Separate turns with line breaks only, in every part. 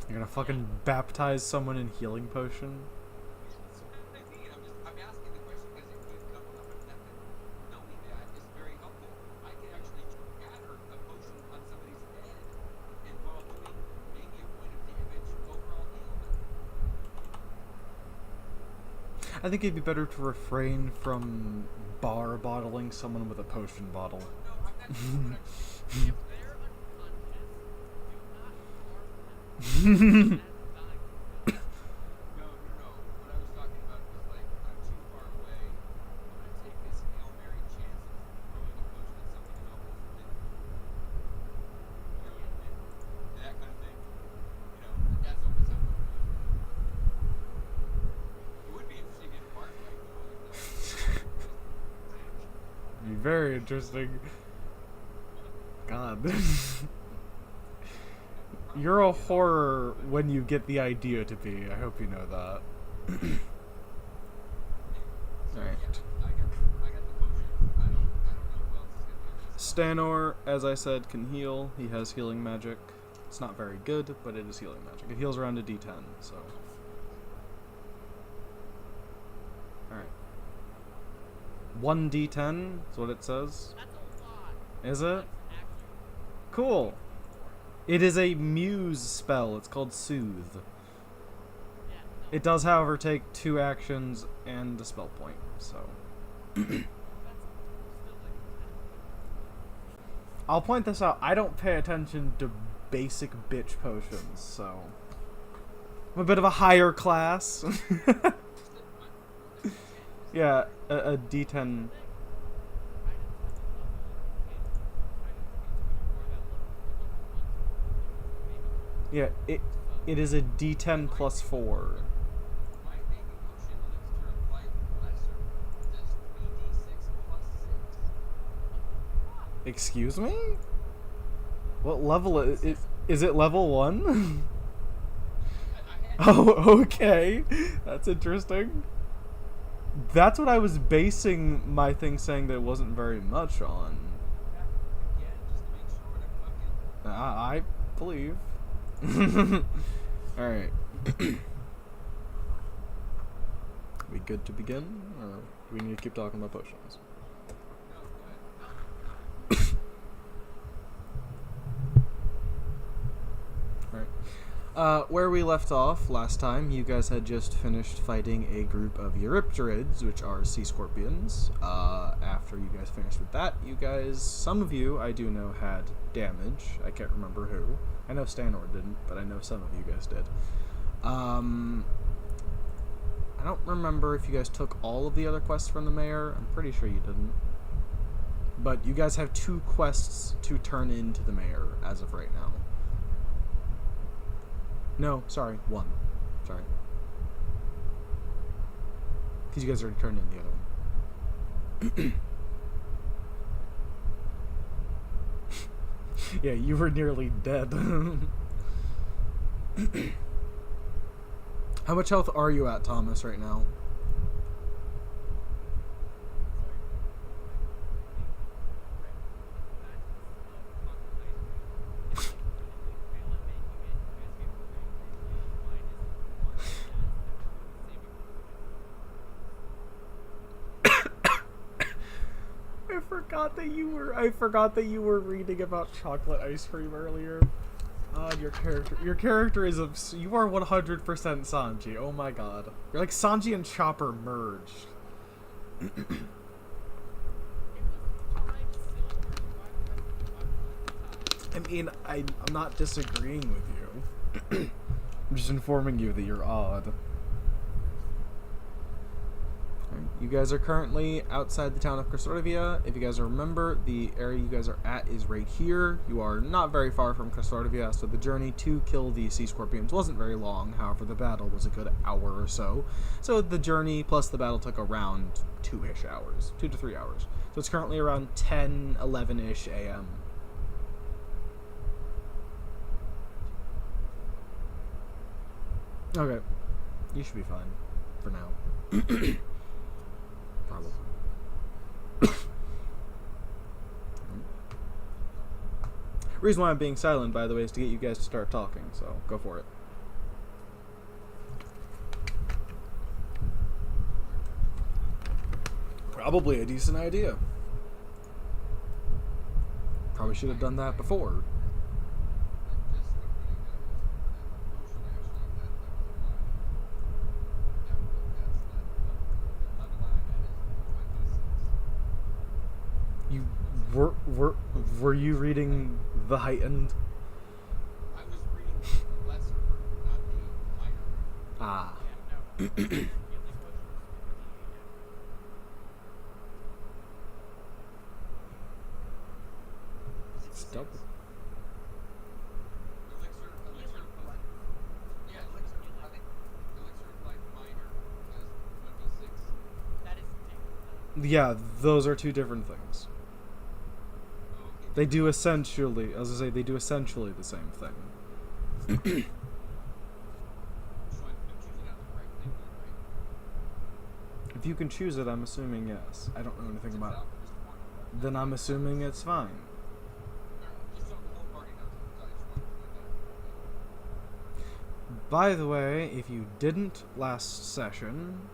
You're gonna fucking baptize someone in healing potion?
That's what I mean. I'm asking the question because if you come up with a method, knowing that is very helpful. I can actually scatter a potion on somebody's head, and while doing maybe a point of damage, overall heal them.
I think it'd be better to refrain from bar bottling someone with a potion bottle.
No, no, I'm not saying what I'm saying.
If they're unconscious, do not harm them. As dying.
No, no, no. What I was talking about was like, I'm too far away. I'm gonna take this Hail Mary chance of throwing a potion at something else, and that kind of thing. You know, that's always how it goes. It would be interesting in a bar fight, though.
Be very interesting. God. You're a horror when you get the idea to be. I hope you know that. Alright.
I got the potions. I don't know who else is gonna be.
Stanor, as I said, can heal. He has healing magic. It's not very good, but it is healing magic. It heals around a D10, so. Alright. 1d10 is what it says.
That's a lot.
Is it?
That's actually
Cool. It is a muse spell. It's called Soothe.
yeah. No,
It does, however, take 2 actions and a spell point, so.
that's still like
I'll point this out. I don't pay attention to basic bitch potions, so. I'm a bit of a higher class. Yeah, a D10. Yeah, it is a D10 plus 4.
My baby potion lives to apply lesser. Does 3d6 plus 6.
Excuse me? What level is it level 1?
I had
Oh, okay. That's interesting. That's what I was basing my thing saying that it wasn't very much on.
that again just to make sure what I'm fucking.
I believe. Alright. We good to begin? Or do we need to keep talking about potions?
No, go ahead.
Alright. Where we left off last time, you guys had just finished fighting a group of Eurypterids, which are sea scorpions. After you guys finished with that, you guys, some of you, I do know, had damage. I can't remember who. I know Stanor didn't, but I know some of you guys did. I don't remember if you guys took all of the other quests from the mayor. I'm pretty sure you didn't. But you guys have 2 quests to turn in to the mayor as of right now. No, sorry, 1. Sorry. Because you guys already turned in the other one. Yeah, you were nearly dead. How much health are you at, Thomas, right now? I forgot that you were reading about chocolate ice cream earlier. Your character is you are 100% Sanji. Oh my god. You're like Sanji and Chopper merged. I mean, I'm not disagreeing with you. I'm just informing you that you're odd. You guys are currently outside the town of Cristordivia. If you guys remember, the area you guys are at is right here. You are not very far from Cristordivia, so the journey to kill the sea scorpions wasn't very long. However, the battle was a good hour or so. So the journey plus the battle took around 2-ish hours. 2 to 3 hours. So it's currently around 10, 11-ish a.m. Okay. You should be fine. For now. Probably. Reason why I'm being silent, by the way, is to get you guys to start talking, so go for it. Probably a decent idea. Probably should have done that before.
Just when reading that potion, actually, that was a lie. That's not the level I'm at is 26.
You were you reading the heightened?
I was reading the lesser version, not the minor version.
Ah.
Yeah, no. Healing potions.
It's double.
Elixir of life. Yeah, elixir. I think elixir of life minor has 26.
That is different.
Yeah, those are two different things.
Oh, okay.
They do essentially, as I say, they do essentially the same thing.
So I'm choosing out the correct thing then, right?
If you can choose it, I'm assuming yes. I don't know anything
It's
about it.
alchemist one.
Then I'm assuming it's fine.
Alright, just so the whole party knows. I just wanted to do that.
By the way, if you didn't last session,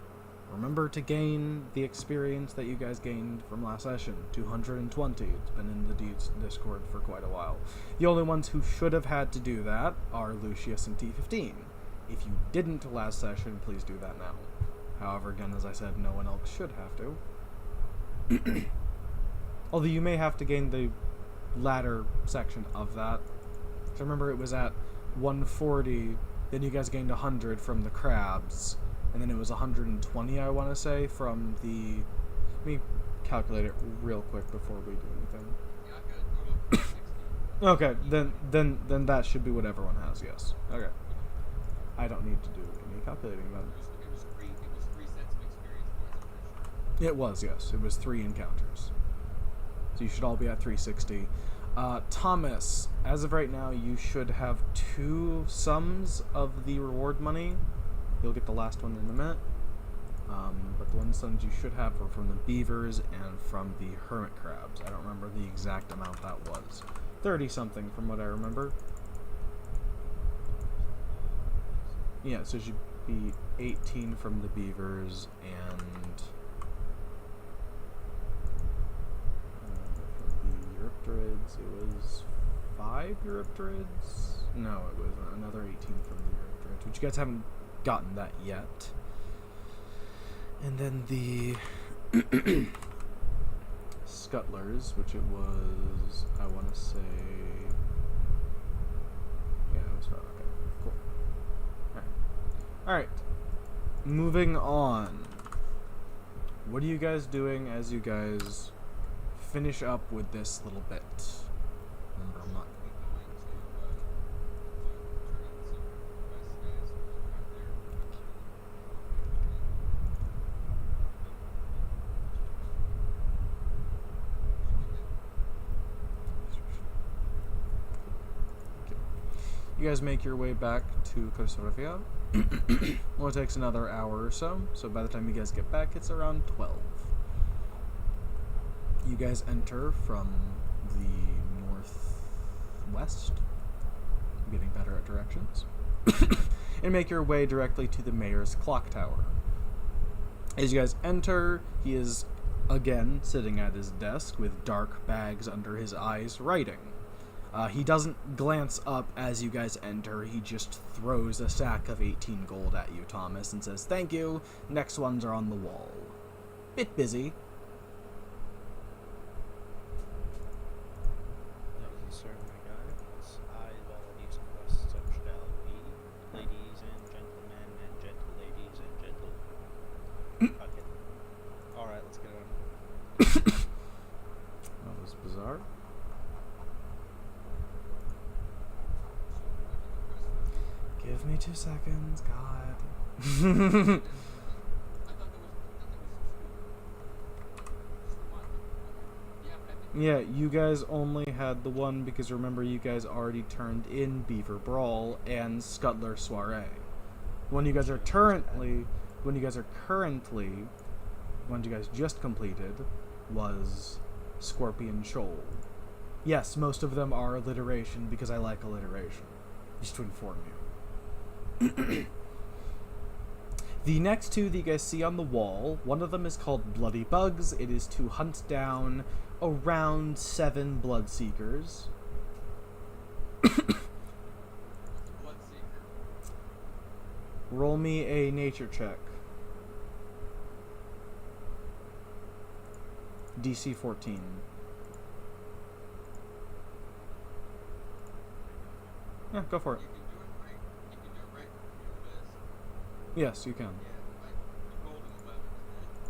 remember to gain the experience that you guys gained from last session. 220. It's been in the Discord for quite a while. The only ones who should have had to do that are Lucius and T15. If you didn't last session, please do that now. However, again, as I said, no one else should have to. Although you may have to gain the latter section of that. So remember, it was at 140, then you guys gained 100 from the crabs, and then it was 120, I want to say, from the... Let me calculate it real quick before we do anything.
Yeah, I've got a total of 60.
Okay, then that should be what everyone has, yes. Okay. I don't need to do any calculating then.
It was three sets of experience points, I'm pretty sure.
It was, yes. It was 3 encounters. So you should all be at 360. Thomas, as of right now, you should have 2 sums of the reward money. You'll get the last one in a minute. But the one sums you should have were from the beavers and from the hermit crabs. I don't remember the exact amount that was. 30 something from what I remember. Yeah, so it should be 18 from the beavers and from the Eurypterids, it was 5 Eurypterids? No, it was another 18 from the Eurypterids, which you guys haven't gotten that yet. And then the Scuttlers, which it was, I want to say, yeah, it was 5, okay, cool. Alright, moving on. What are you guys doing as you guys finish up with this little bit? Remember, I'm not... You guys make your way back to Kosovo. Well, it takes another hour or so, so by the time you guys get back, it's around 12. You guys enter from the northwest, getting better at directions, and make your way directly to the mayor's clock tower. As you guys enter, he is again sitting at his desk with dark bags under his eyes, writing. He doesn't glance up as you guys enter, he just throws a sack of 18 gold at you, Thomas, and says, "Thank you, next ones are on the wall." Bit busy.
No concern, my guides. I all these quests such shall be, ladies and gentlemen, and gentle ladies and gentle... Fuck it. Alright, let's get on.
That was bizarre. Give me 2 seconds, God.
I thought there was just the one. Yeah, but I think
Yeah, you guys only had the one because remember you guys already turned in Beaver Brawl and Scuttler Soiree. When you guys just completed was Scorpion Shoal. Yes, most of them are alliteration because I like alliteration. Just to inform you. The next two that you guys see on the wall, one of them is called Bloody Bugs. It is to hunt down around 7 Bloodseekers.
What's a Bloodseeker?
Roll me a nature check. DC 14. Yeah, go for it.
You can do it right. You can do it right. You whiz.
Yes, you can.
Yeah, like you rolled an 11, isn't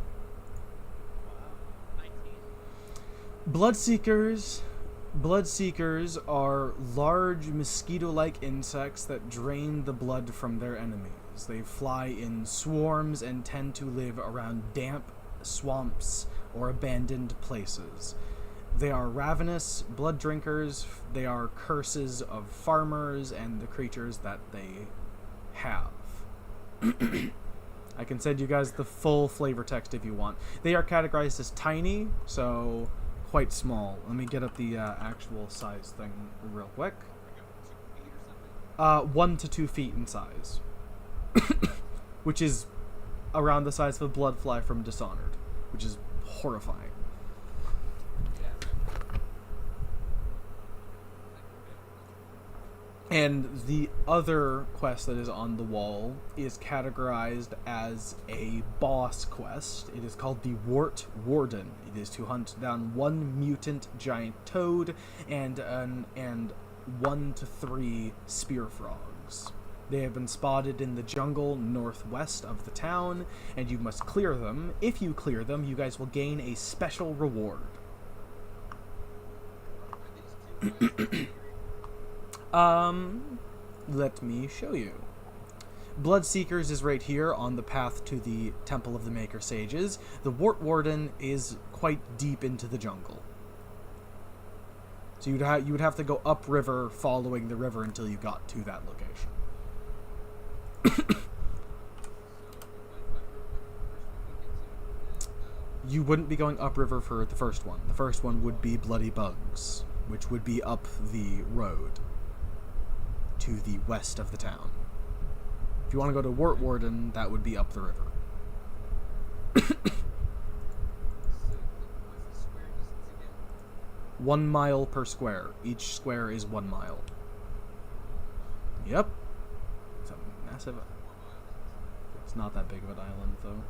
it?
19.
Bloodseekers are large mosquito-like insects that drain the blood from their enemies. They fly in swarms and tend to live around damp swamps or abandoned places. They are ravenous blood drinkers. They are curses of farmers and the creatures that they have. I can send you guys the full flavor text if you want. They are categorized as tiny, so quite small. Let me get up the actual size thing real quick.
Like 2 feet or something?
1 to 2 feet in size. Which is around the size of a blood fly from Dishonored, which is horrifying. And the other quest that is on the wall is categorized as a boss quest. It is called the Wart Warden. It is to hunt down 1 mutant giant toad and 1 to 3 spear frogs. They have been spotted in the jungle northwest of the town, and you must clear them. If you clear them, you guys will gain a special reward.
Are these two
Let me show you. Bloodseekers is right here on the path to the Temple of the Maker Sages. The Wart Warden is quite deep into the jungle. So you would have to go upriver, following the river until you got to that location. You wouldn't be going upriver for the first one. The first one would be Bloody Bugs, which would be up the road to the west of the town. If you want to go to Wart Warden, that would be up the river.
what's the square distance again?
1 mile per square. Each square is 1 mile. Yep. It's a massive... It's not that big of an island, though.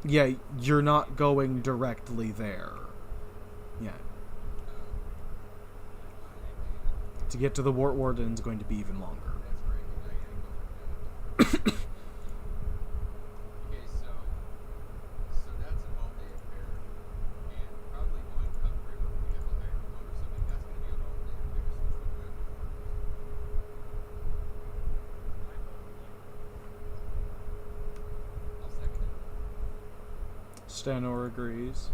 Yeah, you're not going directly there. Yeah. To get to the Wart Warden is going to be even longer.
Okay, so that's an all-day affair, and probably going upriver if we have to hire a boat or something. That's going to be an all-day affair. So which one do you I'll second it.
Stanor agrees.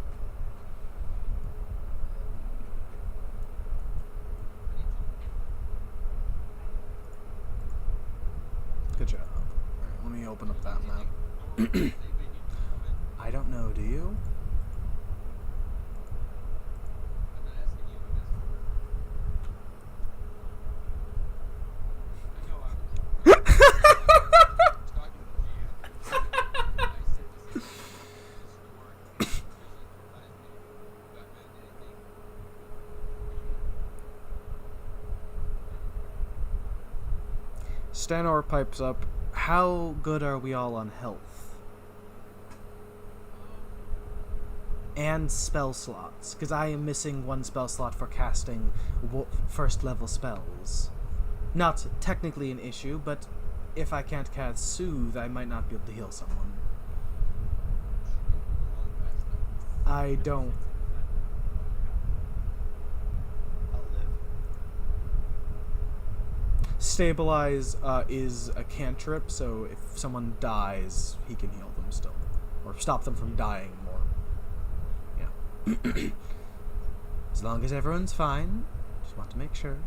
Good job. Alright, let me open up that map. I don't know, do you?
I'm not asking you, I'm asking her. I know I'm talking to the GM. I said this is historic vision for Batman, anything.
Stanor pipes up. How good are we all on health? And spell slots, because I am missing 1 spell slot for casting first level spells. Not technically an issue, but if I can't cast Soothe, I might not be able to heal someone. I don't.
I'll live.
Stabilize is a cantrip, so if someone dies, he can heal them still. Or stop them from dying more. Yeah. As long as everyone's fine. Just want to make sure.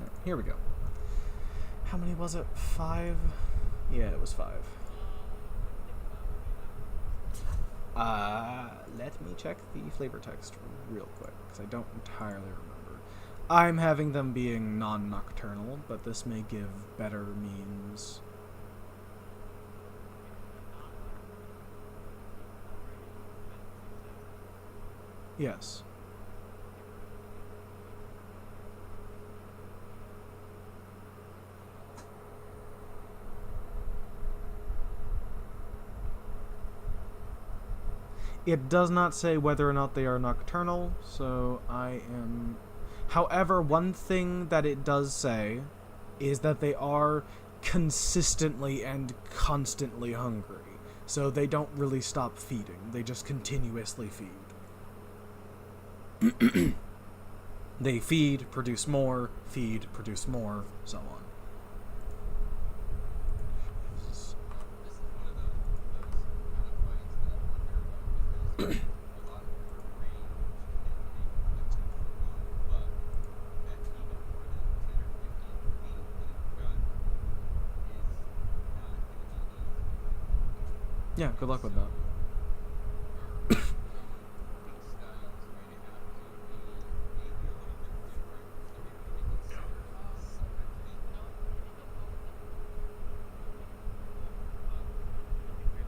Right, here we go. How many was it? 5? Yeah, it was 5. Let me check the flavor text real quick, because I don't entirely remember. I'm having them being non-nocturnal, but this may give better means. Yes. It does not say whether or not they are nocturnal, so I am... However, one thing that it does say is that they are consistently and constantly hungry. So they don't really stop feeding, they just continuously feed. They feed, produce more, so on.
This is one of those kind of fights that I wonder about because a lot of different range and potential for one, but at even more than 10 or 15 feet hitting the gun is not going to be easy.
Yeah, good luck with that.
Our feed style is going to have to be maybe a little bit different for everybody to consider separately.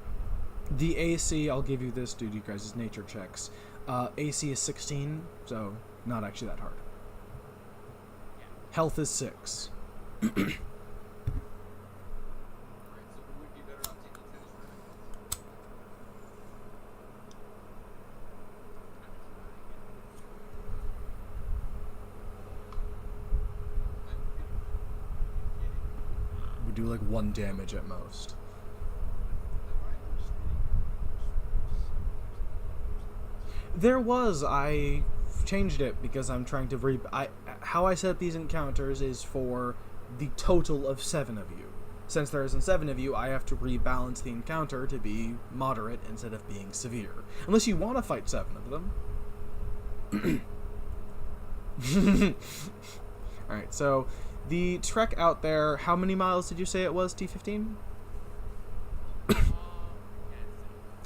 The AC, I'll give you this due to you guys' nature checks. AC is 16, so not actually that hard. Health is 6.
Alright, so we would be better off taking tennis rackets.
We do like 1 damage at most. There was. I changed it because I'm trying to how I set up these encounters is for the total of 7 of you. Since there isn't 7 of you, I have to rebalance the encounter to be moderate instead of being severe. Unless you want to fight 7 of them. Alright, so the trek out there, how many miles did you say it was, T15?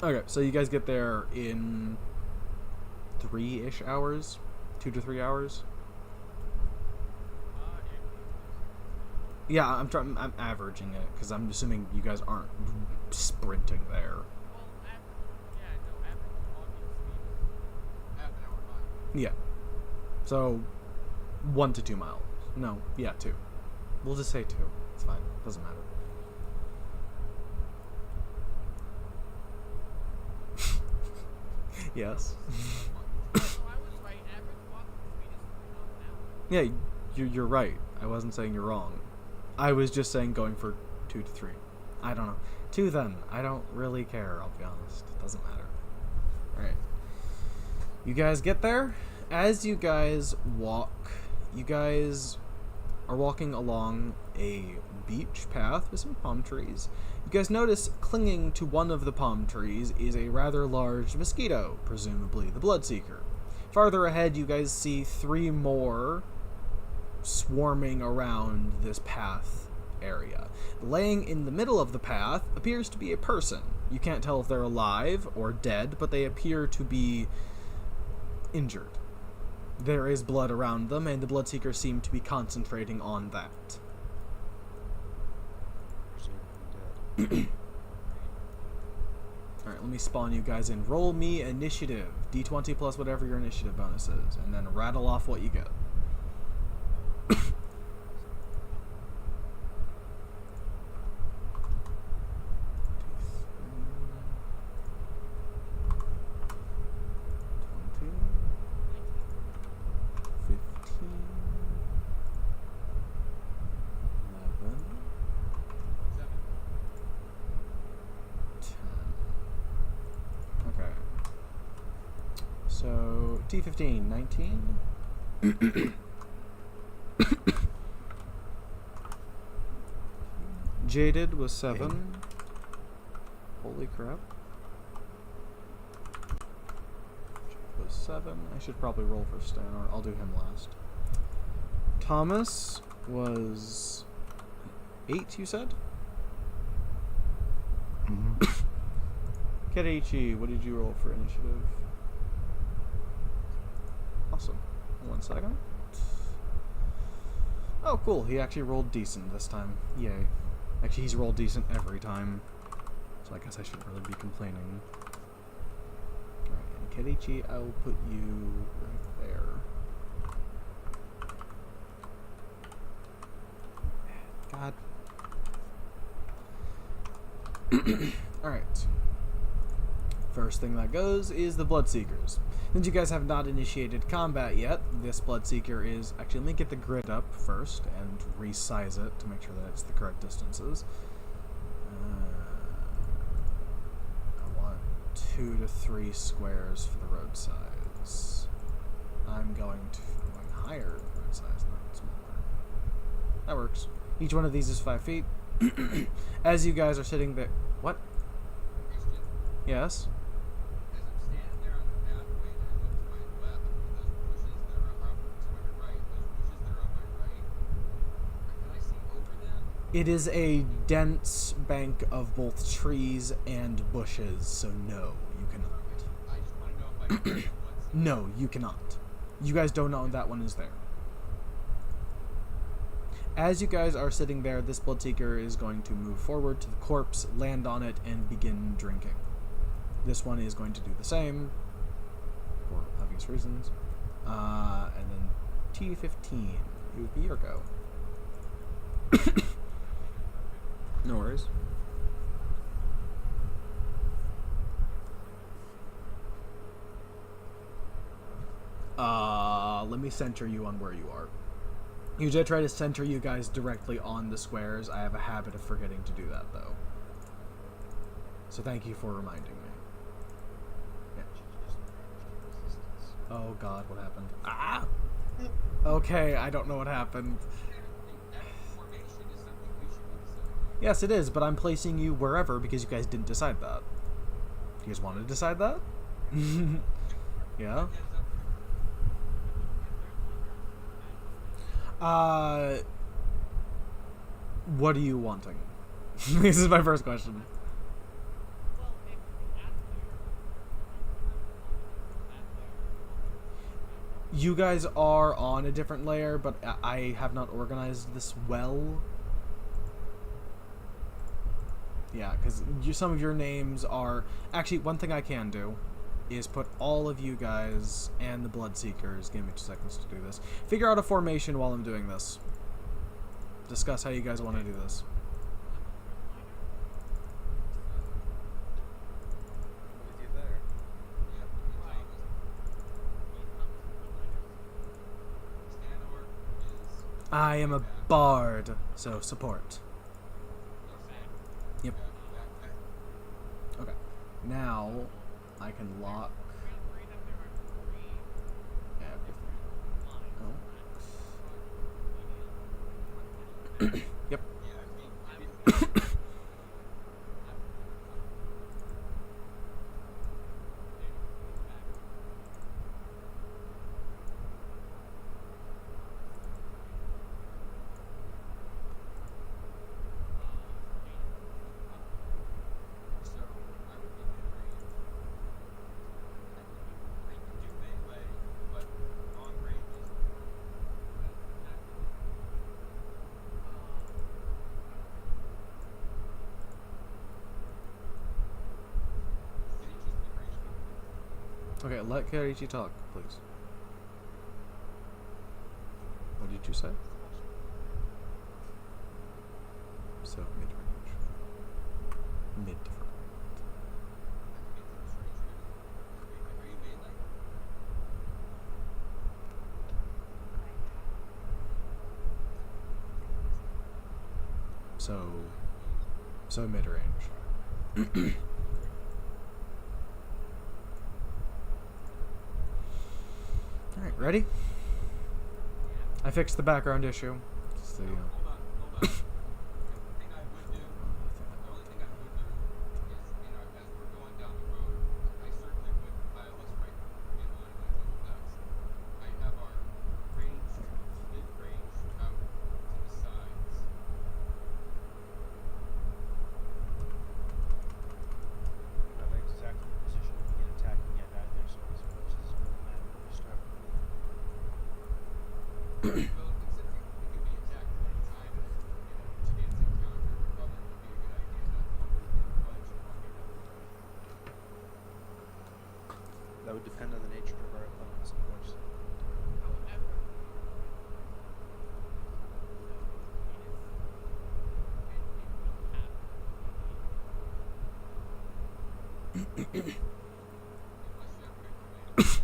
Okay, so you guys get there in 3-ish hours? 2 to 3 hours? Yeah, I'm averaging it, because I'm assuming you guys aren't sprinting there.
Half an hour mile.
Yeah. So, 1 to 2 miles. No, yeah, 2. We'll just say 2. It's fine. Doesn't matter. Yes. Yeah, you're right. I wasn't saying you're wrong. I was just saying going for 2 to 3. I don't know. 2 then. I don't really care, I'll be honest. It doesn't matter. Alright. You guys get there? As you guys walk, you guys are walking along a beach path with some palm trees. You guys notice clinging to one of the palm trees is a rather large mosquito, presumably the Bloodseeker. Farther ahead, you guys see 3 more swarming around this path area. Laying in the middle of the path appears to be a person. You can't tell if they're alive or dead, but they appear to be injured. There is blood around them, and the Bloodseekers seem to be concentrating on that. Alright, let me spawn you guys in. Roll me initiative. D20 plus whatever your initiative bonus is, and then rattle off what you get. So, T15, 19. Jaded was 7. Holy crap. Jaded was 7. I should probably roll for Stan, or I'll do him last. Thomas was 8, you said?
Mm-hmm.
Kenichi, what did you roll for initiative? Awesome. 1 second. Oh, cool. He actually rolled decent this time. Yay. Actually, he's rolled decent every time. So I guess I shouldn't really be complaining. Alright, and Kenichi, I will put you right there. God. Alright. First thing that goes is the Bloodseekers. Since you guys have not initiated combat yet, this Bloodseeker is... Actually, let me get the grid up first and resize it to make sure that it's the correct distances. I want 2 to 3 squares for the road size. I'm going higher road size, not smaller. That works. Each one of these is 5 feet. As you guys are sitting there... What?
Christian,
Yes?
as I'm standing there on the pathway and I look to my left, those bushes that are up to my right, those bushes that are on my right, can I see over them?
It is a dense bank of both trees and bushes, so no, you cannot.
I just want to know if I can see what's
No, you cannot. You guys don't know that one is there. As you guys are sitting there, this Bloodseeker is going to move forward to the corpse, land on it, and begin drinking. This one is going to do the same, for obvious reasons. And then T15, it would be your go. No worries. Let me center you on where you are. Usually I try to center you guys directly on the squares. I have a habit of forgetting to do that, though. So thank you for reminding me. Yeah. Oh god, what happened? Ah! Okay, I don't know what happened.
that formation is something we should consider.
Yes, it is, but I'm placing you wherever because you guys didn't decide that. You guys want to decide that? Yeah? What are you wanting? This is my first question.
Well, if
You guys are on a different layer, but I have not organized this well. Yeah, because some of your names are... Actually, one thing I can do is put all of you guys and the Bloodseekers, give me 2 seconds to do this, figure out a formation while I'm doing this. Discuss how you guys want to do this.
With you there.
Stanor is
I am a bard, so support. Yep. Okay. Now, I can lock everything. Oh. Yep.
So I would be mid-range. I can do melee, but long range is mid-range.
Okay, let Karichi talk, please. What did you say? So, mid-range. Mid-range.
Are you melee?
So mid-range. Alright, ready? I fixed the background issue. So,
Hold on. The thing I would do, the only thing I would do is, as we're going down the road, I certainly would pile us right in line like Joel does. I have our range, mid-range out to the sides.
You have exact
Well, since it could be attacked at any time in a chance encounter, it probably would be a good idea not to let it budge long enough.
That would depend on the nature of our opponents, of course.
However,
Unless you have good command.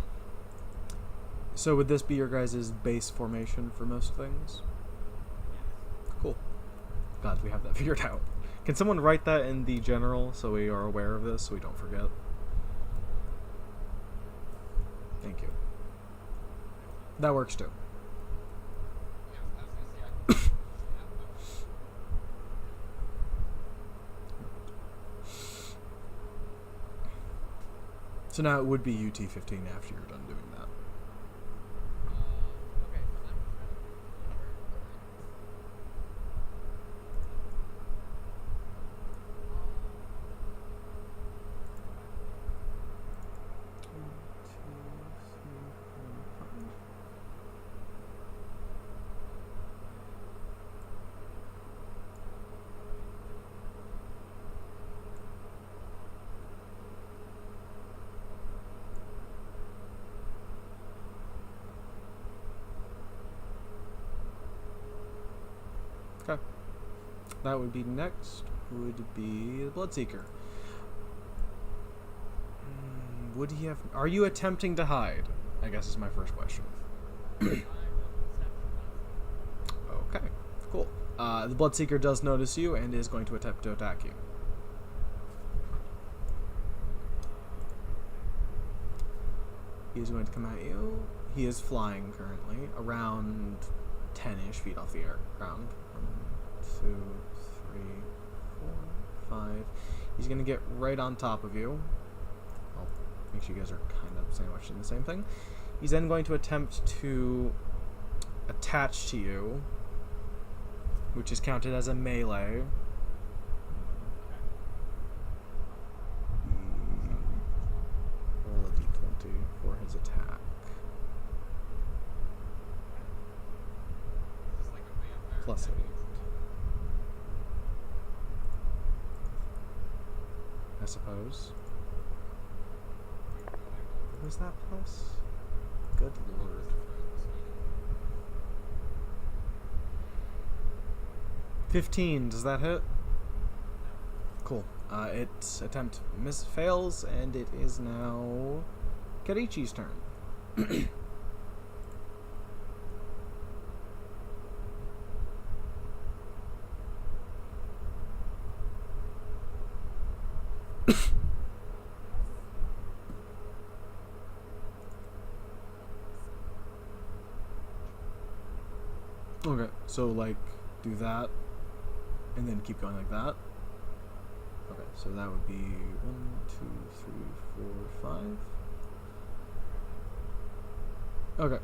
So would this be your guys' base formation for most things? Cool. Glad we have that figured out. Can someone write that in the general so we are aware of this so we don't forget? Thank you. That works too.
Yeah, I was gonna say I can that, but
So now it would be UT15 after you're done doing that.
okay, so I'm trying to remember.
Okay. That would be next. Would be the Bloodseeker. Would he have? Are you attempting to hide? I guess is my first question. Okay, cool. The Bloodseeker does notice you and is going to attempt to attack you. He is going to come at you. He is flying currently around 10-ish feet off the ground. 1, 2, 3, 4, 5. He's going to get right on top of you. I'll make sure you guys are kind of sandwiched in the same thing. He's then going to attempt to attach to you, which is counted as a melee. Roll a d20 for his attack.
it's like a vampire.
Plus 8. I suppose. What was that plus? Good lord. 15, does that hit? Cool. Its attempt fails, and it is now Karichi's turn. Okay, so like do that, and then keep going like that. Okay, so that would be 1, 2, 3, 4, 5. Okay.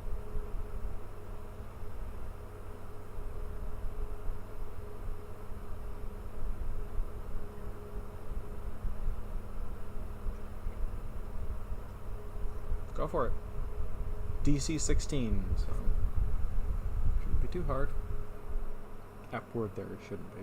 Go for it. DC 16, so shouldn't be too hard. Upward there, it shouldn't be.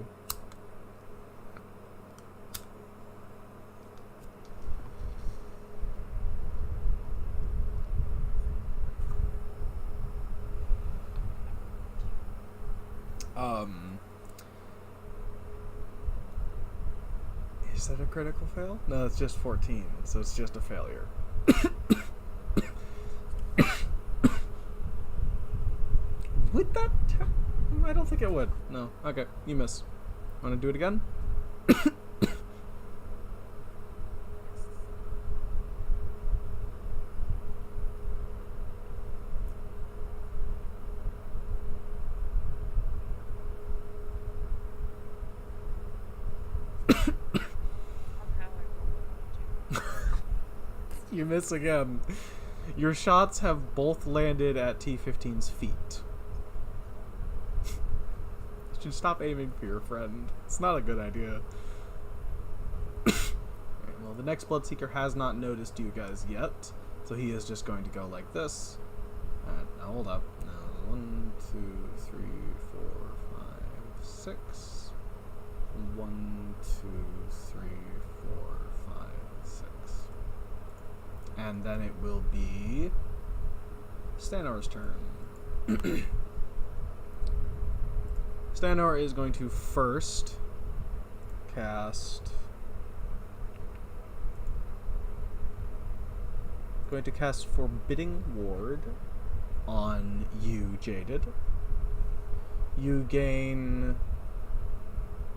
Is that a critical fail? No, it's just 14, so it's just a failure. Would that? I don't think it would. No. Okay, you miss. Want to do it again? You miss again. Your shots have both landed at T-15's feet. You should stop aiming for your friend. It's not a good idea. Alright, well, the next Bloodseeker has not noticed you guys yet, so he is just going to go like this. Now hold up. Now, 1, 2, 3, 4, 5, 6. 1, 2, 3, 4, 5, 6. And then it will be Stanor's turn. Stanor is going to first cast. Going to cast Forbidding Ward on you, Jaded. You gain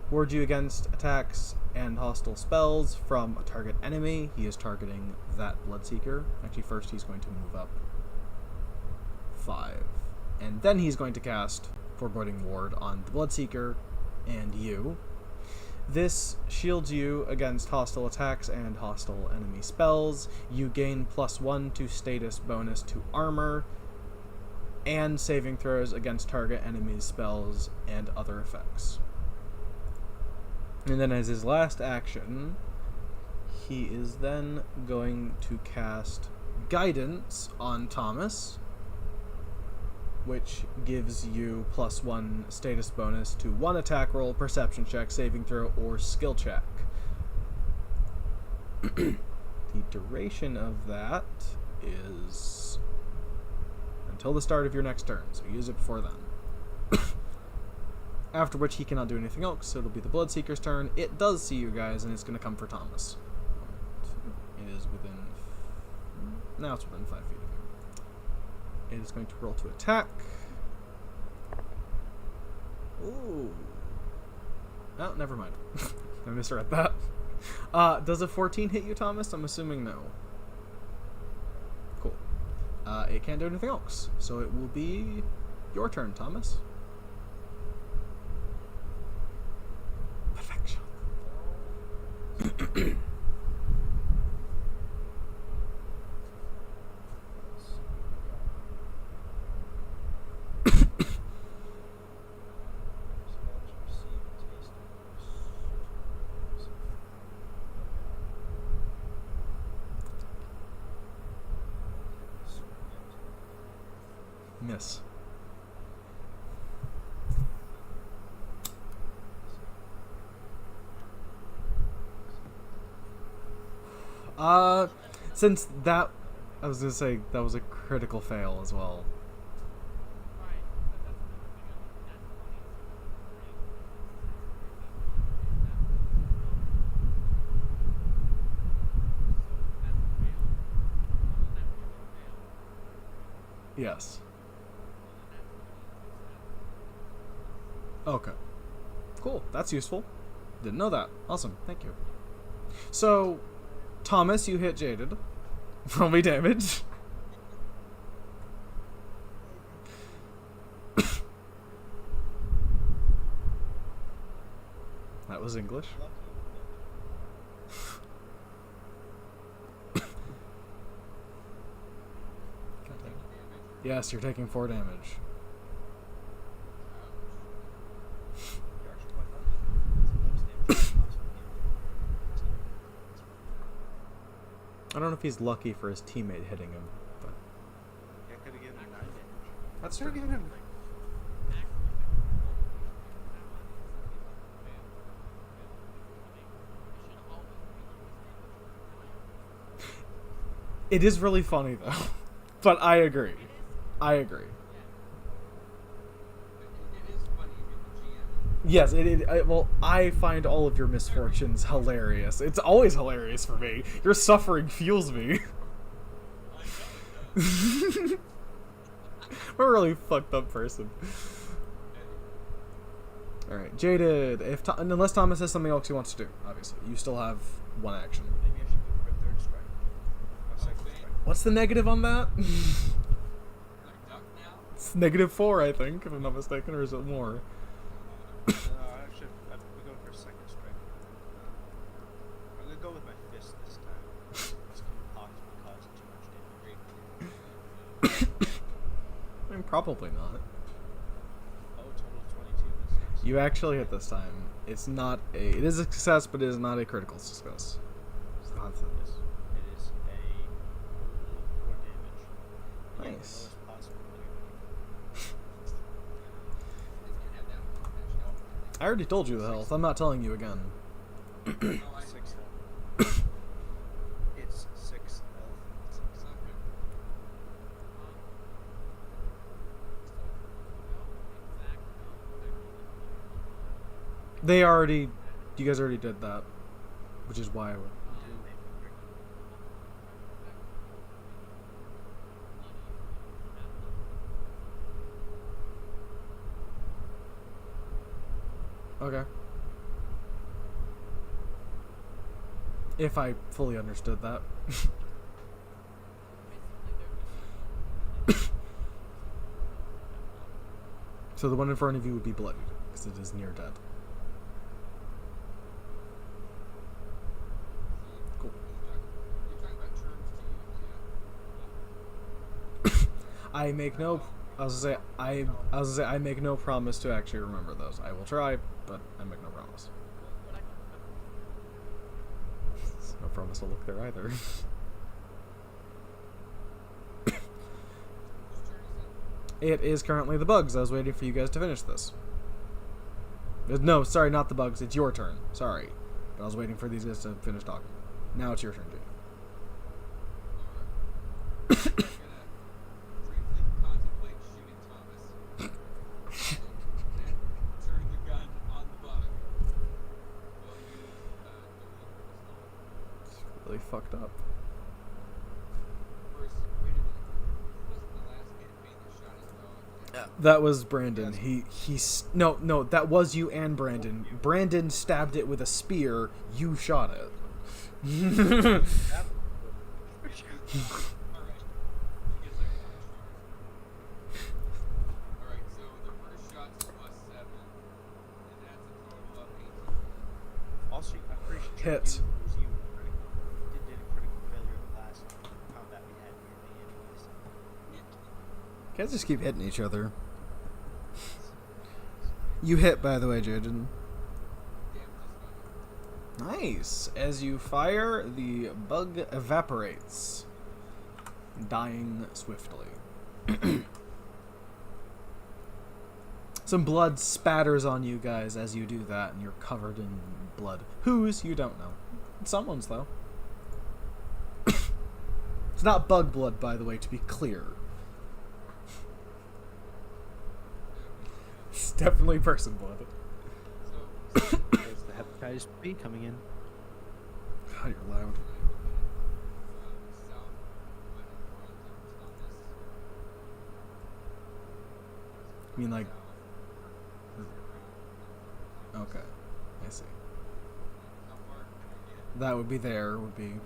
ward you against attacks and hostile spells from a target enemy. He is targeting that Bloodseeker. Actually, first he's going to move up 5. And then he's going to cast Foreboding Ward on the Bloodseeker and you. This shields you against hostile attacks and hostile enemy spells. You gain +1 to status bonus to armor and saving throws against target enemies' spells and other effects. And then as his last action, he is then going to cast Guidance on Thomas, which gives you +1 status bonus to 1 attack roll, perception check, saving throw, or skill check. The duration of that is until the start of your next turn, so use it before then. After which he cannot do anything else, so it'll be the Bloodseeker's turn. It does see you guys, and it's going to come for Thomas. It is within... Now it's within 5 feet of him. It is going to roll to attack. Ooh. Oh, never mind. I misread that. Does a 14 hit you, Thomas? I'm assuming no. Cool. It can't do anything else, so it will be your turn, Thomas. Perfection. Miss. Since that, I was gonna say that was a critical fail as well.
Right, but that's another thing I looked at 20, so that's a fail.
Yes. Okay. Cool. That's useful. Didn't know that. Awesome. Thank you. So, Thomas, you hit Jaded. Roll me damage. That was English. Yes, you're taking 4 damage. I don't know if he's lucky for his teammate hitting him, but
I could have given him 9 damage.
that's
Should have
true.
given him.
It is really funny though, but I agree. I agree.
It is funny if you're the GM.
Yes, well, I find all of your misfortunes hilarious. It's always hilarious for me. Your suffering fuels me. I'm a really fucked up person. Alright, Jaded, unless Thomas has something else he wants to do, obviously. You still have 1 action.
Maybe I should go for a 3rd strike. Or 2nd strike.
What's the negative on that?
Like duck now?
It's -4, I think, if I'm not mistaken, or is it more?
I should. I'm going for a 2nd strike. I'm gonna go with my fist this time. This can possibly cause too much damage.
I mean, probably not.
Oh, total 22 this time.
You actually hit this time. It's not a... It is a success, but it is not a critical success. So I'll have to-
Yes, it is a 4 damage.
Nice.
The lowest possible when you're looking for.
I already told you the health. I'm not telling you again.
No, I
6 health. It's 6 health.
okay.
They already, you guys already did that, which is why. Okay. If I fully understood that. So the one in front of you would be bloodied, because it is near dead. Cool.
You're talking about terms to use, yeah.
I make no. I was gonna say I make no promise to actually remember those. I will try, but I make no promise. No promise I'll look there either.
Whose turn is it?
It is currently the bugs. I was waiting for you guys to finish this. No, sorry, not the bugs. It's your turn. Sorry, but I was waiting for these guys to finish talking. Now it's your turn, Jake.
I'm gonna briefly contemplate shooting Thomas. And turn the gun on the bug. We'll use the
It's really fucked up.
first. Wait a minute. Who wasn't the last campaign that shot his dog?
That was Brandon. No, that was you and Brandon. Brandon stabbed it with a spear. You shot it.
Alright. I guess I Alright, so the first shot's +7, and that's a total of 18.
Also, I'm pretty sure
Hit.
it was you who did a critical failure in the last combat we had near me anyways.
You guys just keep hitting each other. You hit, by the way, Jaden. Nice. As you fire, the bug evaporates, dying swiftly. Some blood spatters on you guys as you do that, and you're covered in blood. Whose, you don't know. Someone's, though. It's not bug blood, by the way, to be clear. It's definitely person blood.
So,
There's the hepatitis B coming in.
God, you're loud.
south went in front of Thomas.
You mean like,
South.
okay, I see.
How far can I get?
That would be there, would be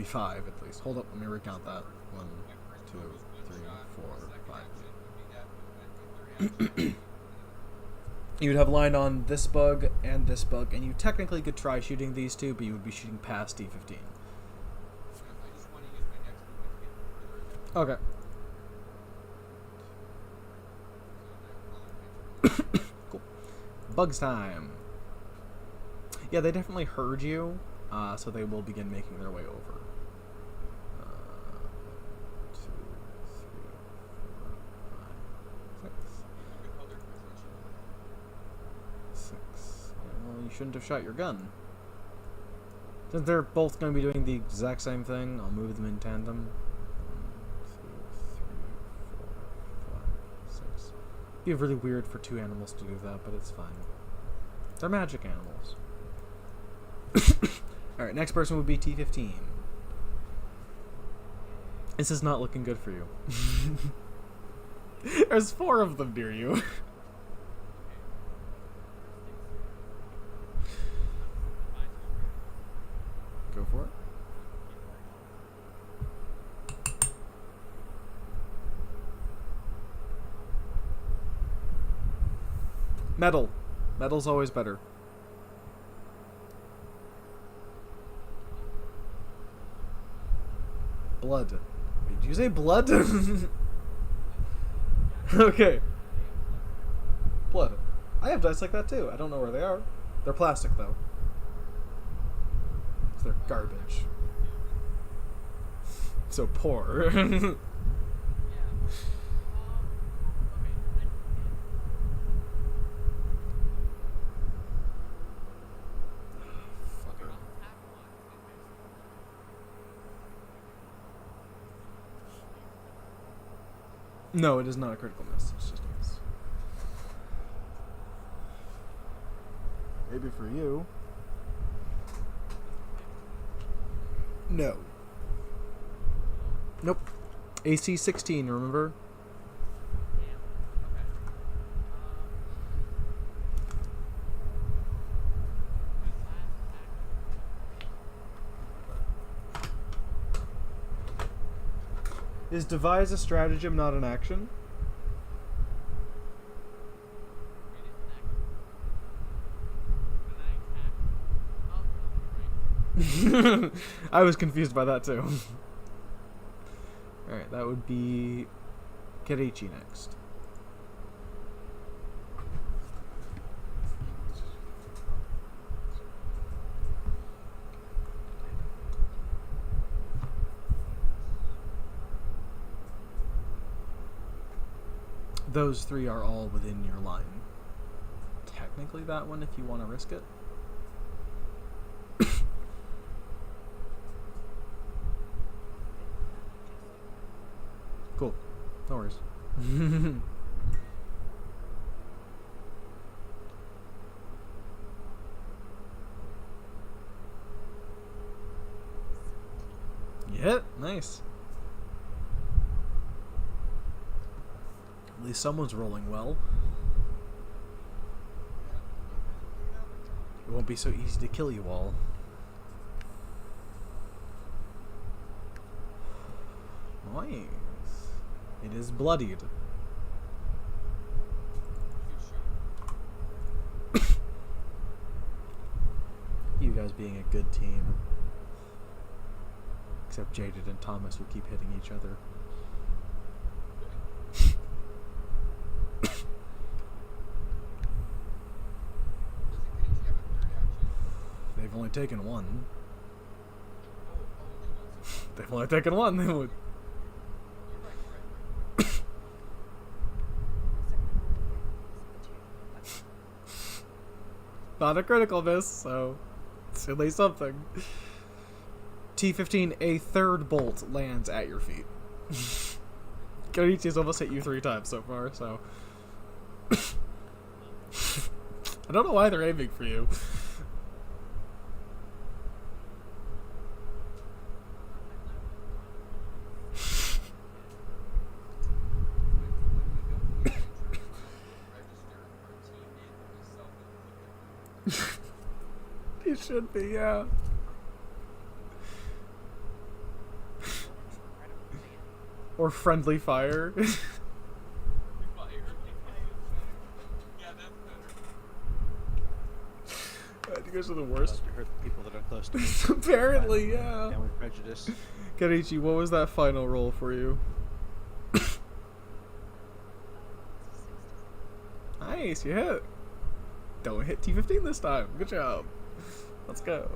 5 at least. Hold up, let me recount that. 1,
My first
2,
one was one
3,
shot.
4,
My second
5.
action would be that movement. My third action
You'd have line on this bug, and you technically could try shooting these two, but you would be shooting past D15.
I just want to use my next movement to get further.
Okay. Cool. Bugs time. Yeah, they definitely heard you, so they will begin making their way over. 2, 3, 4, 5, 6. 6. Well, you shouldn't have shot your gun. Since they're both going to be doing the exact same thing, I'll move them in tandem. 1, 2, 3, 4, 5, 6. It'd be really weird for 2 animals to do that, but it's fine. They're magic animals. Alright, next person would be T15. This is not looking good for you. There's 4 of them near you. Go for it. Metal. Metal's always better. Blood. Wait, did you say blood? Okay. Blood. I have dice like that too. I don't know where they are. They're plastic though. So they're garbage. So poor. No, it is not a critical miss. It's just a miss. Maybe for you. No. Nope. AC 16, remember?
Damn. Okay. My last action.
Is devise a stratagem not an action?
It is an action. When I attack. Oh, right.
I was confused by that too. Alright, that would be Kerichi next. Those three are all within your line. Technically that one if you want to risk it. Cool. No worries. You hit. Nice. At least someone's rolling well. It won't be so easy to kill you all. Nice. It is bloodied. You guys being a good team. Except Jaded and Thomas who keep hitting each other. They've only taken one. They've only taken one. They would. Not a critical miss, so it's at least something. T-15, a third bolt lands at your feet. Konichi's almost hit you 3 times so far, so... I don't know why they're aiming for you. You should be, yeah. Or friendly fire.
Yeah, that's better.
You guys are the worst.
To hurt the people that are close to me.
Apparently, yeah.
Downward prejudice.
Kenichi, what was that final roll for you? Nice, you hit. Don't hit T-15 this time. Good job. Let's go.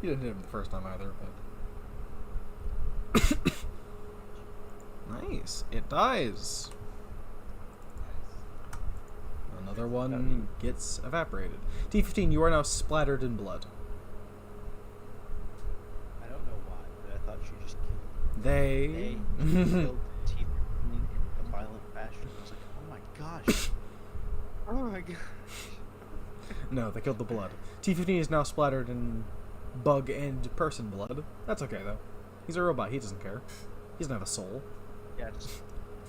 You didn't hit him the first time either, but... Nice. It dies. Another one gets evaporated. T-15, you are now splattered in blood.
I don't know why, but I thought she just killed
They...
killed T-15 in a violent fashion. I was like, oh my gosh. Oh my gosh.
No, they killed the blood. T-15 is now splattered in bug and person blood. That's okay, though. He's a robot. He doesn't care. He doesn't have a soul.
Yeah, just...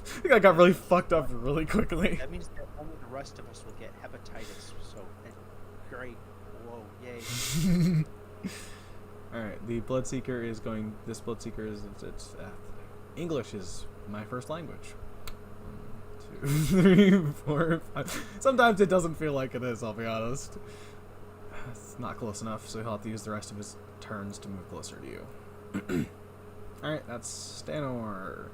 I think I got really fucked up really quickly.
That means that only the rest of us will get hepatitis, so great. Whoa, yay.
Alright, the Bloodseeker is going... This Bloodseeker is... English is my first language. 1, 2, 3, 4, 5. Sometimes it doesn't feel like it is, I'll be honest. It's not close enough, so he'll have to use the rest of his turns to move closer to you. Alright, that's Stanor.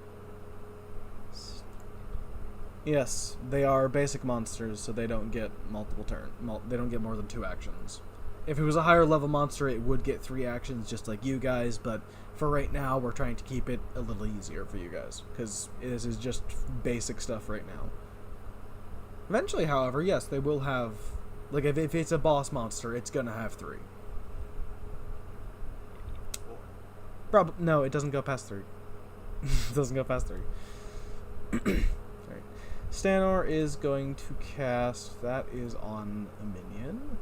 Yes, they are basic monsters, so they don't get multiple they don't get more than 2 actions. If it was a higher level monster, it would get 3 actions, just like you guys, but for right now, we're trying to keep it a little easier for you guys, because this is just basic stuff right now. Eventually, however, yes, they will have... Like, if it's a boss monster, it's gonna have 3. No, it doesn't go past 3. Doesn't go past 3. Alright. Stanor is going to cast. That is on a minion.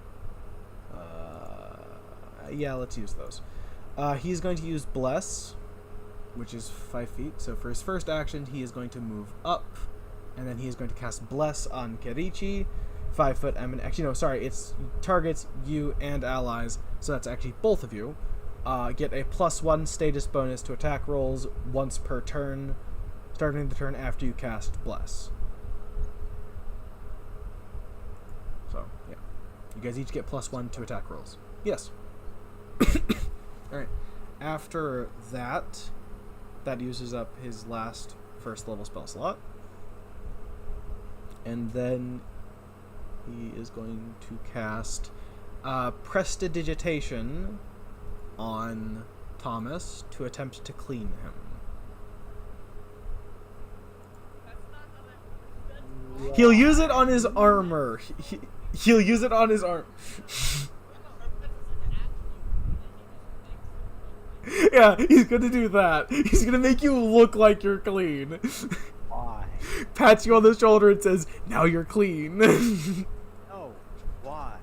Yeah, let's use those. He's going to use Bless, which is 5 feet. So for his first action, he is going to move up, and then he is going to cast Bless on Kerichi. 5 foot. Actually, no, sorry. It's targets you and allies, so that's actually both of you. Get a +1 status bonus to attack rolls once per turn, starting the turn after you cast Bless. So, yeah. You guys each get +1 to attack rolls. Yes. Alright. After that, that uses up his last first level spell slot. And then he is going to cast Prestidigitation on Thomas to attempt to clean him.
That's not how that works.
He'll use it on his armor. He'll use it on his arm. Yeah, he's gonna do that. He's gonna make you look like you're clean.
Why?
Pats you on the shoulder and says, "Now you're clean."
No. Why?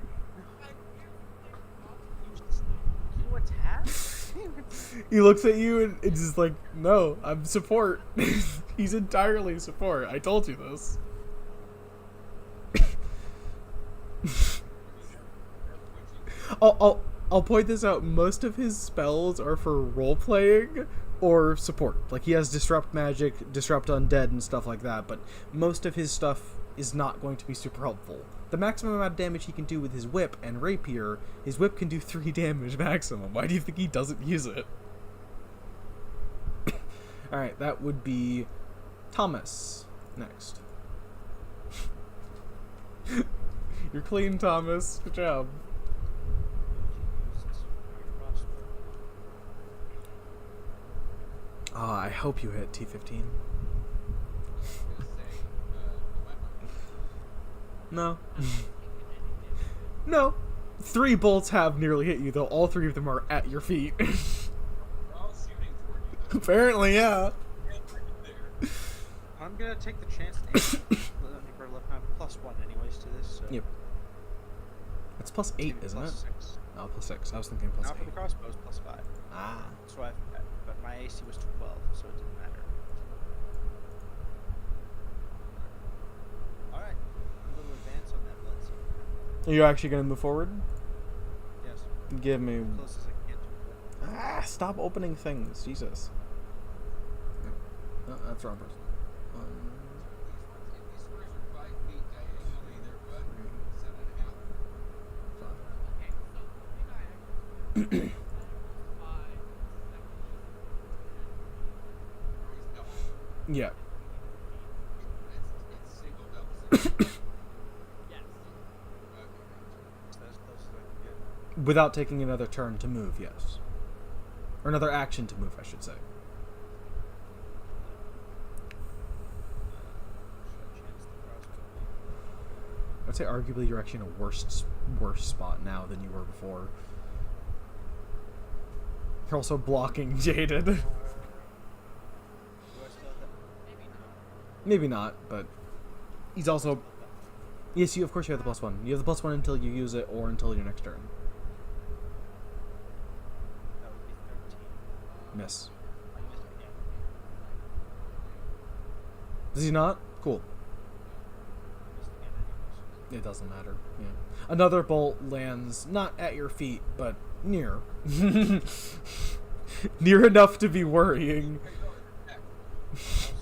You attack?
He looks at you and it's just like, "No, I'm support." He's entirely support. I told you this. I'll point this out. Most of his spells are for role playing or support. Like he has disrupt magic, disrupt undead, and stuff like that. But most of his stuff is not going to be super helpful. The maximum amount of damage he can do with his whip and rapier, his whip can do 3 damage maximum. Why do you think he doesn't use it? All right, that would be Thomas next. You're clean, Thomas. Good job. I hope you hit T15.
I was gonna say, a weapon.
No. No. 3 bolts have nearly hit you, though all 3 of them are at your feet.
We're all shooting toward you. Though.
Apparently, yeah.
There.
I'm gonna take the chance to have +1 anyways to this. So
Yep. It's +8, isn't it?
+6.
Oh, +6. I was thinking
Not for
+8.
the crossbows, +5.
Ah.
That's why but my AC was 12, so it didn't matter. Alright. I'm going to advance on that blitz.
Are you actually going to move forward?
Yes.
Give me...
As close as I can to it.
Ah, stop opening things. Jesus. No, that's wrong person.
If these squares are 5 feet diagonally, they're what? 7.5?
Okay, so the thing I actually
Or he's double.
Yeah.
It's single double.
yes.
Okay.
So as close as I can get.
Without taking another turn to move, yes. Or another action to move, I should say. I'd say arguably you're actually in a worse spot now than you were before. You're also blocking Jaded.
Do I still have
Maybe not, but he's also... Yes, of course you have the +1. You have the +1 until you use it or until your next turn.
that would be 13.
Miss.
I missed again.
Does he not? Cool.
I missed again anyways.
It doesn't matter. Yeah. Another bolt lands not at your feet, but near. Near enough to be worrying.
Also,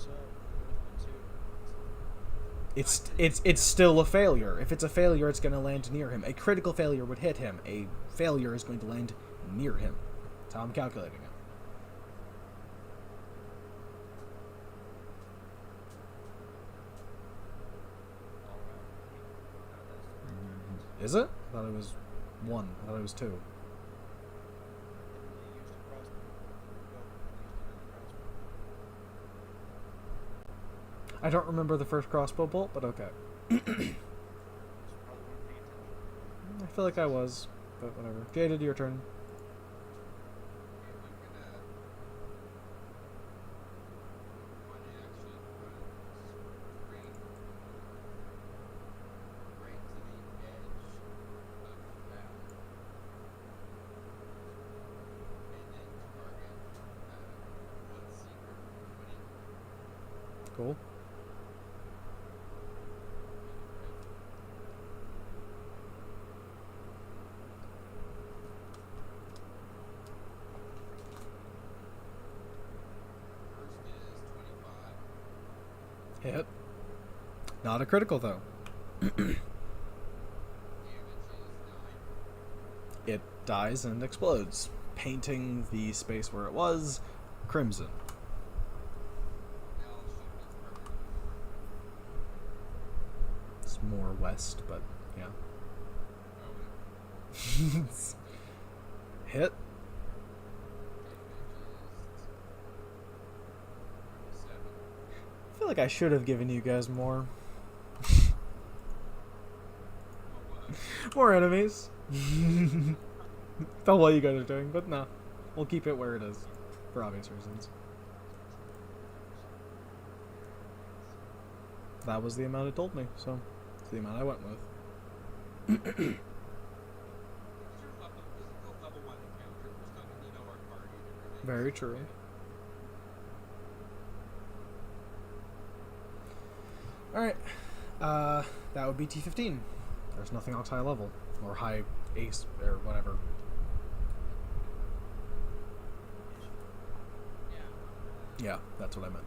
It's still a failure. If it's a failure, it's going to land near him. A critical failure would hit him. A failure is going to land near him. That's how I'm calculating it. Is it? I thought it was 1. I thought it was 2. I don't remember the first crossbow bolt, but okay. I feel like I was, but whatever. Jaded, your turn. Cool.
First is 25.
Hit. Not a critical, though.
Damage is 9.
It dies and explodes, painting the space where it was crimson.
I'll shoot this further.
It's more west, but yeah.
Oh, whatever.
Hit.
Damage is 7.
I feel like I should have given you guys more.
Oh, what?
More enemies. That's what you guys are doing, but no. We'll keep it where it is. For obvious reasons. That was the amount it told me, so it's the amount I went with.
Because you're level, this is a level 1 encounter. We're still going to know our party and everything.
Very true. Alright. That would be T15. There's nothing else high level. Or high ace, or whatever. Yeah, that's what I meant.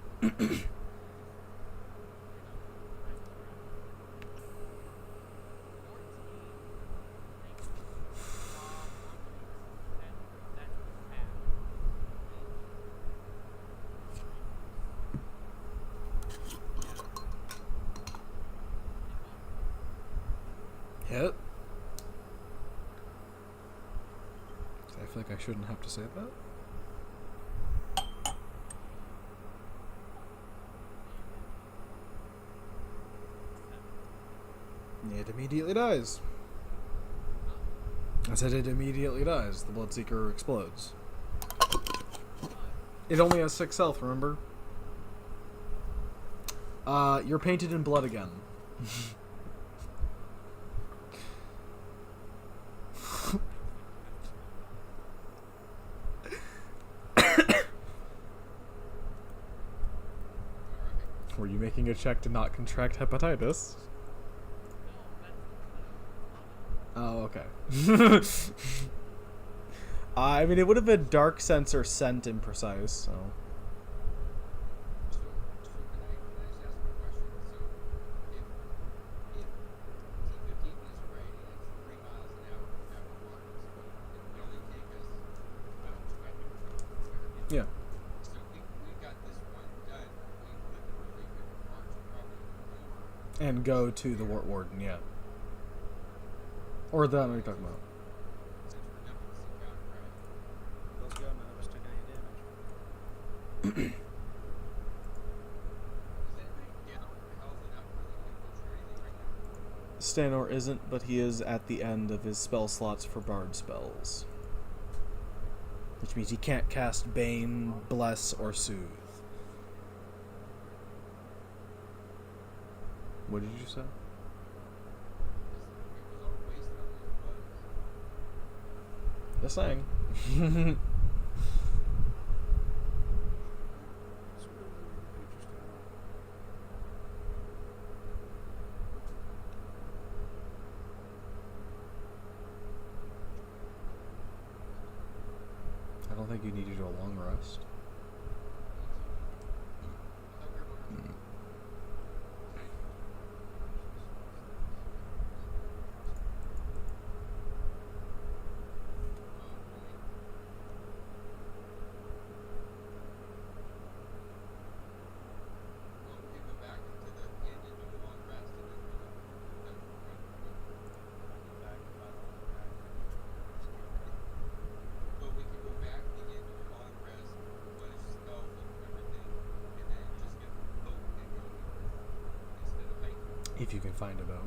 Hit. I feel like I shouldn't have to say that. It immediately dies. I said it immediately dies. The Bloodseeker explodes. It only has 6 health, remember? You're painted in blood again. Were you making a check to not contract hepatitis? Oh, okay. I mean, it would have been dark sense or scent imprecise, so.
So can I just ask a question? So if T15 is right and it's 3 miles an hour at warp speed, it would only take us about 20 minutes.
Yeah.
So we got this one done. We literally could march probably more.
And go to the Wart Warden, yeah. Or that, what are you talking about?
Since we're done with this encounter, right?
Let's go. None of us took any damage.
Is anybody down for health enough for the potion or anything right now?
Stanor isn't, but he is at the end of his spell slots for bard spells. Which means he can't cast Bane, Bless, or Soothe. What did you say?
It was all wasted on those bugs.
Just saying. I don't think you need to do a long rest.
I thought we were going to Well, we could go back to the inn and do a long rest and then Well, we could go back to the inn, do a long rest, finish spells and everything, and then just get a boat and go north instead of hiking.
If you can find a bow.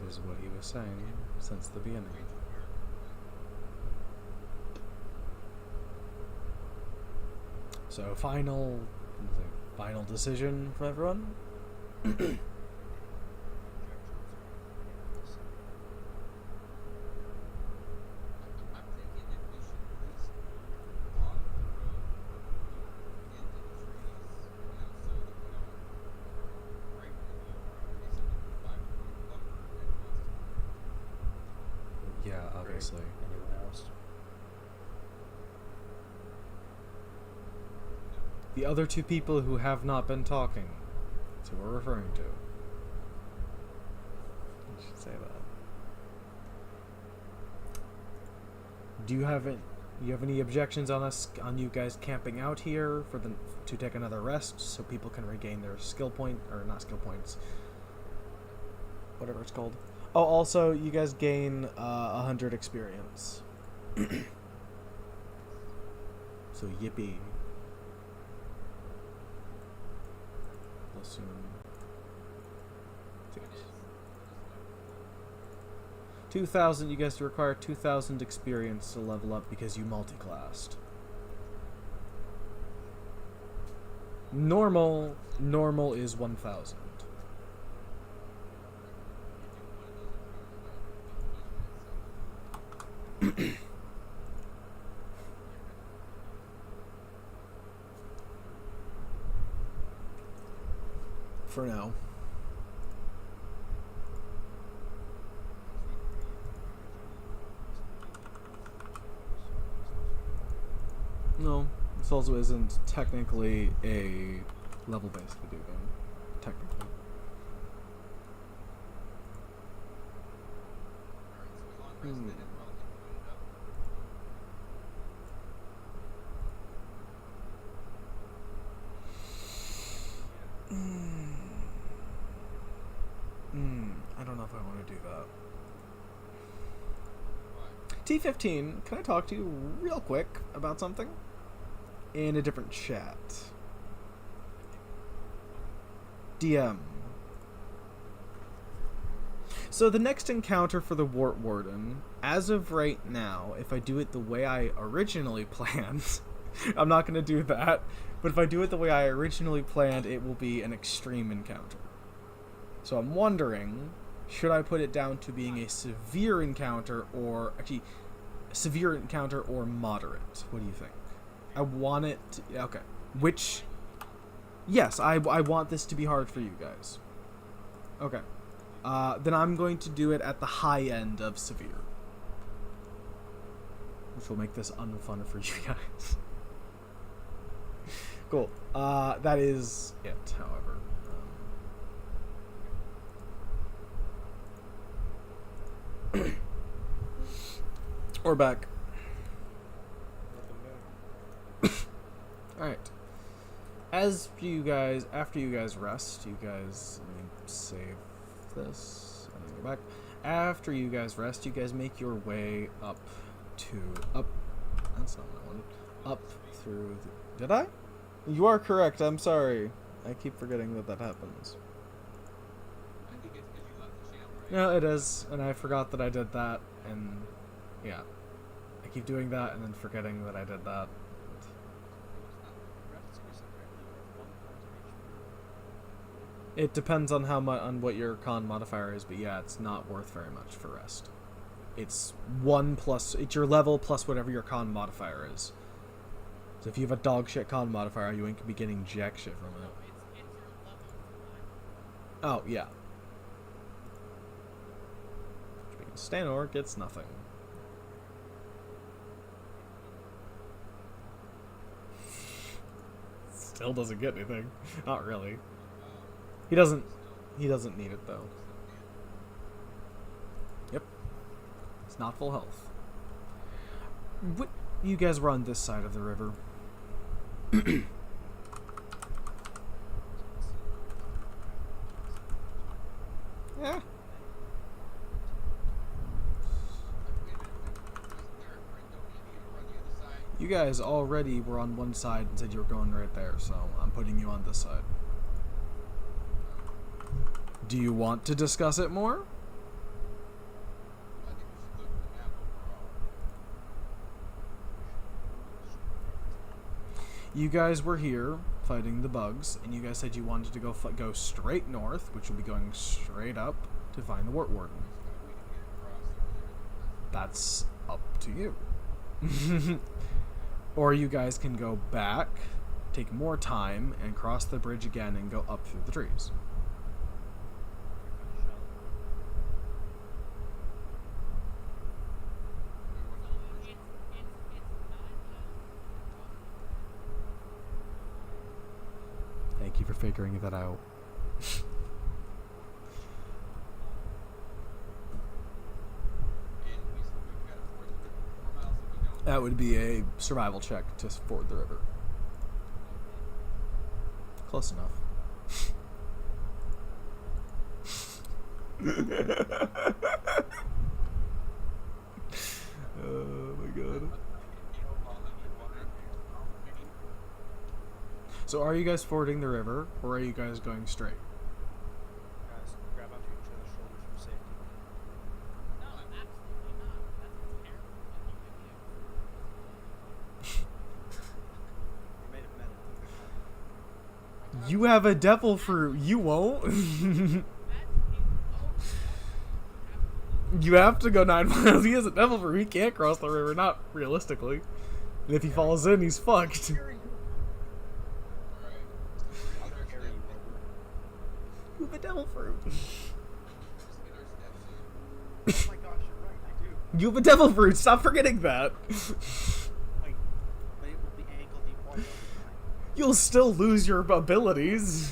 This is what he was saying since the beginning. So final decision from everyone. obviously.
Anyone else?
The other two people who have not been talking. That's who we're referring to. I should say that. Do you have any objections on you guys camping out here to take another rest so people can regain their skill point, or not skill points, whatever it's called. Oh, also you guys gain 100 experience. So yippee. Assume 2,000. You guys require 2,000 experience to level up because you multi-classed. Normal is 1,000. For now. No, this also isn't technically a level-based video game. Technically.
Alright, so we long rested and relatively booted up.
I don't know if I want to do that.
Why?
T15, can I talk to you real quick about something? In a different chat. DM. So the next encounter for the Wart Warden, as of right now, if I do it the way I originally planned, I'm not going to do that, but if I do it the way I originally planned, it will be an extreme encounter. So I'm wondering, should I put it down to being a severe encounter, or actually, severe encounter or moderate? What do you think? I want it to, okay. Which, yes, I want this to be hard for you guys. Okay. Then I'm going to do it at the high end of severe. Which will make this unfun for you guys. Cool. That is it, however. We're back. Alright. After you guys rest, let me save this, and then go back. After you guys rest, you guys make your way up, that's not what I wanted, up through did I? You are correct, I'm sorry. I keep forgetting that happens.
I think it's because you left the channel, right?
No, it is, and I forgot that I did that, and yeah. I keep doing that and then forgetting that I did that. It depends on what your con modifier is, but yeah, it's not worth very much for rest. It's it's your level plus whatever your con modifier is. So if you have a dog shit con modifier, you ain't gonna be getting jack shit from it.
It's your level.
Oh, yeah. Stanor gets nothing. Still doesn't get anything. Not really. He doesn't need it though. Yep. It's not full health. What? You guys were on this side of the river. Yeah. You guys already were on one side and said you were going right there, so I'm putting you on this side. Do you want to discuss it more?
I think we should look at the map overall.
You guys were here fighting the bugs, and you guys said you wanted to go straight north, which will be going straight up to find the Wart Warden.
We can get across earlier.
That's up to you. Or you guys can go back, take more time, and cross the bridge again and go up through the trees. Thank you for figuring that out.
And we've got to ford the river 4 miles if we don't.
That would be a survival check to ford the river. Close enough. Oh my god. So are you guys fording the river, or are you guys going straight?
Guys, grab onto each other's shoulders for safety.
No, absolutely not. That's a terrible thing
We're made of metal.
You have a devil fruit. You won't.
to do.
You have to go 9 miles. He has a devil fruit. He can't cross the river. Not realistically. And if he falls in, he's fucked.
I'll carry you over.
You have a devil fruit.
Oh my gosh, you're right, I do.
You have a devil fruit. Stop forgetting that.
Wait, but it will be ankle deep water every time.
You'll still lose your abilities.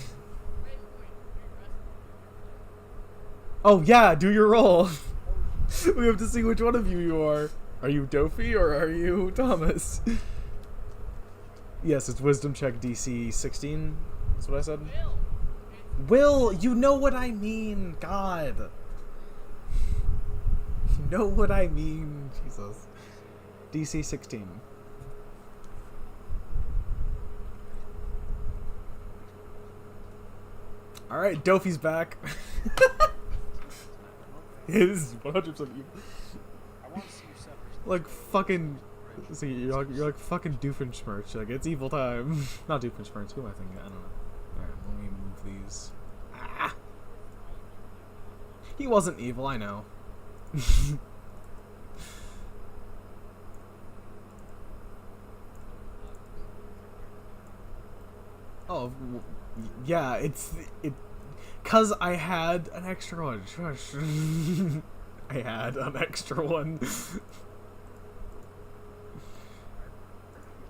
Oh yeah, do your roll. We have to see which one of you are. Are you Dofi or are you Thomas? Yes, it's wisdom check DC 16. That's what I said. Will, you know what I mean. God. You know what I mean. Jesus. DC 16. Alright, Dofi's back. It is 100% you.
I want to see you suffer.
Like fucking. See, you're like fucking Doofenshmirtz. Like, it's evil time. Not Doofenshmirtz. Who am I thinking? I don't know. Alright, let me move these. Ah! He wasn't evil, I know. Oh, yeah, cause I had an extra one. Shush. I had an extra one.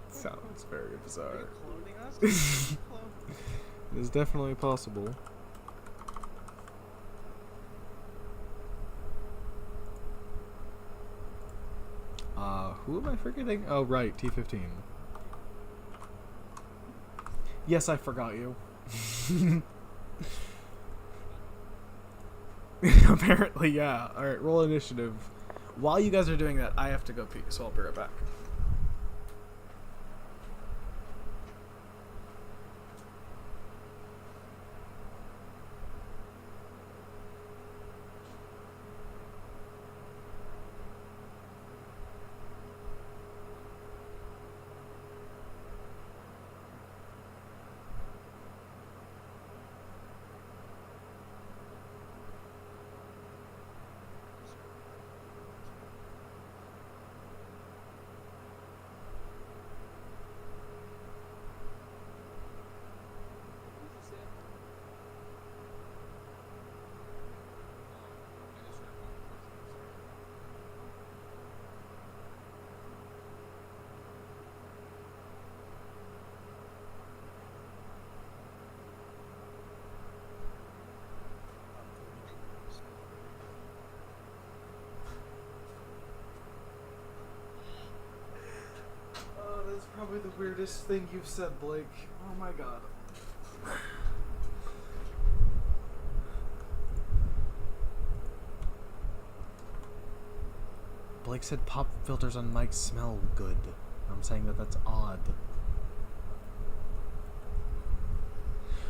Sounds very
Are you
bizarre.
cloning us? Clone.
It is definitely possible. Who am I forgetting? Oh, right, T15. Yes, I forgot you. Apparently, yeah. Alright, roll initiative. While you guys are doing that, I have to go pee, so I'll be right back. Oh, that's probably the weirdest thing you've said, Blake. Oh my god. Blake said pop filters on mics smell good. I'm saying that that's odd.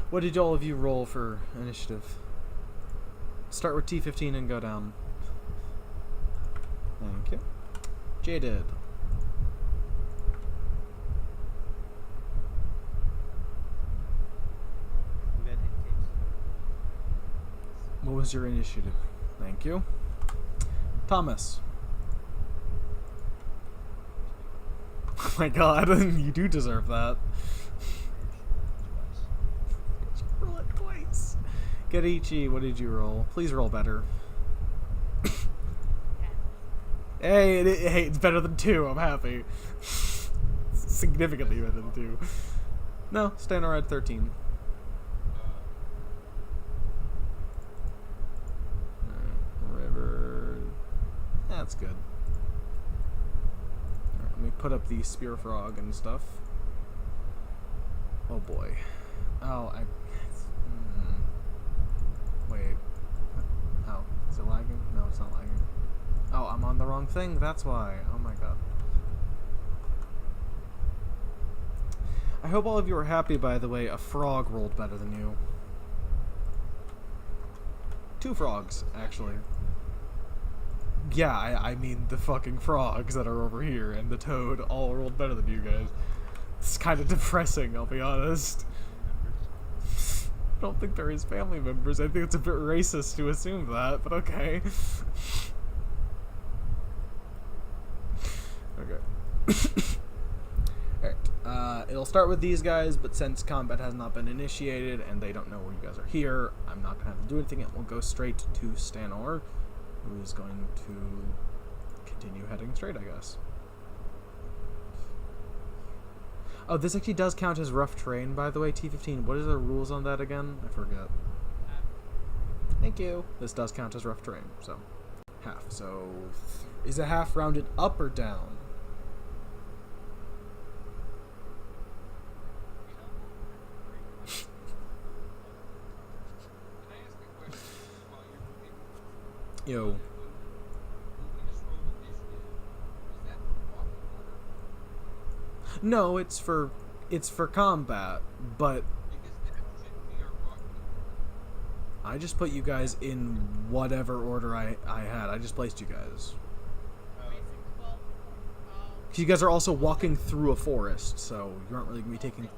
What did all of you roll for initiative? Start with T15 and go down. Thank you. Jaded.
We've had hit case.
What was your initiative? Thank you. Thomas. Oh my god, you do deserve that. Roll it twice. Garichi, what did you roll? Please roll better. Hey, it's better than 2. I'm happy. Significantly better than 2. No, Stanor at 13. That's good. Alright, let me put up the spear frog and stuff. Oh boy. Oh, wait. Oh, is it lagging? No, it's not lagging. Oh, I'm on the wrong thing. That's why. Oh my god. I hope all of you are happy, by the way. A frog rolled better than you. 2 frogs, actually. Yeah, I mean the fucking frogs that are over here and the toad all rolled better than you guys. It's kind of depressing, I'll be honest. I don't think they're his family members. I think it's a bit racist to assume that, but okay. Okay. Alright, it'll start with these guys, but since combat has not been initiated and they don't know where you guys are here, I'm not going to have to do anything. It will go straight to Stanor, who is going to continue heading straight, I guess. Oh, this actually does count as rough terrain, by the way, T15. What are the rules on that again? I forget. Thank you. This does count as rough terrain, so half. So, is a half rounded up or down?
Can I ask a question while you're moving?
Yo.
When we just rolled initiative, was that the walking order?
No, it's for combat, but
Because that should be our walking order.
I just put you guys in whatever order I had. I just placed you guys.
Well,
'Cause you guys are also walking through a forest, so you aren't really going to be taking...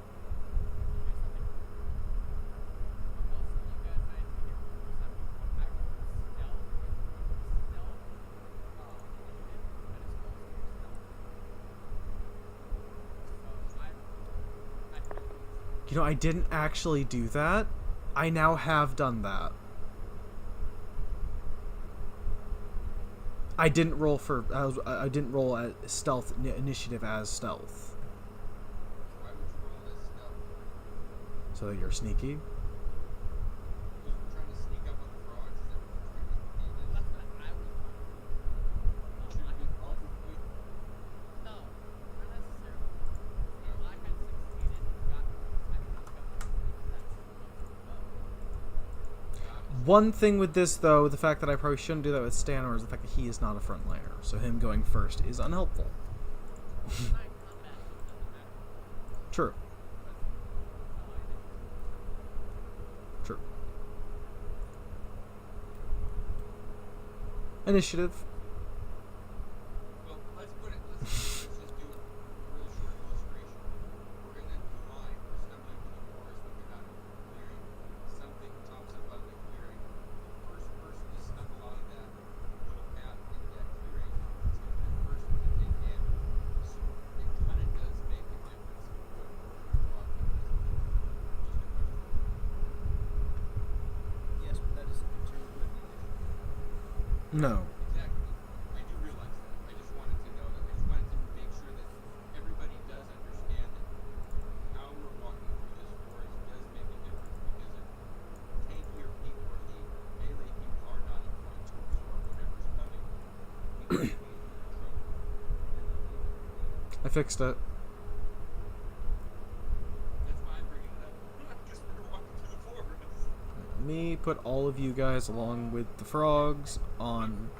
You know, I didn't actually do that. I now have done that. I didn't roll for... I didn't roll at stealth initiative as stealth.
Why would you roll this stealth?
So that you're sneaky.
Because we're trying to sneak up on the frogs? Is that what we're trying to do? Should it be all for quick?
One thing with this, though, the fact that I probably shouldn't do that with Stanor is the fact that he is not a front laner. So him going first is unhelpful. True. True. Initiative.
Well, let's put it, let's just do a real short illustration. We're in the mine, we're stumbling through the forest, we come out of a clearing, something pops up out of the clearing. The first person to stumble out of that little path into that clearing is going to be the first one to take damage. So it kind of does make a difference what we're walking as. Just a question.
Yes, but that is considered with initiative.
No.
Exactly. I do realize that. I just wanted to know that. I just wanted to make sure that everybody does understand that how we're walking through this forest does make a difference because if tankier people or the melee people are not going to absorb whatever's coming, we could be in trouble.
I fixed it.
That's why I'm bringing it up. Because we're walking through the forest.
Let me put all of you guys along with the frogs on...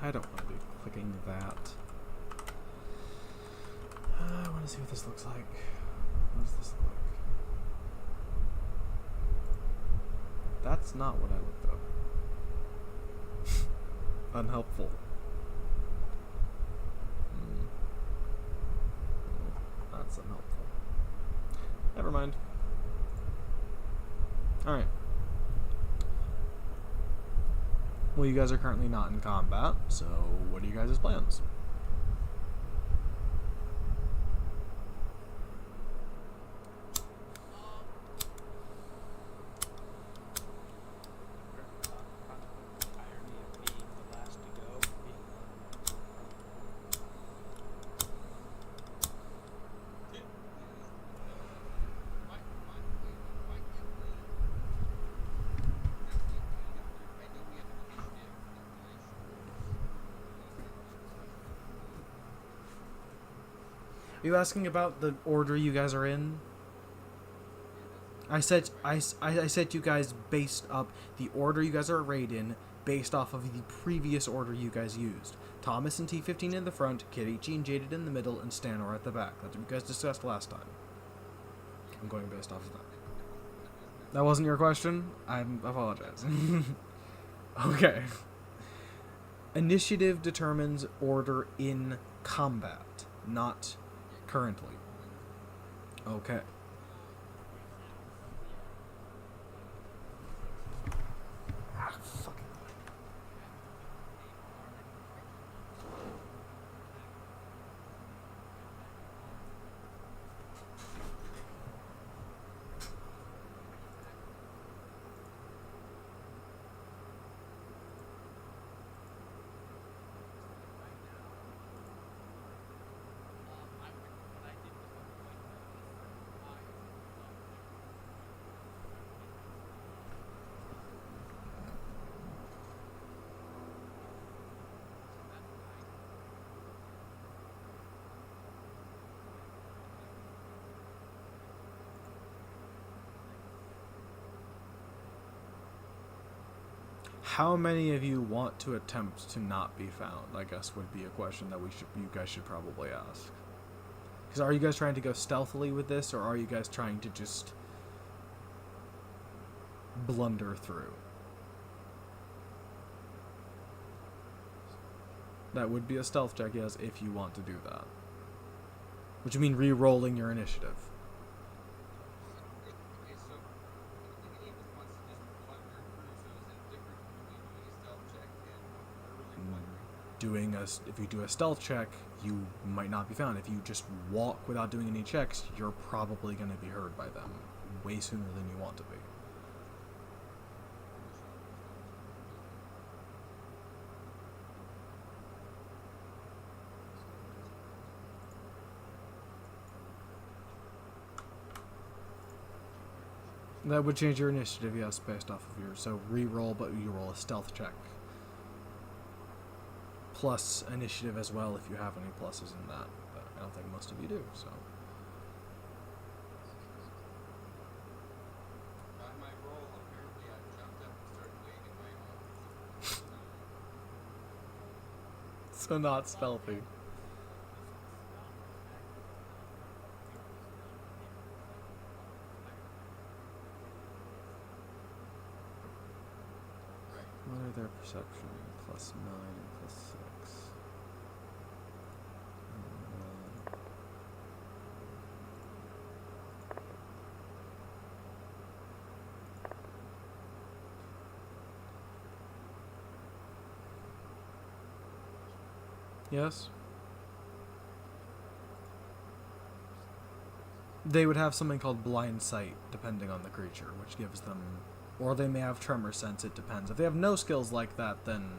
I don't want to be clicking that. I want to see what this looks like. What does this look like? That's not what I looked up. Unhelpful. That's unhelpful. Never mind. Alright. Well, you guys are currently not in combat, so what are you guys' plans?
Contemplate the irony of being the last to go, being the one who
Why can't we? I know we have an initiative in relation.
Are you asking about the order you guys are in? I said you guys based up the order you guys are arrayed in based off of the previous order you guys used. Thomas and T15 in the front, Kirichi and Jaded in the middle, and Stanor at the back. That's what you guys discussed last time. I'm going based off of that. That wasn't your question? I apologize. Okay. Initiative determines order in combat, not currently. Okay. How many of you want to attempt to not be found? I guess would be a question that you guys should probably ask. Because are you guys trying to go stealthily with this, or are you guys trying to just blunder through? That would be a stealth check, yes, if you want to do that. Which would mean re-rolling your initiative.
Okay, so I think any of us wants to just plunder through. So is it different between doing a stealth check and early plundering?
If you do a stealth check, you might not be found. If you just walk without doing any checks, you're probably going to be heard by them way sooner than you want to be. That would change your initiative, yes, based off of your... So re-roll, but you roll a stealth check. Plus initiative as well if you have any pluses in that. But I don't think most of you do, so...
By my roll, apparently I jumped up and started waving my arms.
So not stealthy. What are their perception? +9, +6. Yes? They would have something called blind sight, depending on the creature, which gives them... Or they may have tremor sense, it depends. If they have no skills like that, then...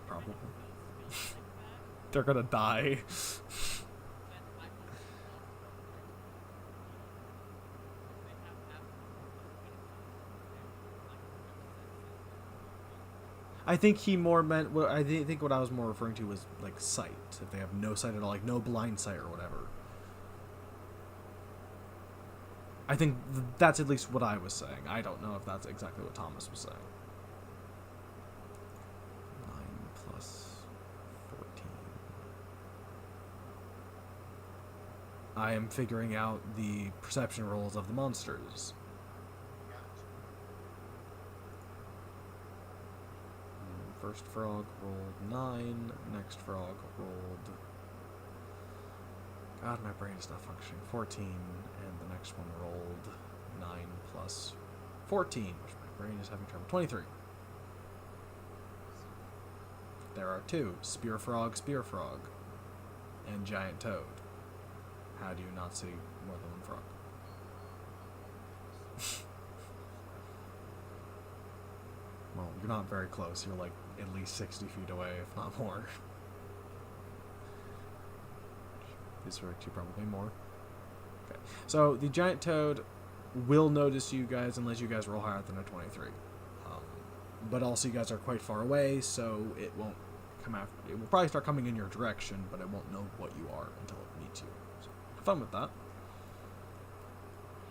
Probably. They're gonna die. I think he more meant... I think what I was more referring to was, like, sight. If they have no sight at all, like, no blind sight or whatever. I think that's at least what I was saying. I don't know if that's exactly what Thomas was saying. 9 + 14. I am figuring out the perception rolls of the monsters. First frog rolled 9, next frog rolled... God, my brain is not functioning. 14, and the next one rolled 9 + 14, which brain is having trouble. 23. There are 2. Spear frog, and giant toad. How do you not see more than one frog? Well, you're not very close. You're like at least 60 feet away, if not more. This are actually probably more. Okay. So the giant toad will notice you guys unless you guys roll higher than a 23. But also you guys are quite far away, so it won't come after. It will probably start coming in your direction, but it won't know what you are until it meets you. So have fun with that.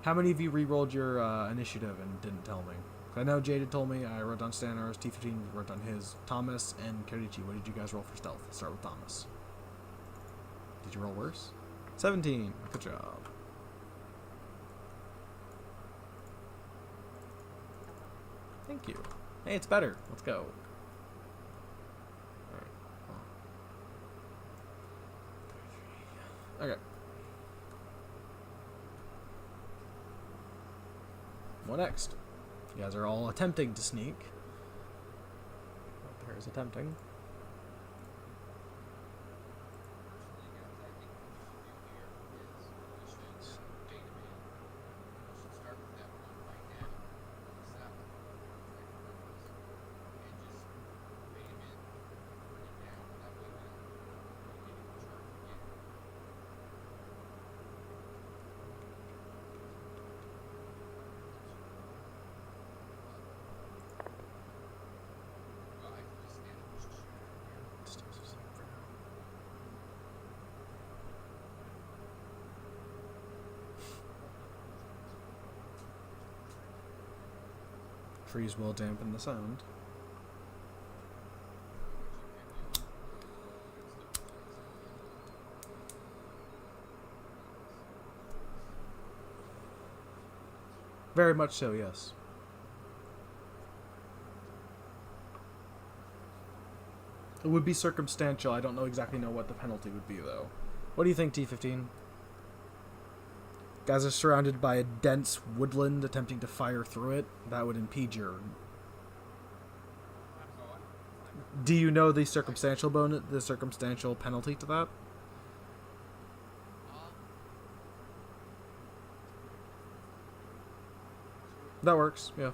How many of you re-rolled your initiative and didn't tell me? I know Jaded told me. I wrote down Stanar's. T15 wrote down his. Thomas and Karichi, what did you guys roll for stealth? Let's start with Thomas. Did you roll worse? 17. Good job. Thank you. Hey, it's better. Let's go. Alright. Okay. What next? You guys are all attempting to sneak. There is attempting. Trees will dampen the sound. Very much so, yes. It would be circumstantial. I don't exactly know what the penalty would be, though. What do you think, T15? Guys are surrounded by a dense woodland attempting to fire through it. That would impede your... Do you know the circumstantial bonus, the circumstantial penalty to that? That works, yeah.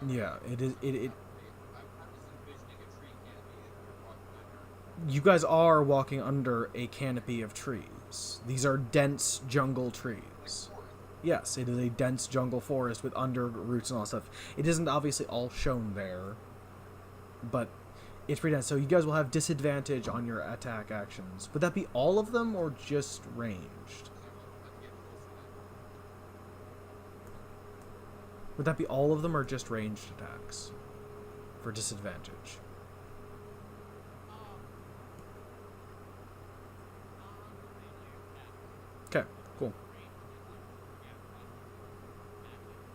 Yeah, it is. It You guys are walking under a canopy of trees. These are dense jungle trees. Yes, it is a dense jungle forest with under roots and all that stuff. It isn't obviously all shown there, but it's pretty dense. So you guys will have disadvantage on your attack actions. Would that be all of them or just ranged? Would that be all of them or just ranged attacks for disadvantage? Okay, cool.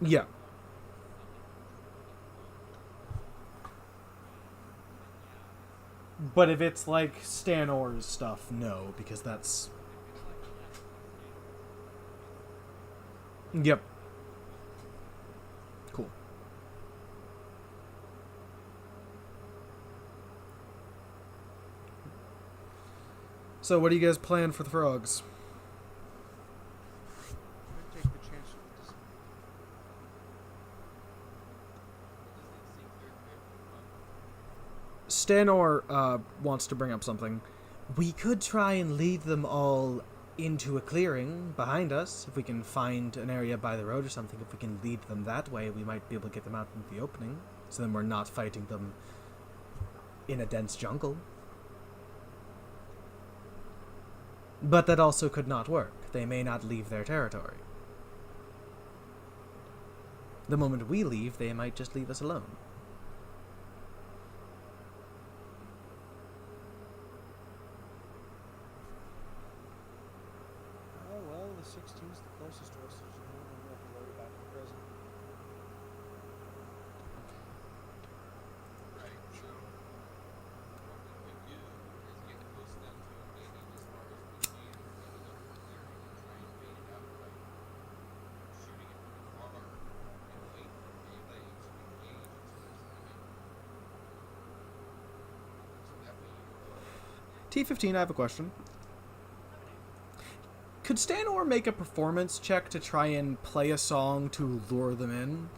Yeah. But if it's like Stan Orr's stuff, no, because that's... Yep. Cool. So what do you guys plan for the frogs?
I'm gonna take the chance with this.
Stanor wants to bring up something. We could try and lead them all into a clearing behind us. If we can find an area by the road or something, if we can lead them that way, we might be able to get them out into the opening. So then we're not fighting them in a dense jungle. But that also could not work. They may not leave their territory. The moment we leave, they might just leave us alone.
Oh well, the 16's the closest to us. There's no one we have to worry about at present.
Right. So what we could do is get close enough to a meeting as far as we can
T15, I have a question. Could Stanor make a performance check to try and play a song to lure them in?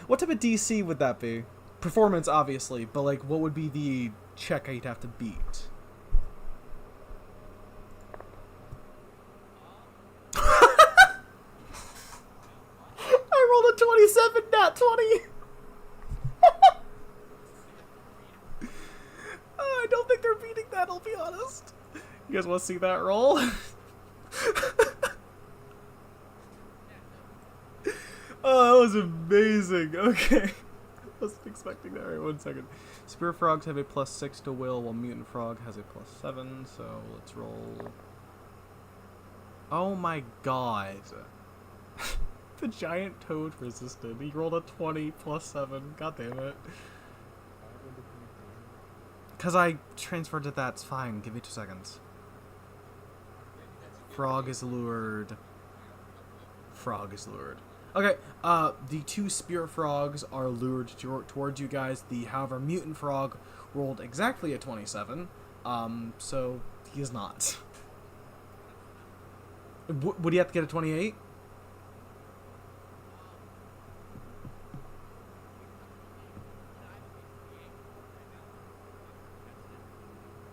What type of DC would that be? Performance, obviously, but like, what would be the check I'd have to beat? I rolled a 27, not 20. I don't think they're beating that, I'll be honest. You guys want to see that roll? Oh, that was amazing. Okay. Wasn't expecting that. Alright, 1 second. Spear frogs have a +6 to will, while mutant frog has a +7, so let's roll. Oh my god. The giant toad resisted. He rolled a 20 +7. God damn it. Because I transferred to that, it's fine. Give me 2 seconds. Frog is lured. Frog is lured. Okay, the 2 spear frogs are lured towards you guys. The, however, mutant frog rolled exactly a 27, so he is not. Would he have to get a 28?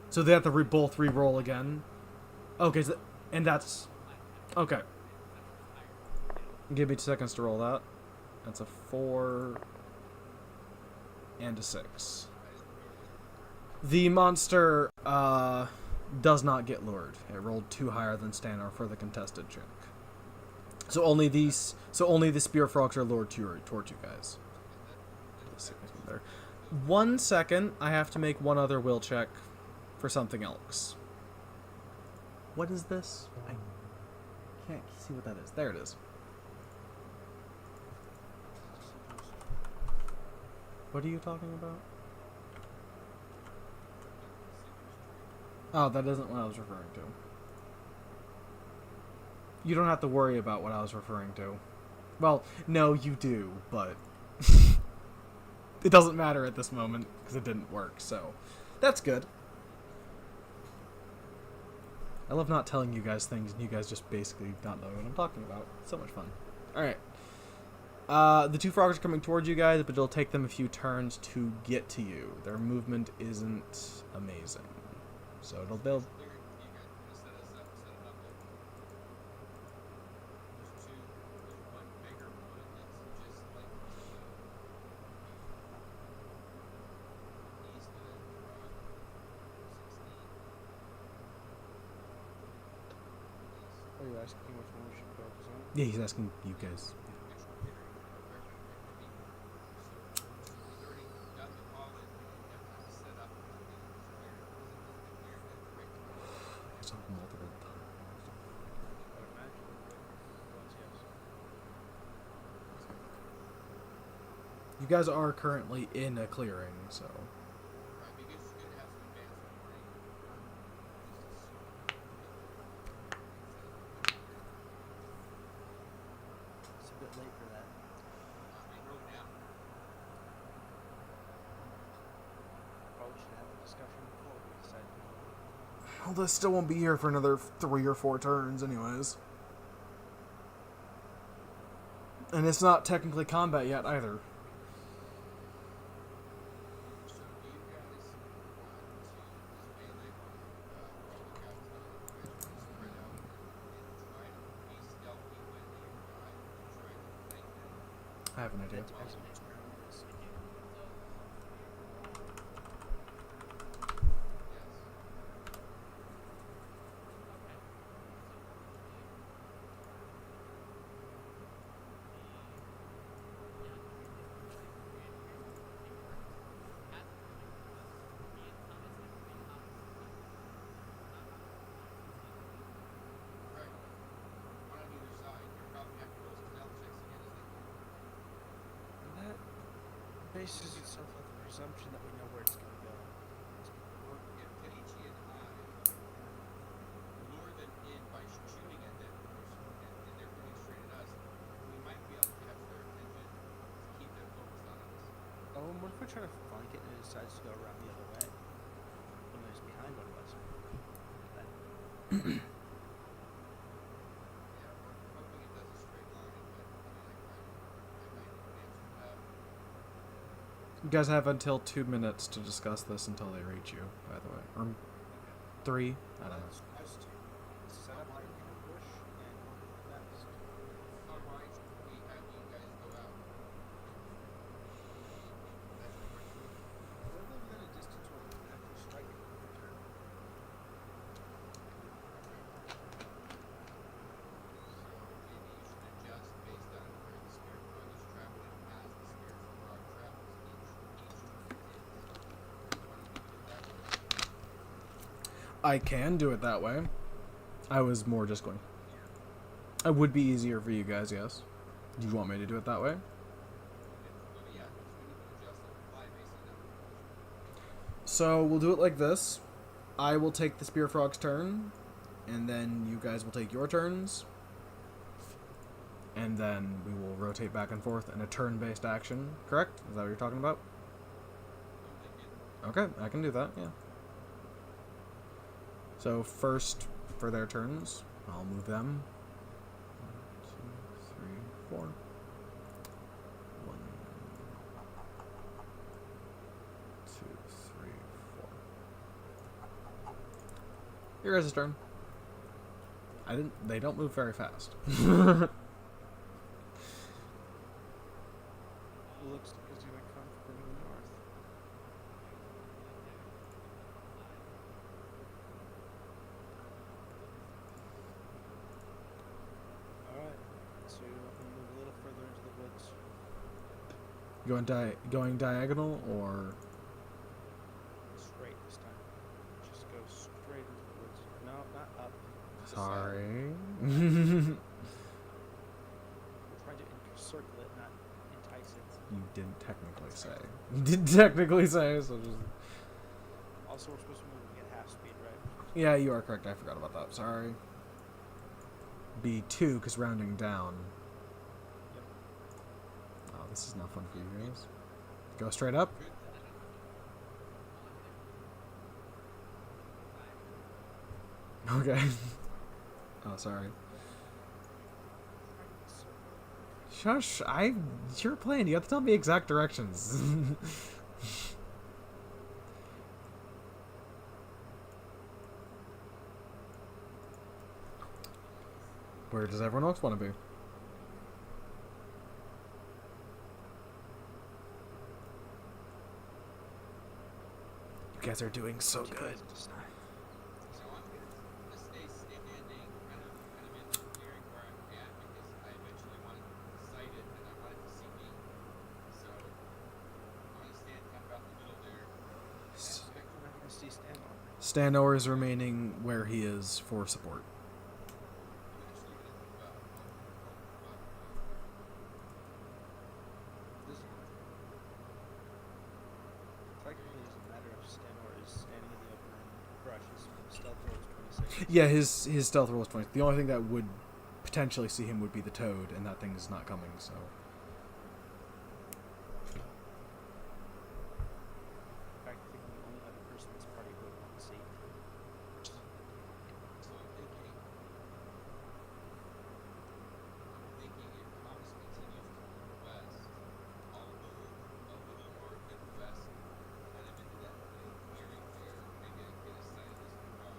So they have to both re-roll again? Okay, so, and that's... Okay. Give me 2 seconds to roll that. That's a 4 and a 6. The monster does not get lured. It rolled 2 higher than Stanor for the contested check. So only the spear frogs are lured towards you guys. 1 second. I have to make one other will check for something else. What is this? I can't see what that is. There it is. What are you talking about? Oh, that isn't what I was referring to. You don't have to worry about what I was referring to. Well, no, you do, but it doesn't matter at this moment because it didn't work, so that's good. I love not telling you guys things and you guys just basically not knowing what I'm talking about. It's so much fun. Alright. The 2 frogs are coming towards you guys, but it'll take them a few turns to get to you. Their movement isn't amazing. So it'll build...
Are you asking which one we should focus on?
Yeah, he's asking you guys. You guys are currently in a clearing, so...
It's a bit late for that. Probably should have a discussion before we decide.
Well, this still won't be here for another 3 or 4 turns anyways. And it's not technically combat yet, either. I have an idea.
Bases itself on the presumption that we know where it's going to go.
If Kenichi and I lure them in by shooting at them, and they're coming straight at us, we might be able to catch their attention to keep them focused on us.
what if I try to flank it and it decides to go around the other way? When it's behind one of us. Then-
Yeah, we're hoping it does a straight line, but I might answer that.
You guys have until 2 minutes to discuss this until they reach you, by the way. Or 3? I don't know.
Let's just set up our ambush and hope for the best.
How wide should we have you guys go out? That's the question.
We're within a distance where we can actually strike it with the turn.
So maybe you should adjust based on where the spirit frog is traveling as the spirit frog travels. Each move is. You want to do it that way?
I can do it that way. I was more just going. It would be easier for you guys, yes. Do you want me to do it that way?
Well, yeah, so we need to adjust on the fly based on that.
So we'll do it like this. I will take the Spear Frog's turn, and then you guys will take your turns. And then we will rotate back and forth in a turn-based action, correct? Is that what you're talking about?
I'm thinking.
Okay, I can do that, yeah. So first, for their turns, I'll move them. 1, 2, 3, 4. 1. Two, three, four. Your guys' turn. They don't move very fast.
Looks like it's gonna come from the north. Alright, so you want me to move a little further into the woods?
Going diagonal or
Straight this time. Just go straight into the woods. No, not up. to the side.
sorry.
We're trying to encircle it, not entice it.
You didn't technically say. You didn't technically say, so just
Also, we're supposed to be moving at half speed, right?
yeah, you are correct. I forgot about that. Sorry. Be 2 because rounding down.
Yep.
Oh, this is not fun for you guys. Go straight up. Okay. Oh, sorry. Shush! You're playing. You have to tell me exact directions. Where does everyone else want to be? You guys are doing so
You
good.
guys decide.
So I'm gonna stay standing kind of in the clearing where I'm at because I eventually want to sight it and I want it to see me. So I'm gonna stand kind of out in the middle there.
S-
We're not gonna see Stanor.
Stanor is remaining where he is for support.
I'm gonna just leave it at the bow.
This technically doesn't matter if Stanor is standing in the open brush. His stealth roll is 26.
Yeah, his stealth roll is 20. The only thing that would potentially see him would be the toad, and that thing is not coming, so.
In fact, I think I'm the only other person in this party who would want to see.
So I'm thinking if Thomas continues to move west, I'll move a little north and west, kind of into that little clearing there. Maybe I can get a sight of this frog.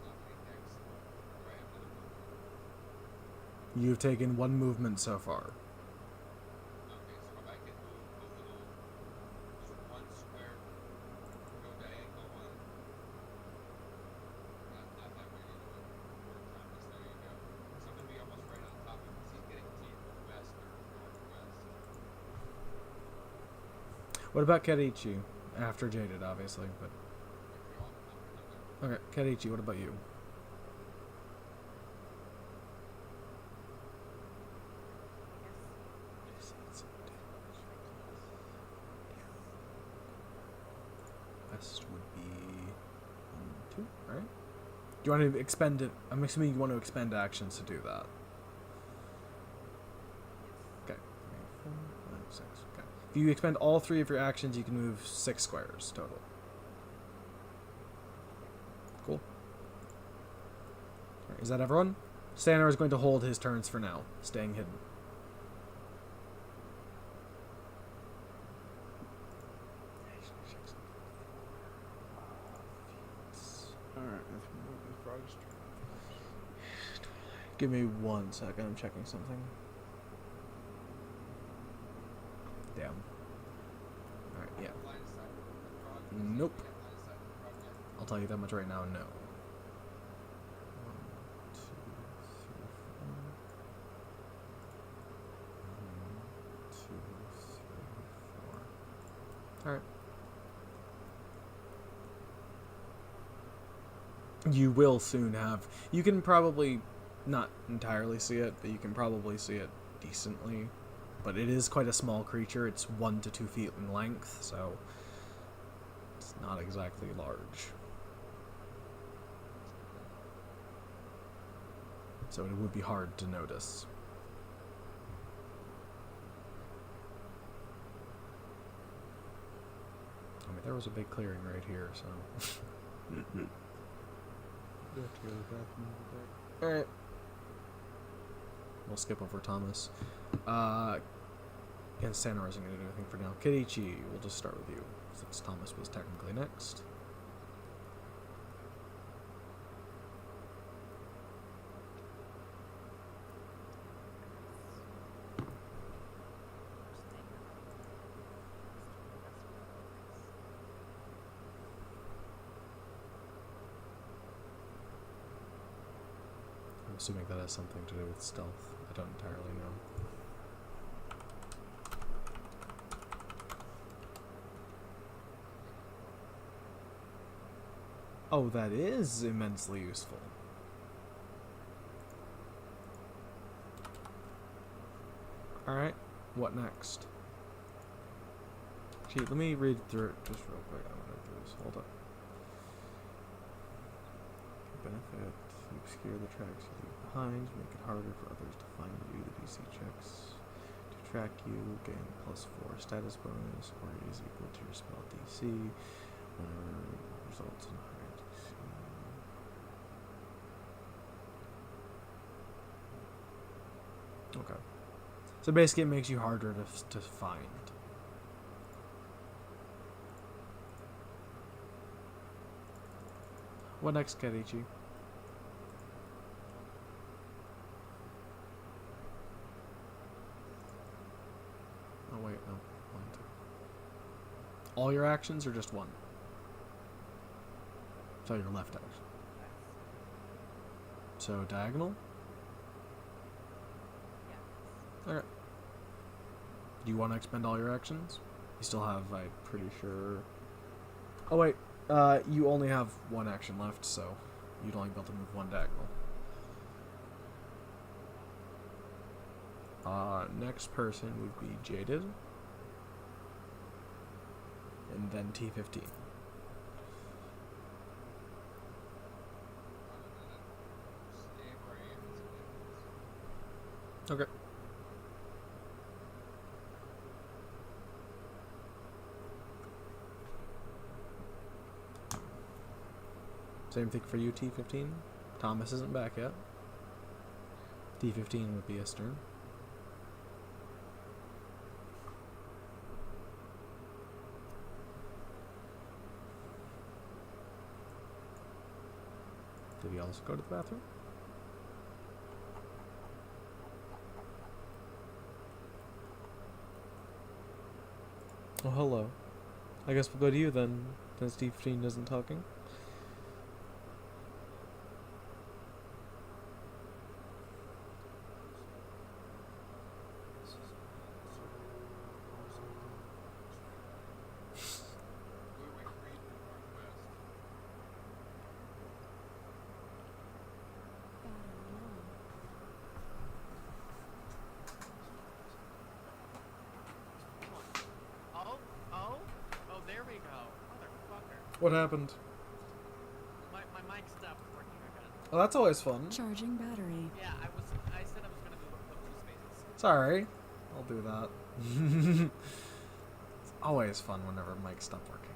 Nothing next, or I have another movement.
You've taken 1 movement so far.
Okay, so if I can move a little, just one square, go diagonal one. Not that way, you know, where Thomas, there you go. So I'm gonna be almost right on top of him because he's gonna continue to move west or northwest.
What about Kedichi? After Jaded, obviously, but.
If we all come together.
Okay, Kedichi, what about you? West would be 1, 2, right? Do you want to expend it? I'm assuming you want to expend actions to do that. Okay. 3, 4, 5, 6. Okay. If you expend all 3 of your actions, you can move 6 squares total. Cool. Alright, is that everyone? Stanner is going to hold his turns for now, staying hidden.
Alright, that's the frog's turn.
Give me 1 second, I'm checking something. Damn. Alright, yeah.
Line of sight with the frog.
Nope.
Yeah, line of sight with the frog yet.
I'll tell you that much right now, no. 1, 2, 3, 4. 1, 2, 3, 4. Alright. You will soon have. You can probably not entirely see it, but you can probably see it decently. But it is quite a small creature. It's 1 to 2 feet in length, so it's not exactly large. So it would be hard to notice. I mean, there was a big clearing right here, so.
You have to go to the bathroom real quick.
Alright. We'll skip over Thomas. And Santa isn't going to do anything for now. Kenichi, we'll just start with you, since Thomas was technically next. I'm assuming that has something to do with stealth. I don't entirely know. Oh, that is immensely useful. Alright, what next? Gee, let me read through it just real quick. I'm gonna do this. Hold up. Benefit. You obscure the tracks you leave behind, make it harder for others to find you. The DC checks to track you gain +4 status bonus, or it is equal to your spell DC. Results in higher DC. Okay. So basically, it makes you harder to find. What next, Kenichi? Oh wait, no. 1, 2. All your actions or just 1? So your left action. So diagonal? Alright. Do you want to expend all your actions? You still have, I'm pretty sure. Oh wait, you only have 1 action left, so you'd only be able to move 1 diagonal. Next person would be Jaded. And then T15.
Stay where I am until it moves.
Okay. Same thing for you, T15. Thomas isn't back yet. T15 would be his turn. Did he also go to the bathroom? Oh, hello. I guess we'll go to you then, since T15 isn't talking.
We're waiting for you to the northwest.
Oh, there we go. Motherfucker.
What happened?
My mic stopped working again.
Oh, that's always fun.
Charging battery.
Yeah, I said I was gonna move up 2 spaces.
Sorry. I'll do that. Always fun whenever mics stop working.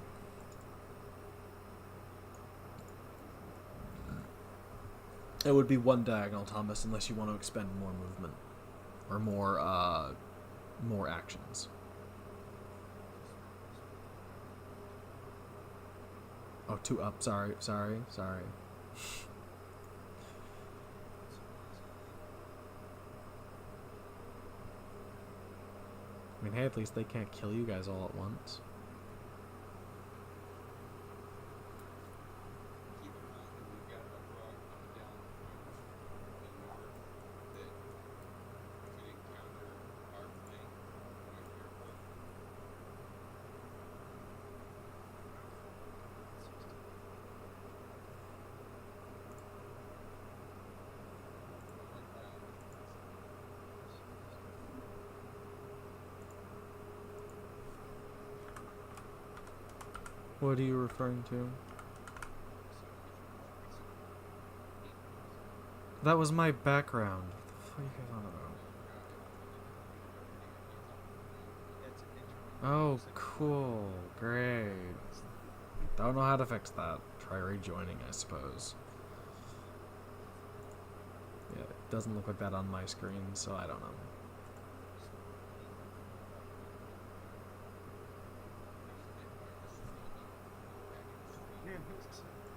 It would be one diagonal, Thomas, unless you want to expend more movement. Or more actions. Oh, 2 up. Sorry. I mean, hey, at least they can't kill you guys all at once.
Keep in mind that we've got a frog coming down from the north that could encounter our flank quite carefully.
What are you referring to? That was my background. What the fuck are you guys on about? Oh, cool. Great. Don't know how to fix that. Try rejoining, I suppose. Yeah, it doesn't look like that on my screen, so I don't know.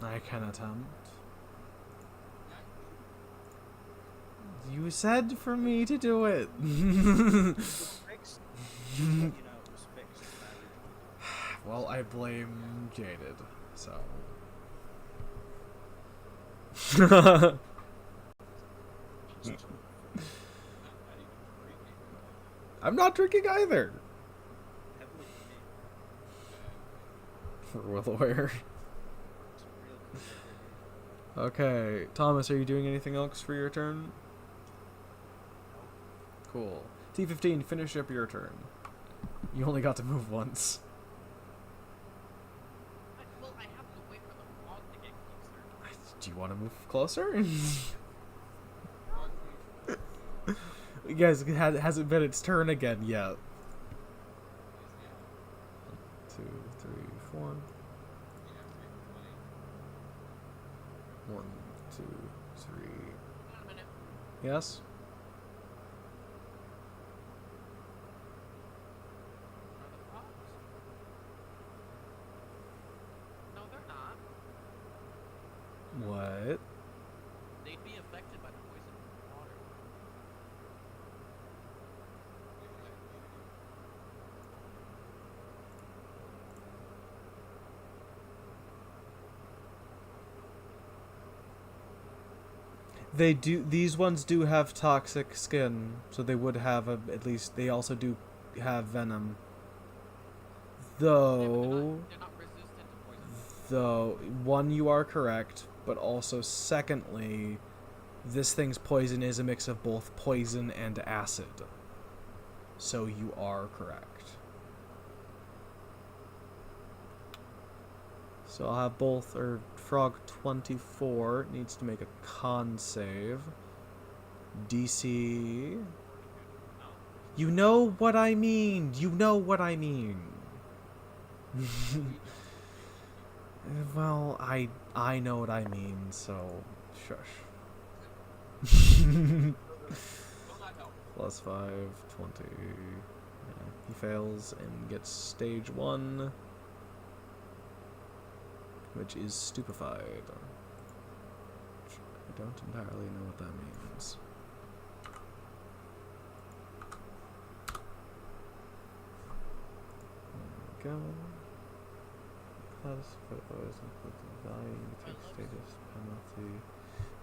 I can attempt. You said for me to do it.
Fixed. You know, it was fixed.
Well, I blame Jaded, so. I'm not drinking either.
Heavily
For well aware. Okay, Thomas, are you doing anything else for your turn? Cool. T15, finish up your turn. You only got to move once.
Well, I have to wait for the frog to get closer.
Do you want to move closer?
Frog
You guys, it hasn't been its turn again yet. 2, 3, 4. 1, 2, 3.
Wait a minute.
Yes?
Are the frogs? No, they're not.
What?
They'd be affected by the poison from the water.
They do. These ones do have toxic skin, so they would have at least. They also do have venom.
Yeah, but
Though,
they're not resistant to poison.
though, one, you are correct, but also secondly, this thing's poison is a mix of both poison and acid. So you are correct. So I'll have both, or Frog 24 needs to make a con save. DC. You know what I mean. You know what I mean. Well, I know what I mean, so shush. Plus 5, 20. Yeah, he fails and gets stage 1. Which is stupefied. Which I don't entirely know what that means. There we go. Class for always includes the value, you take status, penalty,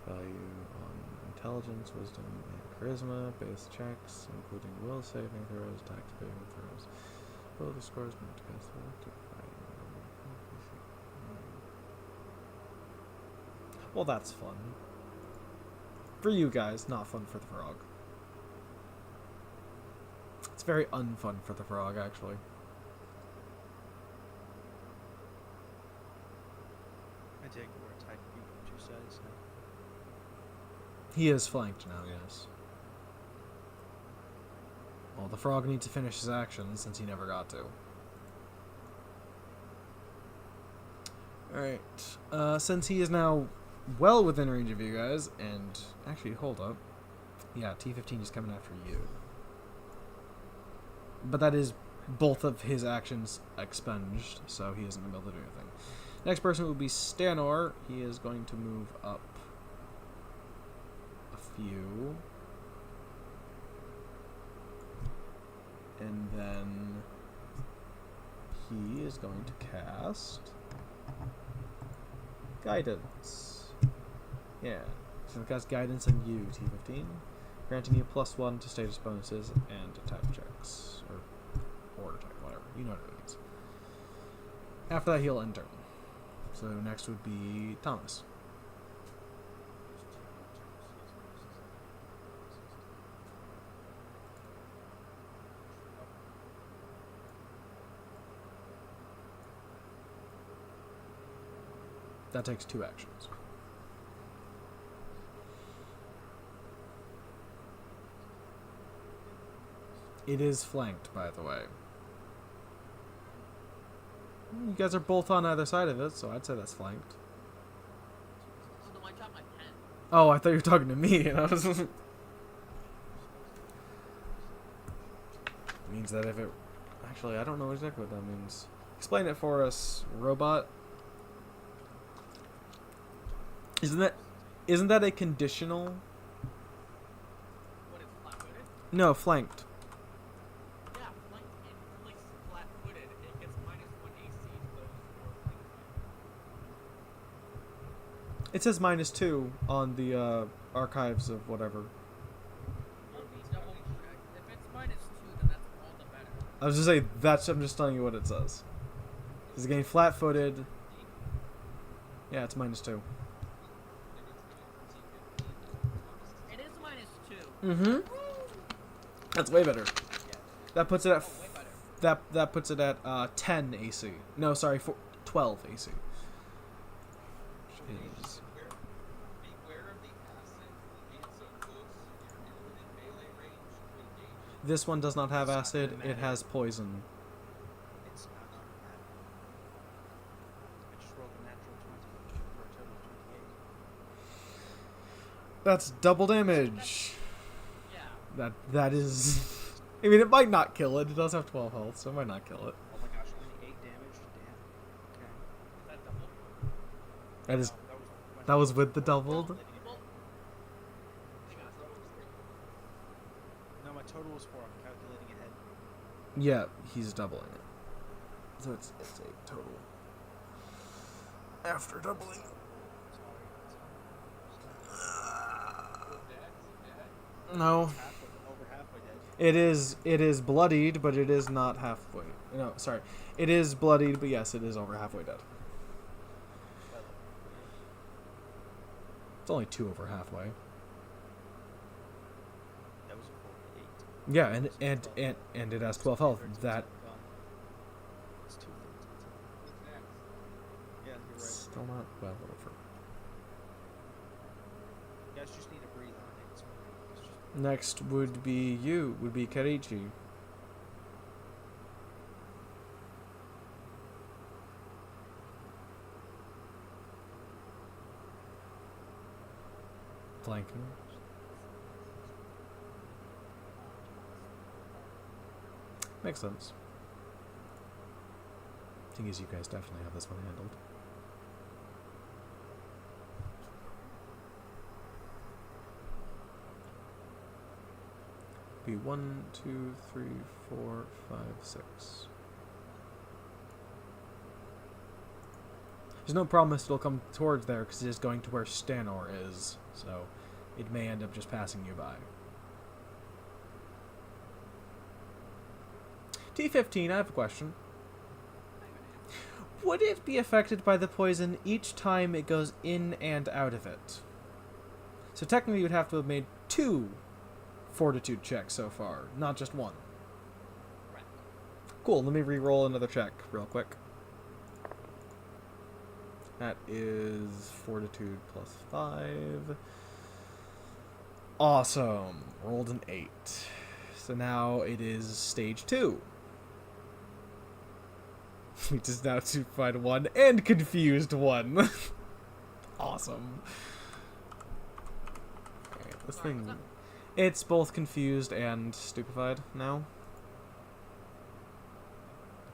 value on intelligence, wisdom, and charisma, base checks, including will saving throws, attack saving throws. Ability scores not to cast electric value. Well, that's fun. For you guys, not fun for the frog. It's very unfun for the frog, actually.
I take it we're attacking you from 2 sides now.
He is flanked now, yes. Well, the frog needs to finish his action since he never got to. Alright. Since he is now well within range of you guys, and actually, hold up. Yeah, T-15 is coming after you. But that is both of his actions expunged, so he isn't going to be able to do anything. Next person would be Stanor. He is going to move up a few. And then he is going to cast Guidance. Yeah. So he cast Guidance on you, T-15. Granting you +1 to status bonuses and attack checks. Or attack, whatever. You know what it means. After that, he'll end turn. So next would be Thomas. That takes 2 actions. It is flanked, by the way. You guys are both on either side of it, so I'd say that's flanked.
Oh, no, I dropped my pen.
Oh, I thought you were talking to me. And I was means that if it... Actually, I don't know exactly what that means. Explain it for us, robot. Isn't that a conditional?
What is flat-footed?
No, flanked.
Yeah, flat-footed. It gets -1 AC to those who are flanked by it.
It says -2 on the archives of whatever.
Let me double check. If it's -2, then that's all the better.
I was just saying that's. I'm just telling you what it says. Is the game flat-footed? Yeah, it's -2.
It is -2.
Mm-hmm. That's way better. That puts it at
Way better.
that puts it at 10 AC. No, sorry, 12 AC. Jeez.
Beware of the acid being so close. You're within melee range to engage.
This one does not have acid. It has poison.
It's not gonna matter. I just rolled a natural 20 for a total of 28.
That's double damage.
Yeah.
That is. I mean, it might not kill it. It does have 12 health, so it might not kill it.
Oh my gosh, only 8 damage? Damn. Okay.
Is that double?
That is.
No,
That was with the doubled.
Well, hang on.
No, my total was 4. I'm calculating ahead.
Yeah, he's doubling it. So it's a total. After doubling. No.
Over halfway dead.
It is bloodied, but it is not halfway. No, sorry. It is bloodied, but yes, it is over halfway dead. It's only 2 over halfway.
That was a 48.
Yeah, and it has 12 health. That
It's 2 things.
What's next?
Yeah, you're right.
still not well over.
You guys just need to breathe on it. It's just
Next would be you. Would be Karichi. Flanking. Makes sense. Thing is, you guys definitely have this one handled. Be 1, 2, 3, 4, 5, 6. There's no promise it'll come towards there because it is going to where Stanor is, so it may end up just passing you by. T-15, I have a question. Would it be affected by the poison each time it goes in and out of it? So technically you'd have to have made 2 fortitude checks so far, not just 1.
Right.
Cool, let me re-roll another check real quick. That is fortitude plus 5. Awesome. Rolled an 8. So now it is stage 2. We just now to find one and confused one. Awesome. Alright, this
Sorry, what's
thing.
up?
It's both confused and stupefied now.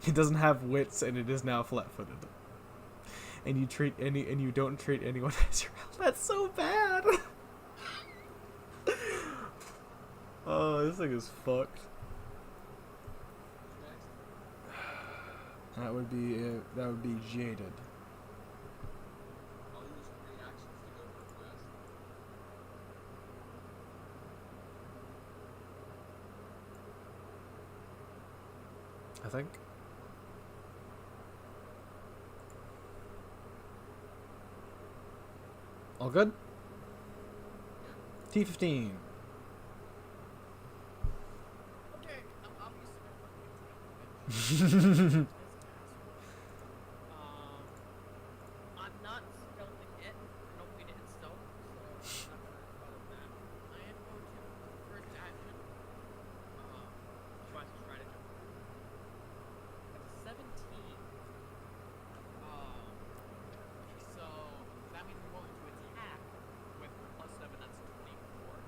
It doesn't have wits and it is now flat-footed. And you don't treat anyone as your ally. That's so bad. Oh, this thing is fucked. That would be it. That would be jaded.
I'll use 3 actions to go for a quest.
I think. All good? T15.
Okay, I'm obviously gonna fucking I'm not stealthing it. I don't mean it in stealth, so I'm not gonna bother with that. I am going to first action. Try to stratagem. That's a 17. So that means I'm going to attack with +7. That's 24.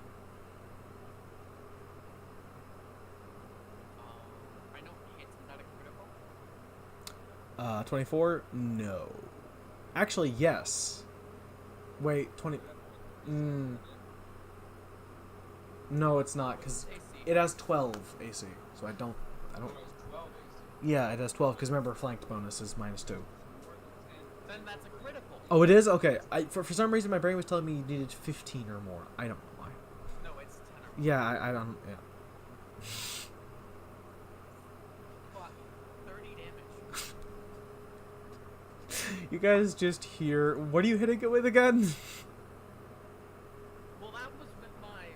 I know hits. Is that a critical?
24? No. Actually, yes. Wait, 20. No, it's not, because
AC.
it has 12 AC. So I don't.
I thought it was 12 AC.
Yeah, it has 12, because remember, flanked bonus is -2.
More than 10.
Then that's a critical.
Oh, it is? Okay. For some reason, my brain was telling me you needed 15 or more. I don't know why.
No, it's 10 or more.
Yeah, I don't. Yeah.
Fuck. 30 damage.
You guys just hear. What are you hitting it with again?
Well, that was with my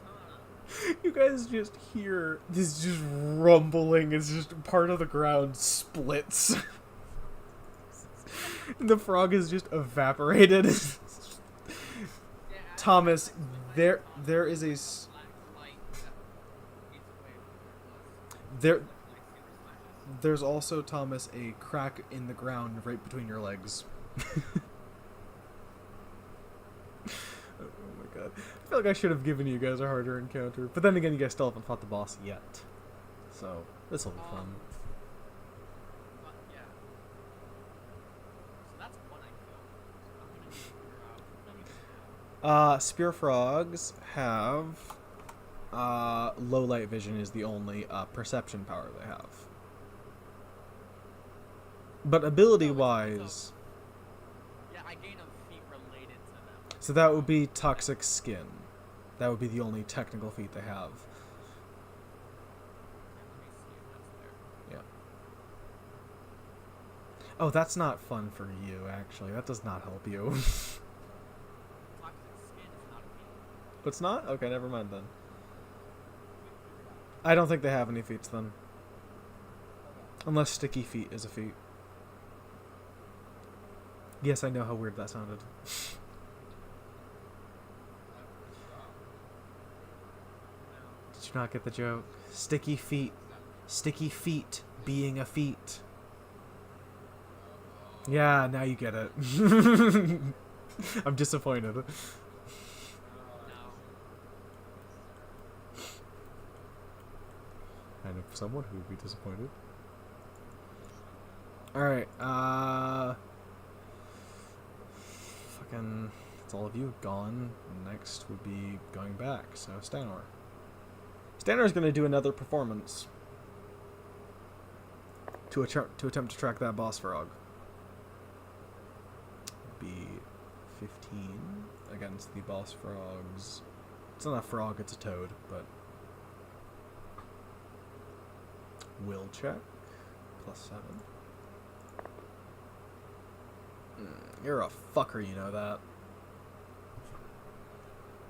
katana.
You guys just hear this just rumbling. It's just part of the ground splits. The frog is just evaporated.
Yeah,
Thomas,
actually, my
there
katana
is a
has black light that eats away from
there
like lightsaber slashes.
there's also, Thomas, a crack in the ground right between your legs. Oh my god. I feel like I should have given you guys a harder encounter. But then again, you guys still haven't fought the boss yet. So, this will be fun.
Yeah. So that's one I killed. So I'm gonna need to figure out what I need to do.
Spear frogs have low light vision is the only perception power they have. But ability wise,
Yeah, I gain a feat related to them.
so that would be toxic skin. That would be the only technical feat they have.
Let me see if that's there.
Yeah. Oh, that's not fun for you, actually. That does not help you.
Toxic skin is not a feat.
It's not? Okay, never mind then. I don't think they have any feats then. Unless sticky feet is a feat. Yes, I know how weird that sounded. Did you not get the joke? Sticky feet. Sticky feet being a feat. Yeah, now you get it. I'm disappointed.
No.
I know someone who would be disappointed. Alright, fucking, it's all of you gone. Next would be going back, so Stanor. Stanor's gonna do another performance. To attempt to track that boss frog. Be 15 against the boss frogs. It's not a frog, it's a toad, but will check. +7. You're a fucker, you know that.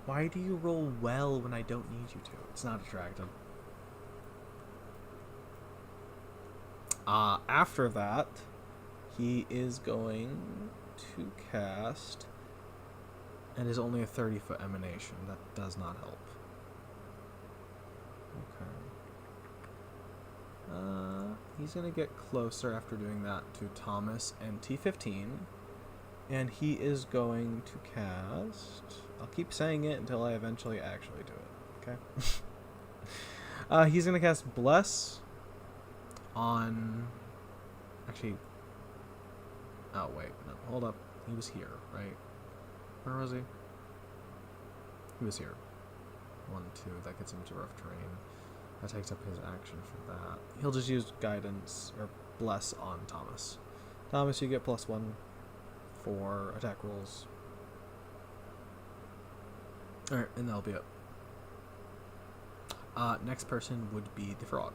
Why do you roll well when I don't need you to? It's not attractive. After that, he is going to cast, and is only a 30-foot emanation. That does not help. Okay. he's going to get closer after doing that to Thomas and T15. And he is going to cast... I'll keep saying it until I eventually actually do it. Okay? He's going to cast Bless on... Actually... Oh, wait. No, hold up. He was here, right? Where was he? He was here. 1, 2. That gets him to rough terrain. That takes up his action for that. He'll just use Guidance, or Bless on Thomas. Thomas, you get +1 for attack rolls. Alright, and that'll be it. Next person would be the frog.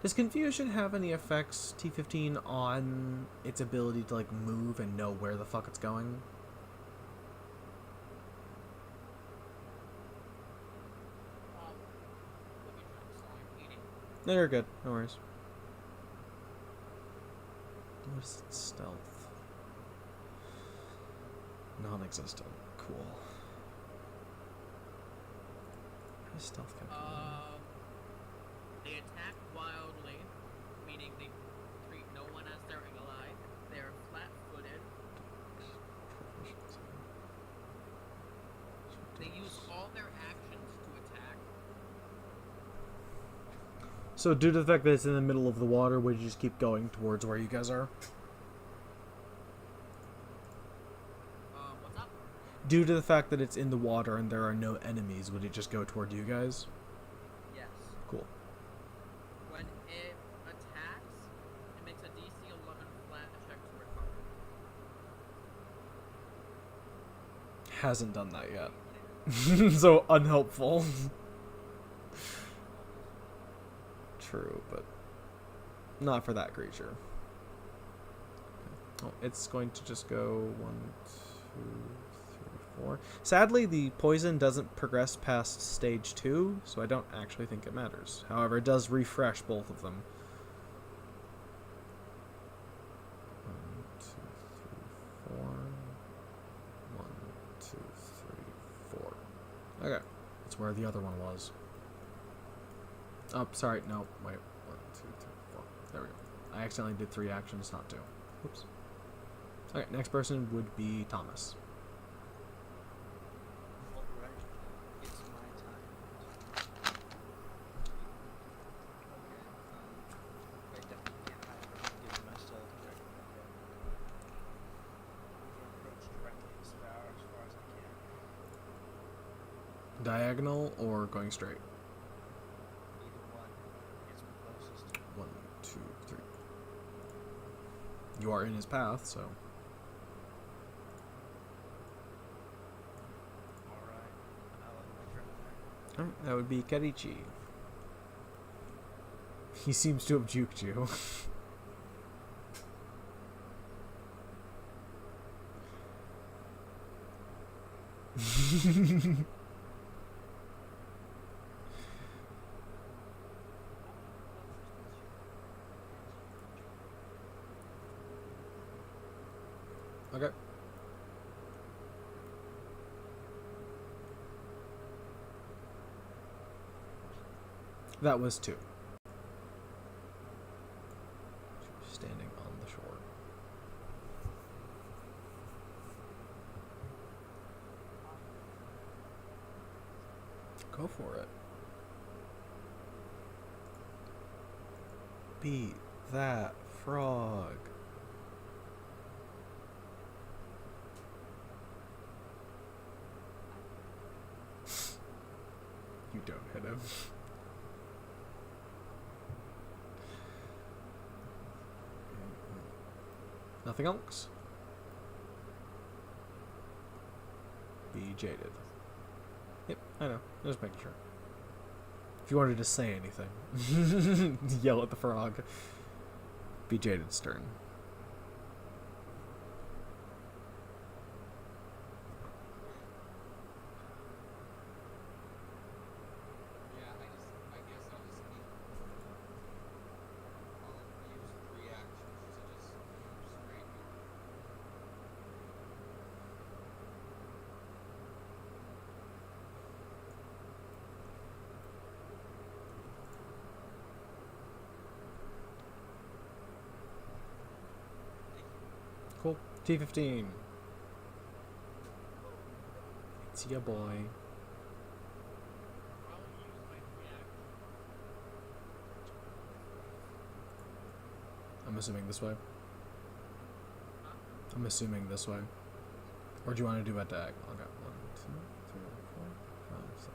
Does confusion have any effects, T15, on its ability to like move and know where the fuck it's going?
Let me try. Sorry, I'm eating.
No, you're good. No worries. What is it? Stealth. Non-existent. Cool. How does stealth calculate?
They attack wildly, meaning they treat no one as their ally. They're flat-footed. They use all their actions to attack.
So due to the fact that it's in the middle of the water, would you just keep going towards where you guys are?
What's up?
Due to the fact that it's in the water and there are no enemies, would it just go toward you guys?
Yes.
Cool.
When it attacks, it makes a DC 11 flat check to recover.
Hasn't done that yet. So unhelpful. True, but not for that creature. Okay. Oh, it's going to just go 1, 2, 3, 4. Sadly, the poison doesn't progress past stage 2, so I don't actually think it matters. However, it does refresh both of them. 1, 2, 3, 4. 1, 2, 3, 4. Okay, that's where the other one was. Oh, sorry, no, wait. 1, 2, 3, 4. There we go. I accidentally did 3 actions, not 2. Oops. Okay, next person would be Thomas.
Alright, it's my time. Okay, I definitely can't hide from giving myself direct combat. I'm gonna approach directly as far as I can.
Diagonal or going straight?
Either one gets me closest.
1, 2, 3. You are in his path, so.
Alright, I'll end my turn there.
Alright, that would be Kerichi. He seems to have juked you. Okay. That was 2. Standing on the shore. Go for it. Beat that frog. You don't hit him. Nothing else? Be jaded. Yep, I know. Just making sure. If you wanted to say anything, yell at the frog. Be jaded's turn.
Yeah, I guess I'll just keep. I'll use 3 actions to just move straight here.
Cool. T15. It's ya boy.
I'll use my reaction.
I'm assuming this way.
Huh?
I'm assuming this way. Or do you want to do a diagonal? Okay. 1, 2, 3, 4, 5, 6.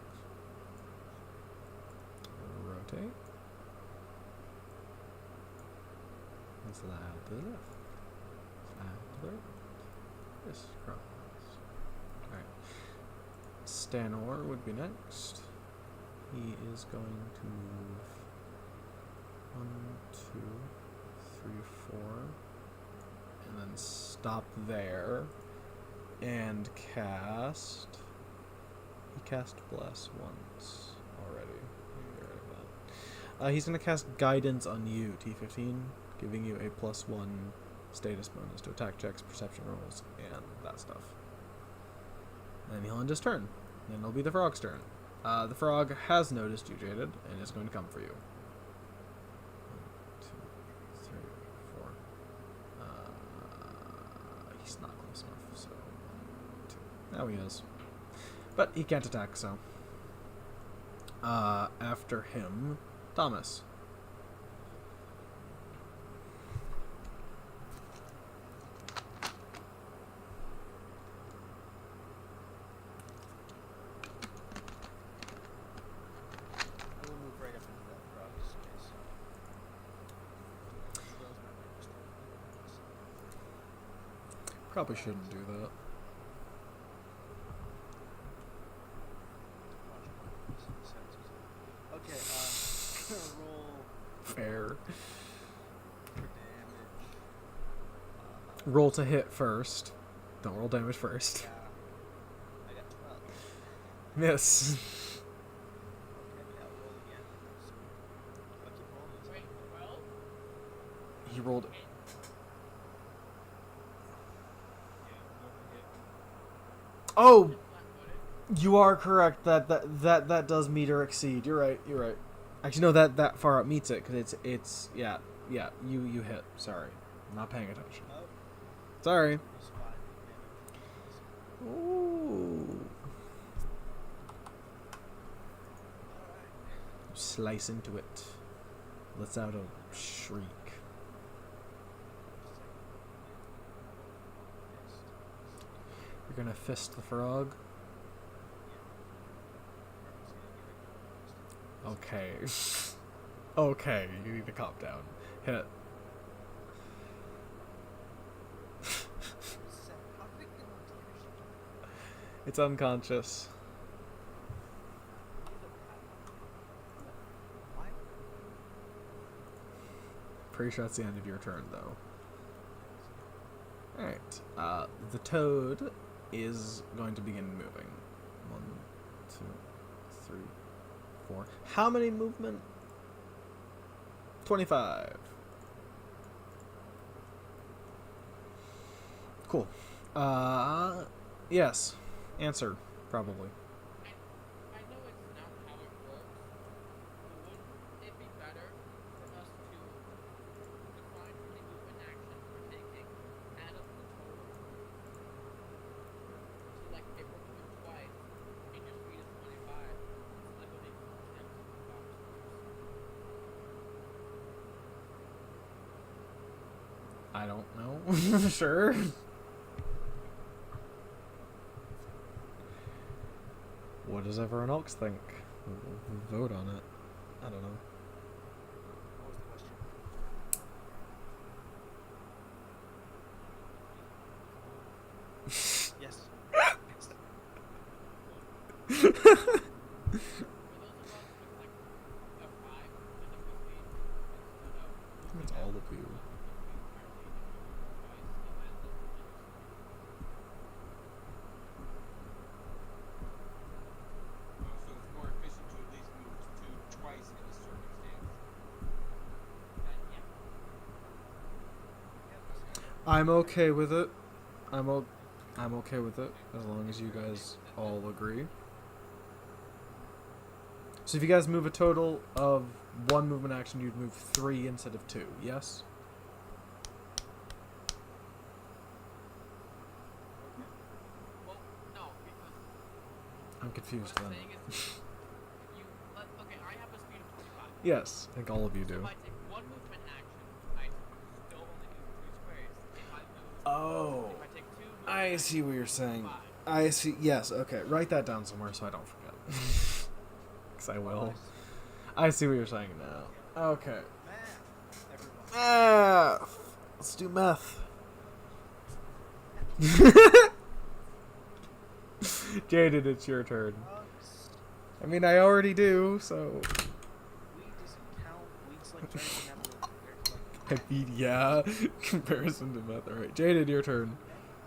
Rotate. And slide to the left. Slide to the right. Crisscross. Alright. Stanor would be next. He is going to move 1, 2, 3, 4. And then stop there. And cast. He cast Bless once already. Get rid of that. He's going to cast Guidance on you, T15, giving you a +1 status bonus to attack checks, perception rolls, and that stuff. And then he'll end his turn. Then it'll be the frog's turn. The frog has noticed you, Jaded, and is going to come for you. 1, 2, 3, 4. He's not close enough, so 1, 2. Now he is. But he can't attack, so. After him, Thomas.
I will move right up into that frog's space. Those are my just
Probably shouldn't do that.
Okay, roll
Fair.
for damage.
Roll to hit first. Don't roll damage first.
Yeah. I got 12.
Miss.
Okay, I'll roll again. So, I'll keep rolling.
Wait, 12?
He rolled. Oh,
Flat-footed.
you are correct. That does meet or exceed. You're right. You're right. Actually, no. That far up meets it because it's yeah. You hit. Sorry, I'm not paying attention.
Oh,
Sorry.
it's 5 damage.
Ooh.
Alright.
Slice into it. Lets out a shriek. You're gonna fist the frog. Okay. Okay, you need to calm down. Hit. It's unconscious. Pretty sure that's the end of your turn, though. Alright. The toad is going to begin moving. 1, 2, 3, 4. How many movement? 25. Cool. Yes. Answer, probably.
I know it's not how it works, but wouldn't it be better for us to define how many movement actions we're taking, add up the total? So, like, if we're moving twice, and your speed is 25, it's like only 4 steps to the box first.
I don't know. Sure. What does everyone else think? We'll vote on it. I don't know.
What was the question? Yes.
For those of us with, like, a 5 and a 15, instead of
It's all of you.
So it's more efficient to at least move to twice in a circumstance.
I'm okay with it. I'm okay with it as long as you guys all agree. So if you guys move a total of 1 movement action, you'd move 3 instead of 2. Yes. I'm confused
What I'm
then.
saying is, okay, I have a speed of 25.
Yes, I think all of you
So
do.
if I take one movement action, I still only move 2 squares.
Oh,
If I take 2 movement
I
actions,
see what you're
I move
saying.
5.
I see. Yes, okay. Write that down somewhere so I don't forget. Because I will. I see what you're saying now. Okay.
Math, everyone.
Math. Let's do meth. Jaded, it's your turn.
Drugs.
I mean, I already do, so.
Weed doesn't count. Weed's like drinking apple compared to
I
like.
mean, yeah. Comparison to meth. Alright, Jaded, your turn.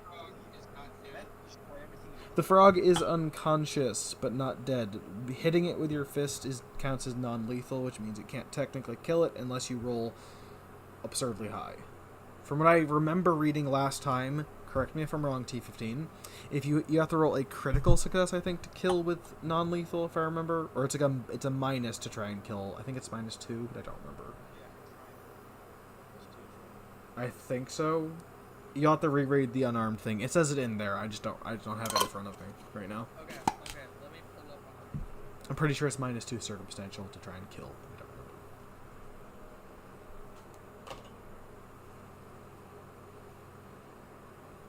Frog is not dead.
Meth will destroy everything you
The frog is unconscious, but not dead. Hitting it with your fist counts as non-lethal, which means it can't technically kill it unless you roll absurdly high. From what I remember reading last time, correct me if I'm wrong, T15, if you have to roll a critical success, I think, to kill with non-lethal, if I remember, or it's a minus to try and kill. I think it's -2, but I don't remember. I think so. You'll have to reread the unarmed thing. It says it in there. I just don't have it in front of me right now.
Okay, let me pull up on
I'm pretty sure it's -2 circumstantial to try and kill. I don't remember.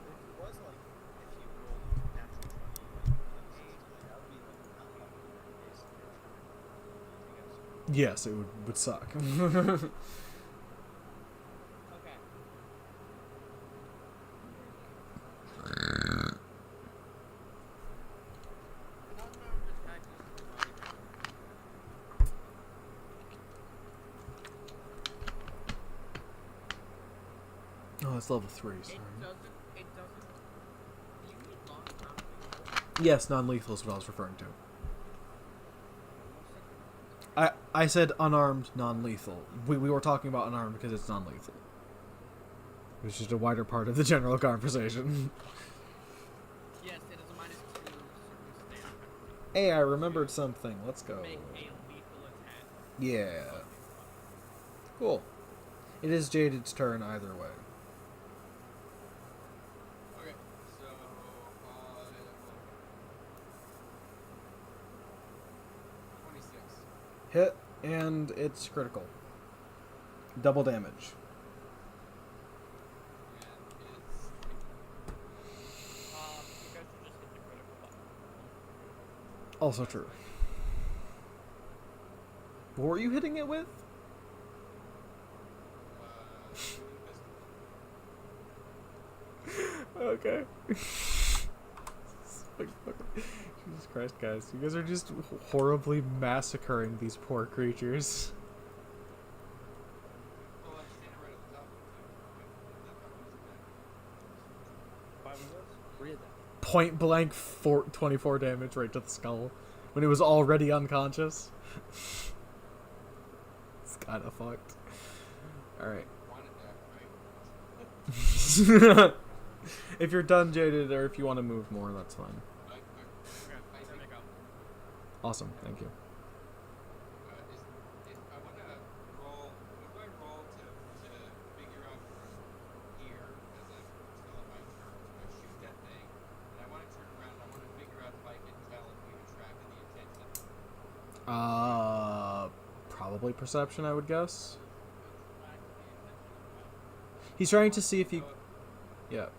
If it was like if you rolled natural 20, like that would be like not a lot of days in your turn. I guess.
Yes, it would suck.
Okay. An unarmed attack is provided.
Oh, it's level 3, sorry.
It doesn't. Do you need long-term?
Yes, non-lethal is what I was referring to. I said unarmed, non-lethal. We were talking about unarmed because it's non-lethal. It was just a wider part of the general conversation.
Yes, it is a -2 circumstance.
Hey, I remembered something. Let's go.
Make a lethal attack.
Yeah. Cool. It is Jaded's turn either way.
Okay, so 26.
Hit, and it's critical. Double damage.
And it's
You guys should just hit the critical button.
Also true. What were you hitting it with? Okay. Jesus Christ, guys. You guys are just horribly massacring these poor creatures.
well, I'm standing right at the top of it.
5 of those? 3 of them.
Point blank 24 damage right to the skull when it was already unconscious. It's kind of fucked. Alright.
One attack, right?
If you're done, Jaded, or if you want to move more, that's fine.
Okay, there we go.
Awesome, thank you.
I want to roll. What do I roll to figure out from here as I'm still in my turn? So I shoot that thing, and I want to turn around. I want to figure out if I can tell if we've attracted the attention.
Probably perception, I would guess. He's trying to see if he... Yeah.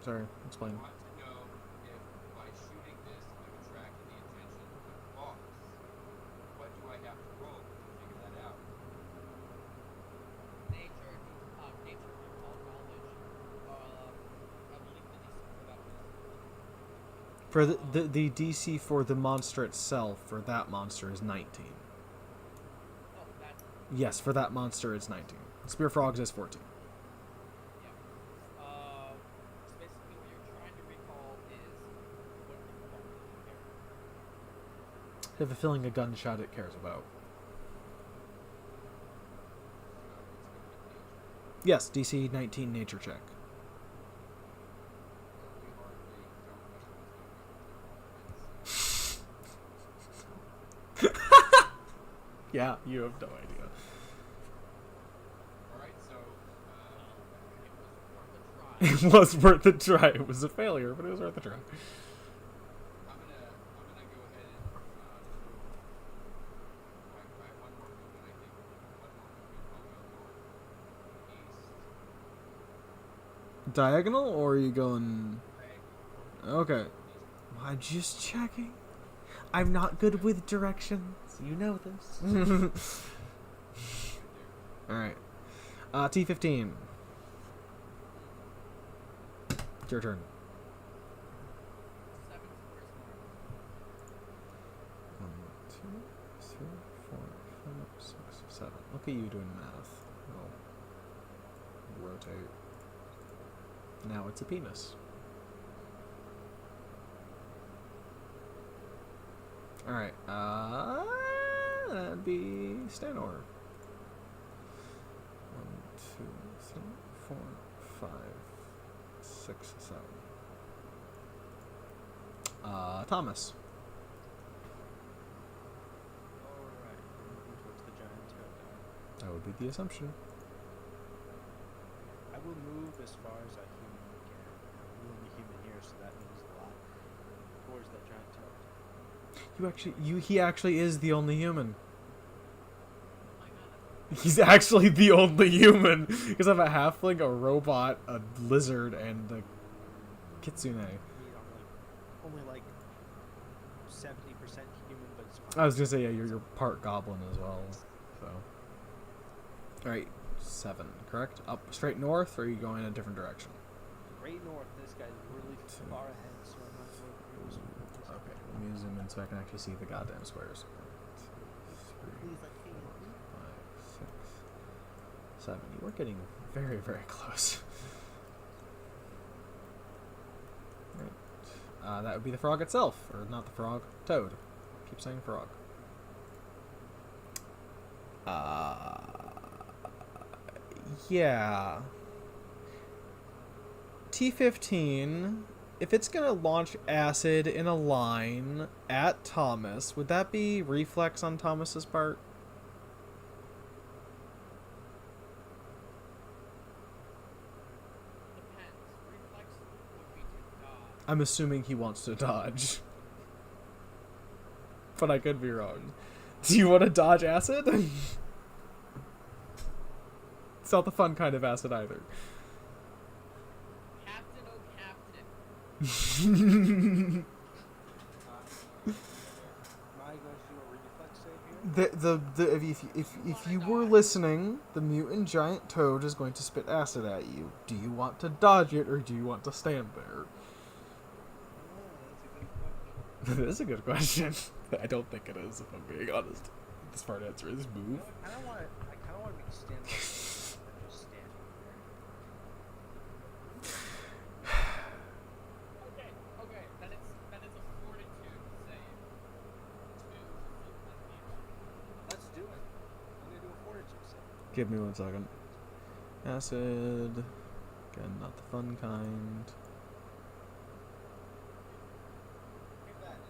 Sorry, explain.
I want to know if by shooting this I've attracted the attention of the boss. What do I have to roll to figure that out?
Nature recall knowledge. I believe the DC for that was.
For the DC for the monster itself, for that monster, is 19.
Oh, that's
Yes, for that monster, it's 19. Spear Frogs is 14.
yeah. So basically, what you're trying to recall is what the fuck is there.
I have a feeling a gunshot it cares about. Yes, DC 19 nature check. Yeah, you have no idea.
Alright, so
It was worth a try.
It was worth a try. It was a failure, but it was worth a try.
I'm gonna
diagonal, or are you going... Okay. I'm just checking. I'm not good with directions. You know this. Alright. T15. It's your turn.
7 squares more.
1, 2, 3, 4, 5, 6, 7. Look at you doing math. I'll rotate. Now it's a penis. Alright, that'd be Stanor. 1, 2, 3, 4, 5, 6, 7. Thomas.
Alright, moving towards the giant toad.
That would be the assumption.
I will move as far as I humanly can. I'm the only human here, so that means a lot. Towards that giant toad.
He actually is the only human.
Oh my god.
He's actually the only human. Because I have a halfling, a robot, a lizard, and a kitsune.
I'm only like 70% human, but it's fine.
I was gonna say, yeah, you're part goblin as well. So, alright, 7, correct? Up straight north, or are you going in a different direction?
Right north, this guy's really far ahead, so I'm not going through.
Okay, let me zoom in so I can actually see the goddamn squares. 1, 2, 3,
Please, I can't.
4, 5, 6, 7. You were getting very, very close. Right. That would be the frog itself, or not the frog, toad. Keep saying frog. Yeah. T15, if it's gonna launch acid in a line at Thomas, would that be reflex on Thomas's part?
Depends. Reflex would be to dodge.
I'm assuming he wants to dodge. But I could be wrong. Do you want to dodge acid? It's not the fun kind of acid either.
Captain, oh captain.
Am I going to do a reflex save here?
If you were listening, the mutant giant toad is going to spit acid at you. Do you want to dodge it, or do you want to stand there?
Oh, that's a good question.
That is a good question. I don't think it is, if I'm being honest. The smart answer is move.
I kind of want to make a stand up and just stand
Okay, then it's a fortitude save to
Let's do it. I'm going to do a fortitude save.
Give me 1 second. Acid. Again, not the fun kind.
Give that.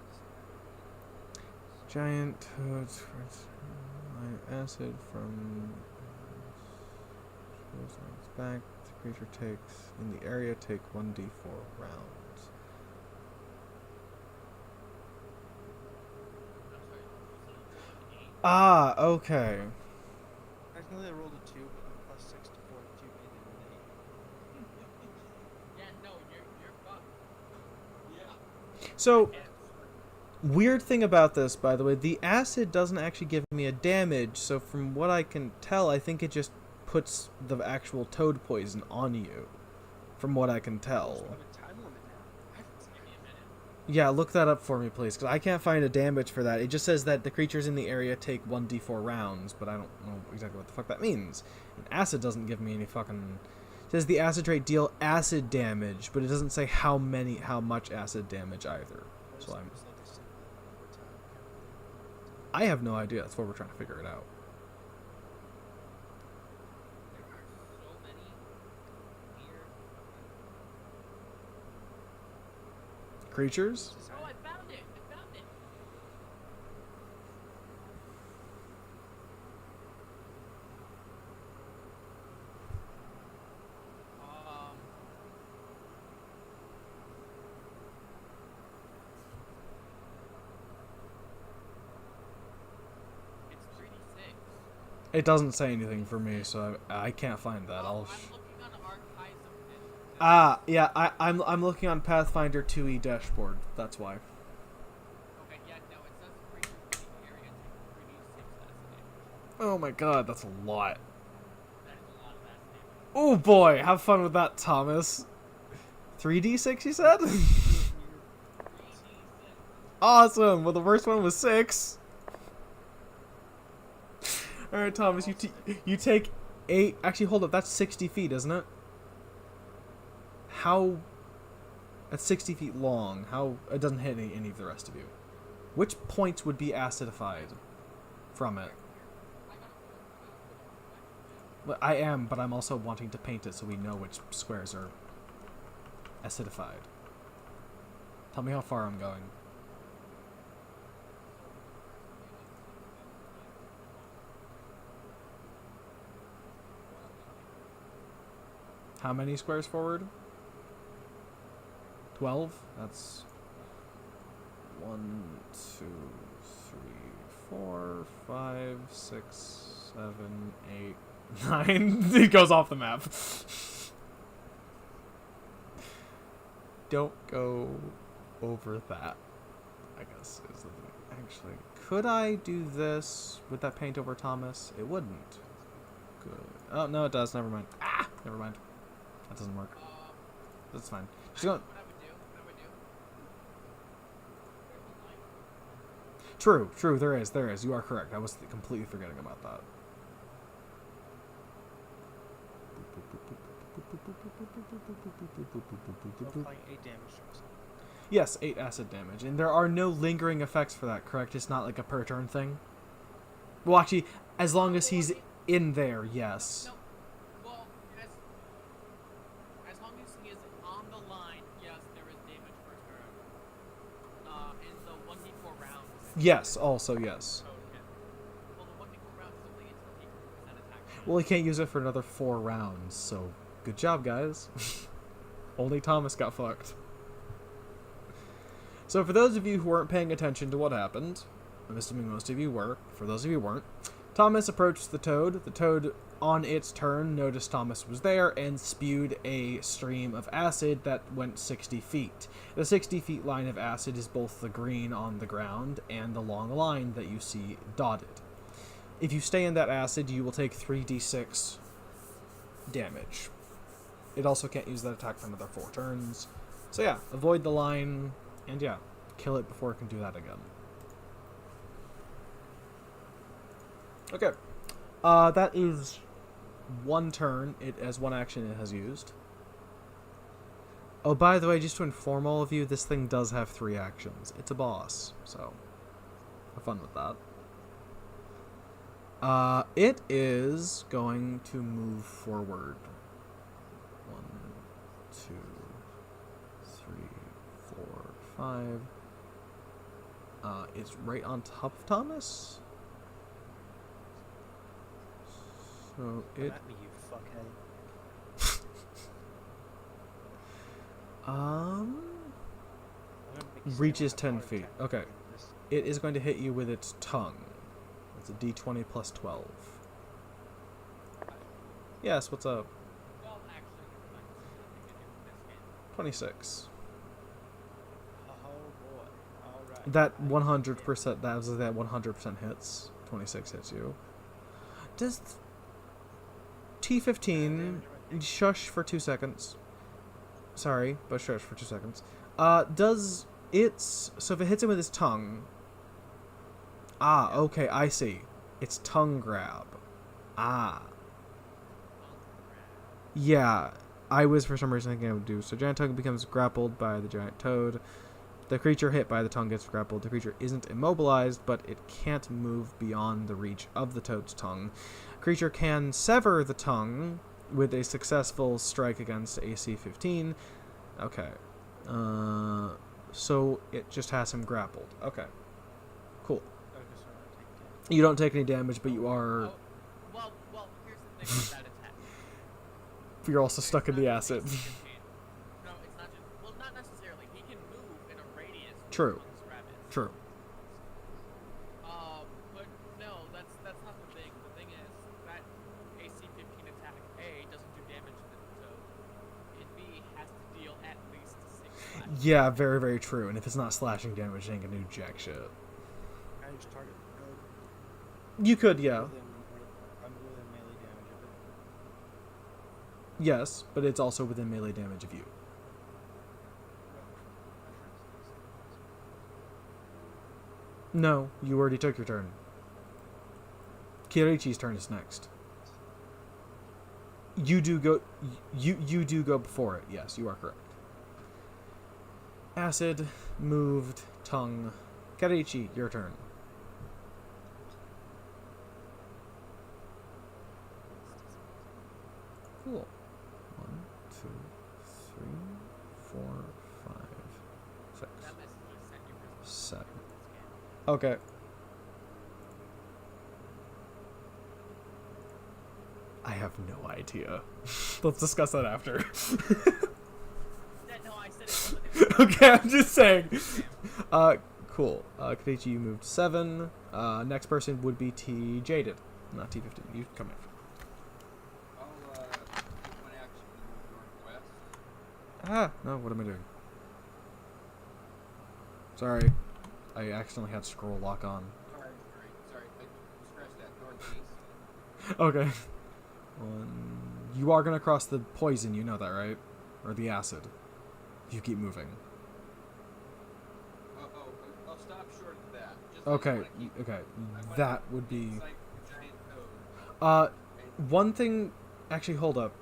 Giant toads. Acid from back. The creature takes in the area take 1d4 rounds. Ah, okay.
Technically, I rolled a 2, but I'm plus 6 to fortitude, making it an 8.
Yeah, no, you're fucked.
Yeah.
So, weird thing about this, by the way, the acid doesn't actually give me a damage, so from what I can tell, I think it just puts the actual toad poison on you. From what I can tell.
We have a time limit now.
Give me a minute.
Yeah, look that up for me, please, because I can't find a damage for that. It just says that the creatures in the area take 1d4 rounds, but I don't know exactly what the fuck that means. And acid doesn't give me any fucking... It says the acid trait deal acid damage, but it doesn't say how much acid damage either. So I'm...
It's like a simple overtime calculation.
I have no idea. That's why we're trying to figure it out.
There are so many weird.
Creatures?
This is
Oh,
how-
I found it! I found it! It's 3d6.
It doesn't say anything for me, so I can't find that.
Oh,
I'll...
I'm looking on archives of
Yeah, I'm looking on Pathfinder 2e dashboard. That's why.
Okay, yeah, no, it says creatures in the area take 3d6 acid damage.
Oh my god, that's a lot.
That is a lot of acid damage.
Oh boy, have fun with that, Thomas. 3d6, you said?
3d6.
Awesome. Well, the worst one was 6. All right, Thomas, you take 8. Actually, hold up. That's 60 feet, isn't it? How? That's 60 feet long. How? It doesn't hit any of the rest of you. Which points would be acidified from it? Well, I am, but I'm also wanting to paint it so we know which squares are acidified. Tell me how far I'm going. How many squares forward? 12? That's 1, 2, 3, 4, 5, 6, 7, 8, 9. It goes off the map. Don't go over that, I guess. Actually, could I do this? Would that paint over Thomas? It wouldn't. Good. Oh, no, it does. Never mind. Ah! Never mind. That doesn't work. That's fine. Just go.
What I would do, there's a line.
True. There is. You are correct. I was completely forgetting about that.
Applying 8 damage to himself.
Yes, 8 acid damage. And there are no lingering effects for that, correct? It's not like a per turn thing? Well, actually, as long as he's in there, yes.
No. Well, as long as he is on the line, yes, there is damage per turn. In the 1d4 rounds.
Yes, also, yes.
Okay. Well, the 1d4 rounds is only until 80% attack.
Well, he can't use it for another 4 rounds, so good job, guys. Only Thomas got fucked. So for those of you who weren't paying attention to what happened, I'm assuming most of you were, for those of you who weren't, Thomas approached the toad. The toad, on its turn, noticed Thomas was there and spewed a stream of acid that went 60 feet. The 60 feet line of acid is both the green on the ground and the long line that you see dotted. If you stay in that acid, you will take 3d6 damage. It also can't use that attack for another 4 turns. So yeah, avoid the line, and yeah, kill it before it can do that again. Okay. That is 1 turn. It as 1 action it has used. Oh, by the way, just to inform all of you, this thing does have 3 actions. It's a boss, so have fun with that. It is going to move forward. 1, 2, 3, 4, 5. It's right on top of Thomas. So it
At me, you fuckhead.
um
I'm gonna make you
reaches
say
10
what
feet.
attack
Okay.
this-
It is going to hit you with its tongue. It's a d20 plus 12. Yes, what's up?
Well, actually, never mind. This is nothing to do with this game.
26.
Oh boy. Alright.
That 100%, that 100% hits. 26 hits you. Does T15 shush for 2 seconds? Sorry, but shush for 2 seconds. Does it's so if it hits him with his tongue? Ah, okay, I see. It's tongue grab. Ah. Yeah, I was for some reason thinking I would do. So giant tongue becomes grappled by the giant toad. The creature hit by the tongue gets grappled. The creature isn't immobilized, but it can't move beyond the reach of the toad's tongue. Creature can sever the tongue with a successful strike against AC 15. Okay. So it just has him grappled. Okay. Cool.
Okay, so I'm gonna take damage.
You don't take any damage, but you are...
Oh, well, here's the thing with that attack.
You're also stuck in the
It's not
acid.
just AC 15. No, it's not just... Well, not necessarily. He can move in a radius. where
True.
one's rabbit.
True.
But no, that's not the thing. The thing is that AC 15 attack A doesn't do damage to the toad, and B has
Yeah, very, very true. And if it's not slashing damage, it ain't gonna do jack shit.
Can I just target
You could, yeah.
within melee damage of it?
Yes, but it's also within melee damage of you. No, you already took your turn. Kirichi's turn is next. You do go. You do go before it. Yes, you are correct. Acid, moved, tongue. Kirichi, your turn. Cool. 1, 2, 3, 4, 5, 6,
That message was sent you for
7. Okay. I have no idea. Let's discuss that after.
No, I said it wasn't.
Okay, I'm just saying. Cool. Keiichi, you moved 7. Next person would be T Jaded, not T15. You come in.
I'll one action move northwest.
Ah, no, what am I doing? Sorry. I accidentally had scroll lock on.
Sorry. Scratch that. Northeast.
Okay. You are gonna cross the poison, you know that, right? Or the acid. If you keep moving.
I'll stop short of that. Just
Okay, okay. That would be... One thing... Actually, hold up.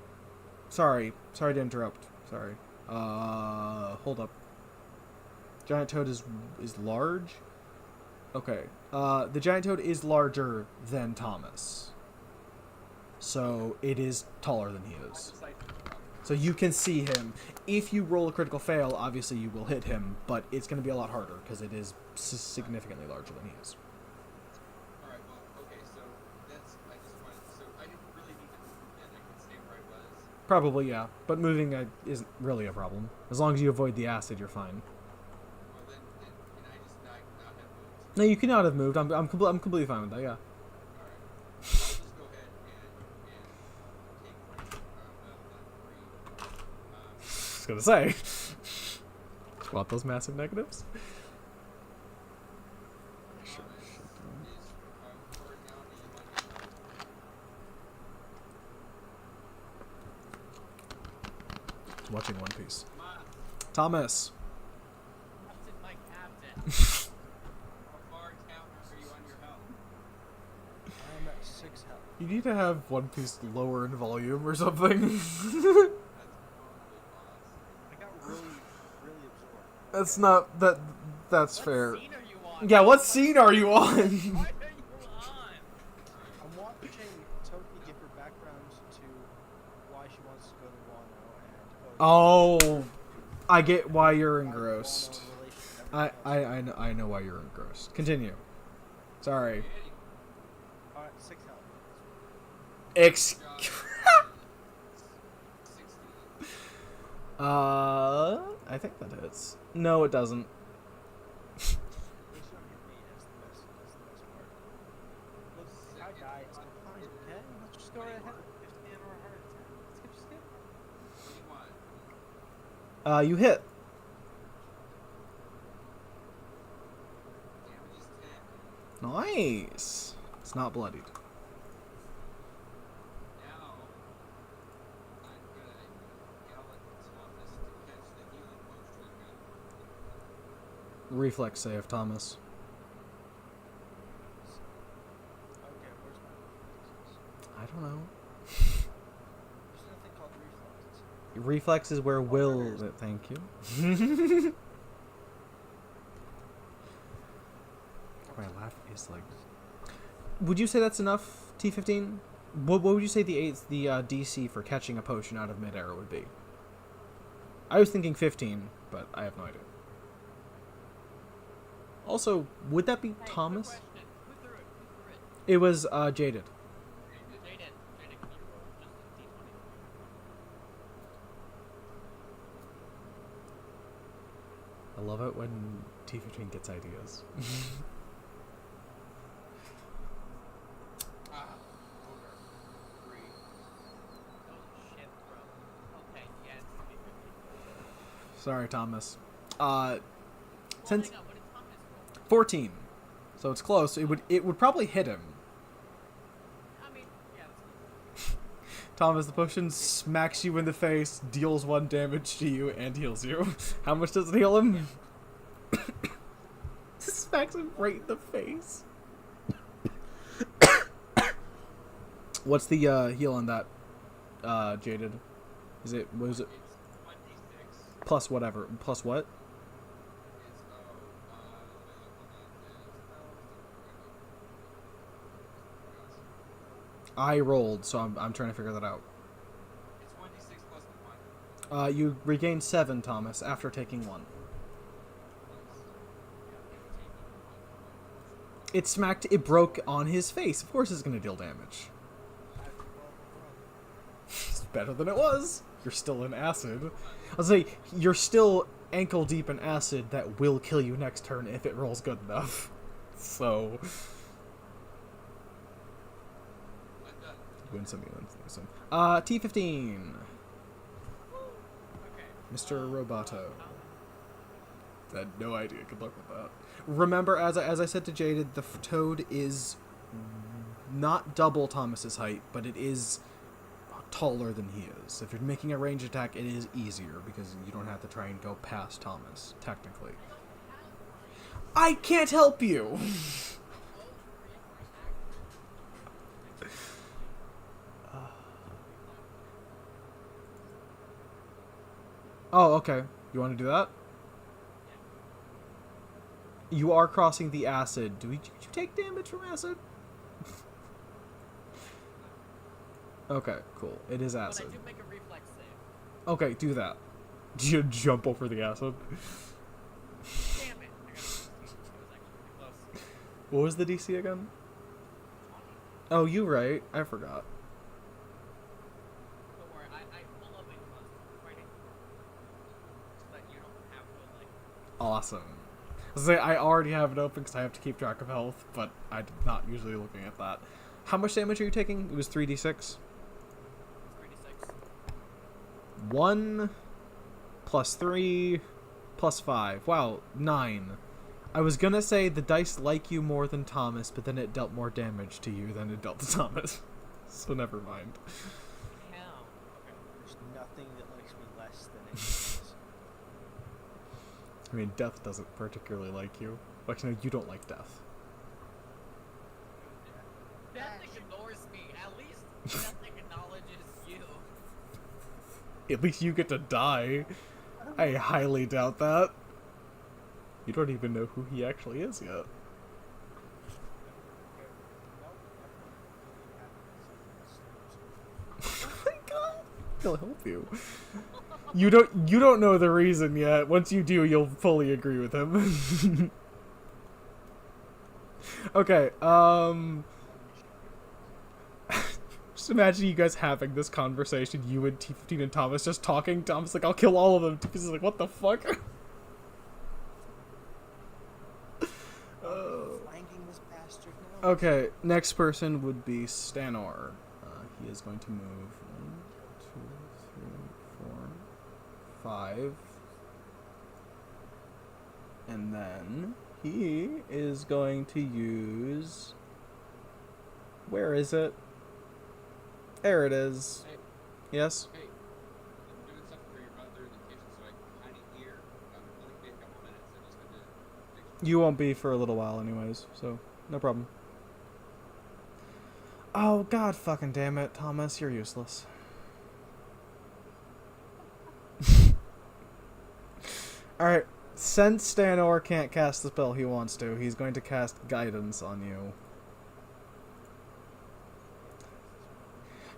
Sorry to interrupt. Sorry. Hold up. Giant toad is large? Okay. The giant toad is larger than Thomas. So, it is taller than he is. So you can see him. If you roll a critical fail, obviously you will hit him, but it's going to be a lot harder because it is significantly larger than he is.
Alright, well, okay, so that's, I just wanted, so I didn't really need to move and I could stay where I was.
Probably, yeah. But moving isn't really a problem. As long as you avoid the acid, you're fine.
Well, then can I just not have moved?
No, you cannot have moved. I'm completely fine with that, yeah.
Alright. I'll just go ahead and take one of the 3.
Just gonna say. Want those massive negatives? Sure. Watching One Piece. Thomas.
Captain, my captain.
How far down are you on your health?
I'm at 6 health.
You need to have One Piece lower in volume or something.
That's probably boss.
I got really absorbed.
That's not that. That's
What
fair.
scene are you on?
Yeah, what scene are you on?
What are you on?
I'm watching Toki give her background to why she wants to go to Wano and
Oh, I get why you're
why the
engrossed.
Wano relation and everything else.
I know why you're engrossed. Continue. Sorry.
Alright, 6 health.
Ex.
16.
I think that hits. No, it doesn't.
At least you don't hit me. That's the best part. Look, I died. It's fine, okay? Let's just go right ahead. 15 or a heart attack. Let's skip.
What do you want?
You hit.
Damage is 10.
Nice. It's not bloodied.
Now, I'm gonna yell at Thomas to catch the healing potion again.
Reflex save, Thomas.
Okay, where's my reflexes?
I don't know.
There's nothing called reflexes.
Reflex is where will.
there is.
Thank you. My laugh is like. Would you say that's enough, T15? What would you say the DC for catching a potion out of midair would be? I was thinking 15, but I have no idea. Also, would that be
Hey, quick
Thomas?
question. Who threw it?
It was Jaded.
Jaden, can you roll just a d20?
I love it when T15 gets ideas.
Over. 3.
Oh shit, bro. Okay, yeah, it's 50-50.
Sorry, Thomas. Uh, since
Hang on, what did Thomas roll?
14, so it's close. It would probably hit him.
I mean, yeah, that's
Thomas, the potion smacks you in the face, deals 1 damage to you, and heals you. How much does it heal him? Smacks him right in the face. What's the heal on that, Jaded? Was it
It's 1d6.
plus whatever? Plus what?
It's let me look on the
I rolled, so I'm trying to figure that out.
It's 1d6 plus the 1.
You regain 7, Thomas, after taking 1. It smacked. It broke on his face. Of course, it's gonna deal damage. It's better than it was. You're still in acid. I'll say you're still ankle deep in acid that will kill you next turn if it rolls good enough. So. Win some, you win some. T15.
okay.
Mr. Roboto. I had no idea. Good luck with that. Remember, as I said to Jaded, the toad is not double Thomas's height, but it is taller than he is. If you're making a range attack, it is easier because you don't have to try and go past Thomas, technically. I can't help you! Oh, okay. You want to do that? You are crossing the acid. Did you take damage from acid? Okay, cool. It is
But I
acid.
do make a reflex save.
Okay, do that. Do you jump over the acid?
Damn it! I got a 16. It was actually pretty close.
What was the DC again?
20.
Oh, you right. I forgot.
Don't worry, I pull up a plus fighting. So that you don't have to, like...
Awesome. I already have it open because I have to keep track of health, but I'm not usually looking at that. How much damage are you taking? It was 3d6?
3d6.
1 plus 3 plus 5. Wow, 9. I was gonna say the dice like you more than Thomas, but then it dealt more damage to you than it dealt to Thomas. So never mind.
Damn. Okay.
There's nothing that likes me less than it does.
I mean, death doesn't particularly like you. Actually, no, you don't like death.
Death ignores me. At least death acknowledges you.
At least you get to die. I highly doubt that. You don't even know who he actually is yet. Oh my god! He'll help you. You don't know the reason yet. Once you do, you'll fully agree with him. Okay, just imagine you guys having this conversation, you and T15 and Thomas just talking. Thomas like, I'll kill all of them. T15's like, what the fuck?
Flanking this bastard now.
Okay, next person would be Stanor. He is going to move 1, 2, 3, 4, 5. And then he is going to use... Where is it? There it is.
Hey,
Yes?
hey, I'm doing something for your mother in the kitchen, so I can kind of hear. It'll only be a couple minutes. I'm just going to fix
You won't be for a little while anyways, so no problem. Oh, god fucking damn it, Thomas, you're useless. Alright, since Stanor can't cast the spell he wants to, he's going to cast Guidance on you.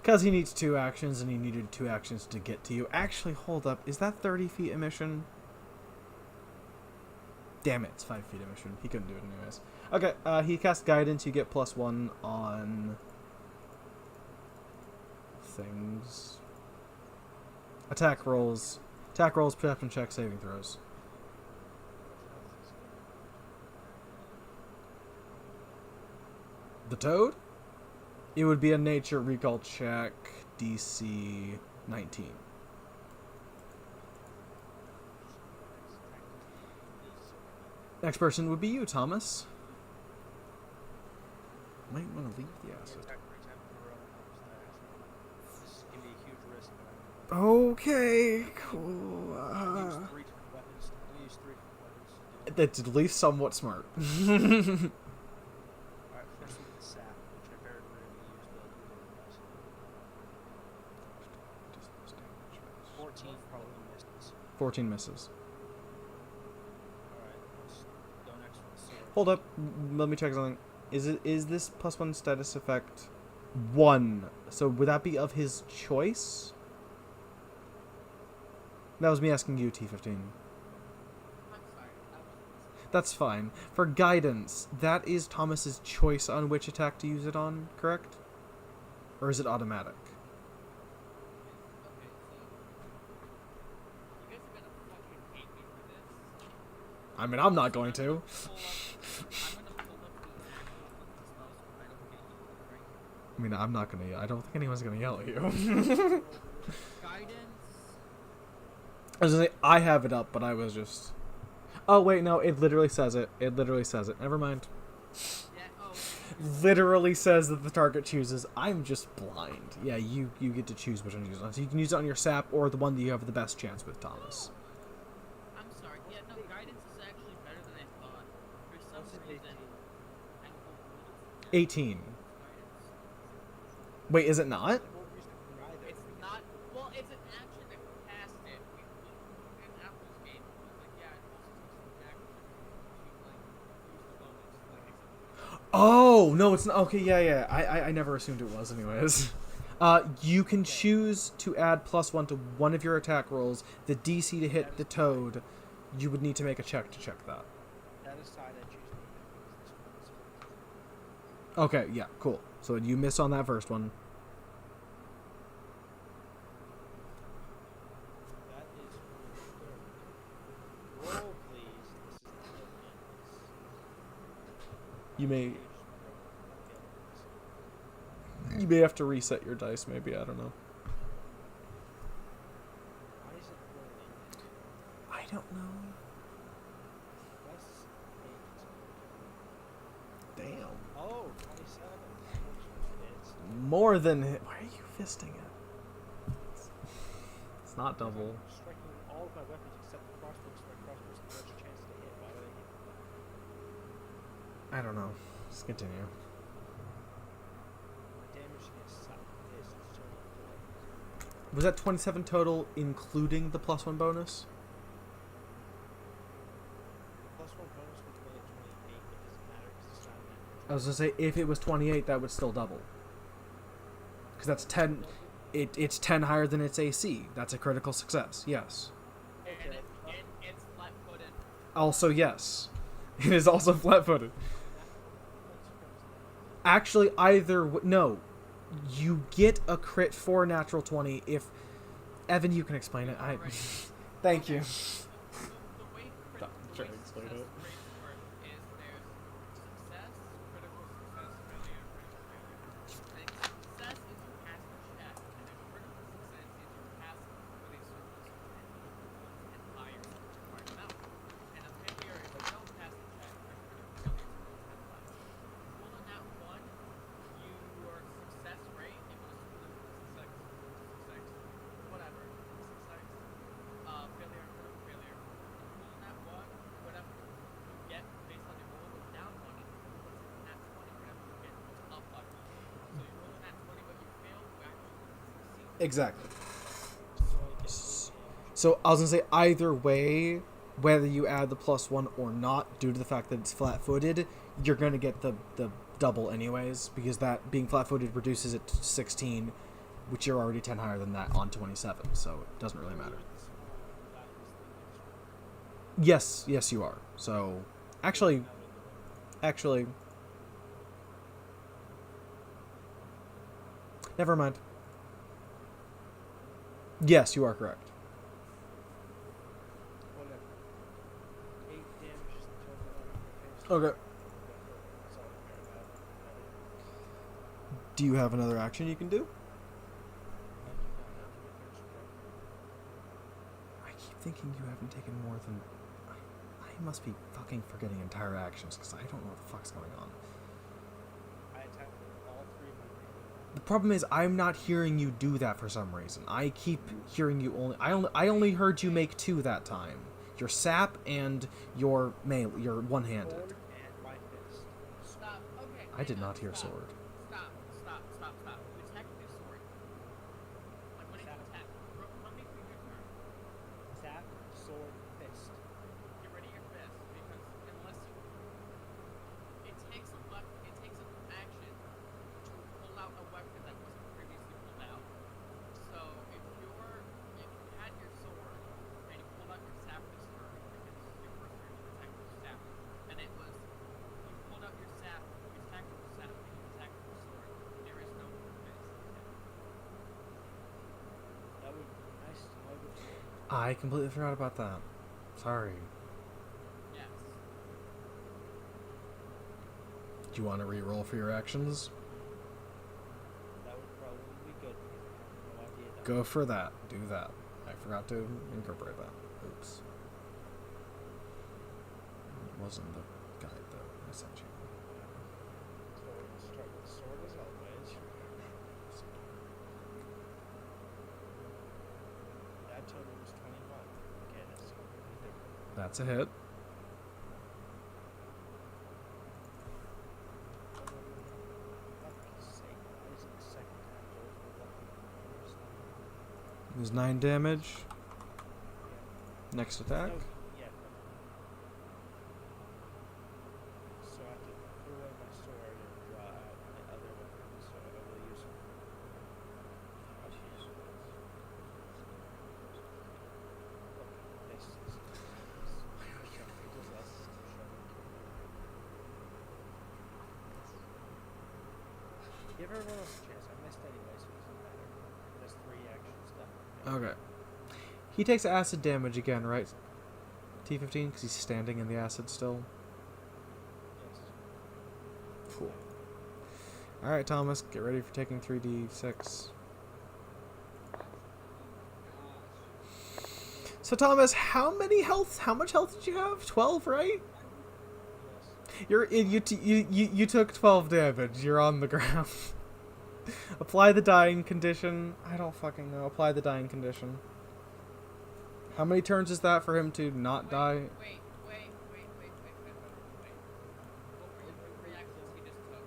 Because he needs 2 actions, and he needed 2 actions to get to you. Actually, hold up, is that 30 feet emission? Damn it, it's 5 feet emission. He couldn't do it anyways. Okay, he casts Guidance, you get +1 on... things. Attack rolls, perception check, saving throws. The toad? It would be a nature recall check, DC 19. Next person would be you, Thomas. Might want to leave the asset.
Attack for example, this can be a huge risk, but
Okay, cool.
I'm use 3 different weapons. I'm use 3 different weapons to do it.
That's at least somewhat smart.
Alright, first with the sap, which I very rarely use, but I do it anyways. 14 probably misses.
14 misses.
Alright, let's go next with the sword.
Hold up, let me check something. Is this +1 status effect 1? So would that be of his choice? That was me asking you, T15.
I'm sorry, I wasn't.
That's fine. For guidance, that is Thomas's choice on which attack to use it on, correct? Or is it automatic?
Okay, so you guys are gonna fucking hate me for this.
I mean, I'm not going to.
I'm gonna pull up the spells so I don't get you right here.
I mean, I'm not gonna. I don't think anyone's gonna yell at you.
Guidance.
I was gonna say, I have it up, but I was just... Oh, wait, no, it literally says it. It literally says it. Never mind.
Yeah, oh.
Literally says that the target chooses. I'm just blind. Yeah, you get to choose which one to use it on. So you can use it on your sap or the one that you have the best chance with, Thomas.
I'm sorry. Yeah, no, guidance is actually better than I thought. For some reason, I don't know.
18.
Guidance.
Wait, is it not?
No reason for either.
It's not. Well, it's an action that passed it. In Apple's game, it was like, yeah, it also takes an action to like use the bonus. Like,
Oh, no, it's not. Okay, yeah. I never assumed it was anyways. You can choose to add +1 to one of your attack rolls. The DC to hit the toad, you would need to make a check to check that.
That aside, I choose to because this one is
Okay, yeah, cool. So you miss on that first one.
that is for the third. Roll, please. This is the
You may have to reset your dice, maybe. I don't know.
Why is it rolling?
I don't know.
Plus 8.
Damn.
Oh, 27. It's
More than hit. Why are you fisting it? It's not double.
I'm striking all of my weapons except the crossbow, so my crossbow's the best chance to hit. Why would I hit?
I don't know. Just continue.
My damage against suck is total 4.
Was that 27 total, including the +1 bonus?
Plus 1 bonus would make it 28, but it doesn't matter because it's not an average.
I was gonna say, if it was 28, that would still double. Because that's 10. It's 10 higher than its AC. That's a critical success. Yes.
and it's flat-footed.
Also, yes. It is also flat-footed. Actually, no. You get a crit for a natural 20 if... Evan, you can explain it.
Right.
Thank you.
The way
Stop trying to explain it.
rates work is there's success, critical success, failure, critical failure. I think success is you pass the check, and then critical success is you pass with a surplus of 10 and higher required amount. And a failure is you don't pass the check, and critical failure is you don't have left. Roll on that one, your success rate, it was success, whatever, success, failure, critical failure. Roll on that one, whatever you get based on your roll goes down 1, and that 20, whatever you get goes up 1. So you roll on that 20, but you fail, you actually succeed.
Exactly.
So I get 8 damage.
So I was gonna say, either way, whether you add the +1 or not, due to the fact that it's flat-footed, you're gonna get the double anyways, because that being flat-footed reduces it to 16, which you're already 10 higher than that on 27, so it doesn't really matter. Yes, you are. So, actually, never mind. Yes, you are correct.
Whatever. 8 damage is the total amount of
Okay.
That's all I care about.
Do you have another action you can do?
I do not have to get third strike.
I keep thinking you haven't taken more than... I must be fucking forgetting entire actions because I don't know what the fuck's going on.
I attacked all three of my
The problem is I'm not hearing you do that for some reason. I keep hearing you I only heard you make two that time. Your sap and your melee, your one-handed.
sword and my fist.
Stop. Okay.
I did
hang on,
not hear
stop.
sword.
Stop. You attack with your sword. Like when you
Sap.
attack. Run me through your turn.
Sap, sword, fist.
Get rid of your fist because unless you, it takes an action to pull out a weapon that wasn't previously pulled out. So if you had your sword and you pulled out your sap this turn, because your first turn you attacked with sap, and it was you pulled out your sap, you attacked with sap, and you attacked with the sword. There is no fist.
That would be nice to know before.
I completely forgot about that. Sorry.
Yes.
Do you want to re-roll for your actions?
That would probably be good because I have no idea.
Go for that. Do that. I forgot to incorporate that. Oops. It wasn't the guide though I sent you.
So we'll start with sword as always. That total was 21. Okay, that's completely different.
That's a hit.
Fuck's sake, why is it the second time rolls were lucky?
It was 9 damage.
Yeah.
Next attack.
No, yeah. So I have to put away my sword and draw out my other weapon, so I will use it. Oh, jeez. Look, this is... You ever roll a chance? I missed anyway, so it doesn't matter. There's 3 actions done.
Okay. He takes acid damage again, right? T15, because he's standing in the acid still.
Yes.
Cool. Alright, Thomas, get ready for taking 3d6. So, Thomas, how much health did you have? 12, right?
Yes.
You took 12 damage. You're on the ground. Apply the dying condition. I don't fucking know. Apply the dying condition. How many turns is that for him to not die?
Wait. What were your reactions he just took?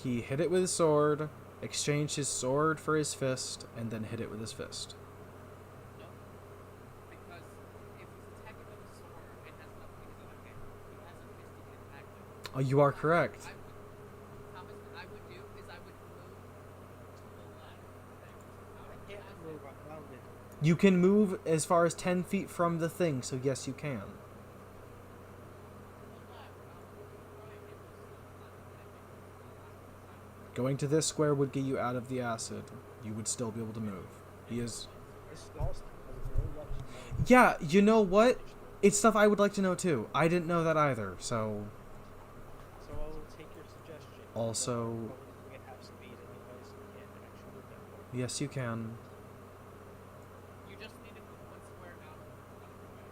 He hit it with his sword, exchanged his sword for his fist, and then hit it with his fist.
No. Because if he's attacking with a sword, it has nothing in his other hand. He has a fist he can attack with.
Oh, you are correct.
Thomas, what I would do is I would move to the left.
I can't move around it.
You can move as far as 10 feet from the thing, so yes, you can. Going to this square would get you out of the acid. You would still be able to move. He is...
This is also I would really love to know.
Yeah, you know what? It's stuff I would like to know too. I didn't know that either, so...
So I will take your suggestion.
Also-
Probably we can have speed anyways, so we can't actually move that far.
Yes, you can.
You just need to move one square out of the way.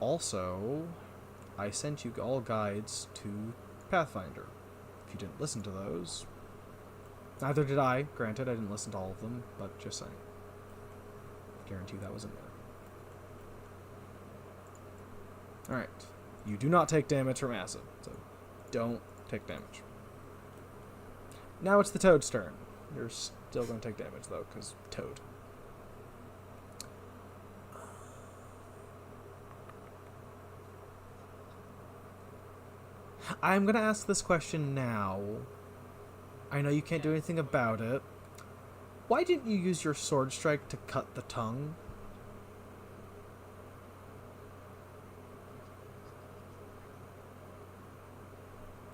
Also, I sent you all guides to Pathfinder. If you didn't listen to those... Neither did I. Granted, I didn't listen to all of them, but just saying. Guarantee that was in there. Alright. You do not take damage from acid, so don't take damage. Now it's the Toad's turn. You're still going to take damage, though, because Toad. I'm going to ask this question now. I know you can't do anything about it. Why didn't you use your sword strike to cut the tongue?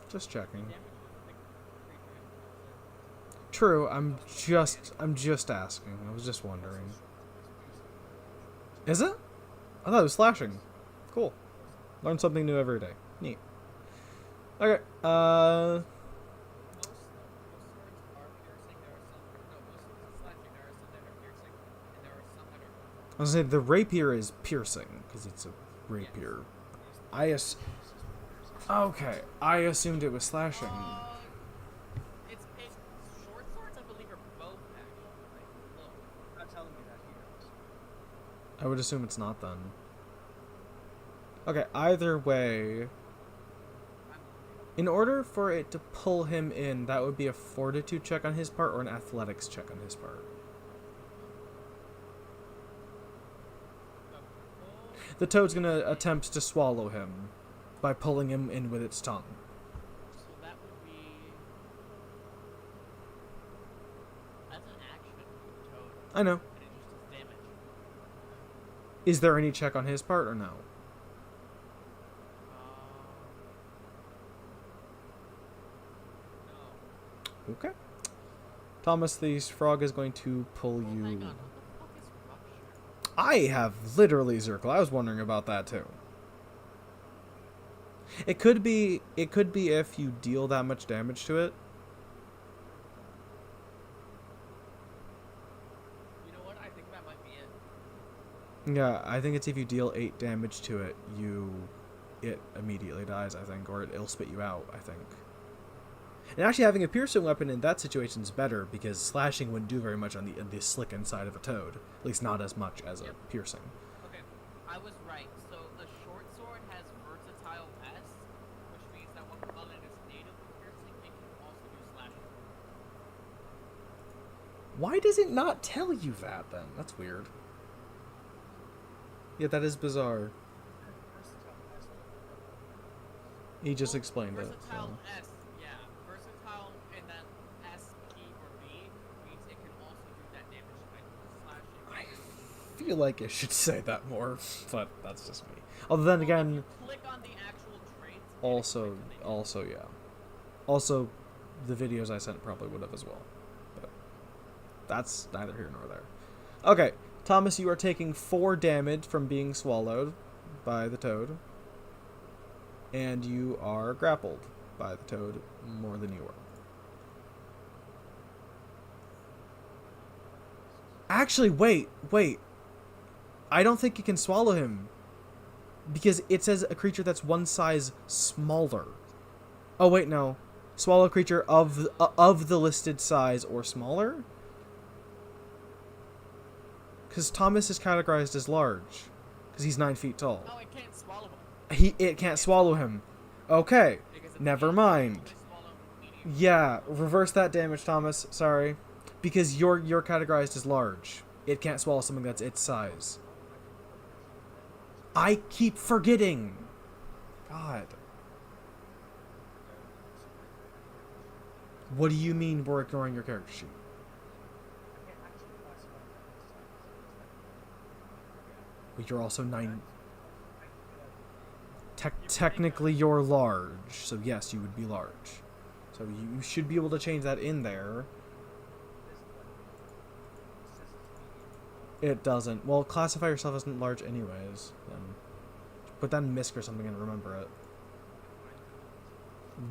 Just checking. True, I'm just asking. I was just wondering. Is it? I thought it was slashing. Cool. Learn something new every day. Neat. Okay,
Most swords are piercing. There are some. No, most swords are slashing. There are some that are piercing, and there are some that are
I was gonna say the rapier is piercing because it's a rapier.
Yes.
Okay, I assumed it was slashing.
It's short swords, I believe, are both actually. Like, look.
Not telling me that he knows.
I would assume it's not then. Okay, either way, in order for it to pull him in, that would be a fortitude check on his part or an athletics check on his part. The toad's gonna attempt to swallow him by pulling him in with its tongue.
So that would be. That's an action for the toad.
I know.
And it just does damage.
Is there any check on his part or no?
No.
Okay. Thomas, the frog is going to pull
Well,
you.
hang on. What the fuck is rupture?
I have literally Zirkle. I was wondering about that too. It could be if you deal that much damage to it.
You know what? I think that might be it.
Yeah, I think it's if you deal 8 damage to it, it immediately dies, I think, or it'll spit you out, I think. And actually having a piercing weapon in that situation is better because slashing wouldn't do very much on the slick inside of a toad. At least not as much as a piercing.
Okay, I was right. So a short sword has versatile S, which means that while it is natively piercing, it can also do slashing.
Why does it not tell you that then? That's weird. Yeah, that is bizarre. He just explained it.
Versatile
So.
S, yeah. Versatile and then S, P, or V means it can also do that damage by slashing.
I feel like it should say that more, but that's just me. Although then again,
If you click on the actual traits,
also, yeah. Also, the videos I sent probably would have as well. But that's neither here nor there. Okay, Thomas, you are taking 4 damage from being swallowed by the toad. And you are grappled by the toad more than you were. Actually, wait. I don't think you can swallow him. Because it says a creature that's one size smaller. Oh, wait, no. Swallow creature of the listed size or smaller? Because Thomas is categorized as large. Because he's 9 feet tall.
no, it can't swallow him.
It can't swallow him. Okay.
Because it's
Never
medium,
mind.
it's only swallow medium.
Yeah, reverse that damage, Thomas. Sorry. Because you're categorized as large. It can't swallow something that's its size. I keep forgetting. God. What do you mean we're ignoring your character sheet? Well, you're also 9. Technically, you're large, so yes, you would be large. So you should be able to change that in there. It doesn't. Well, classify yourself as large anyways. Then put that in MISC or something and remember it.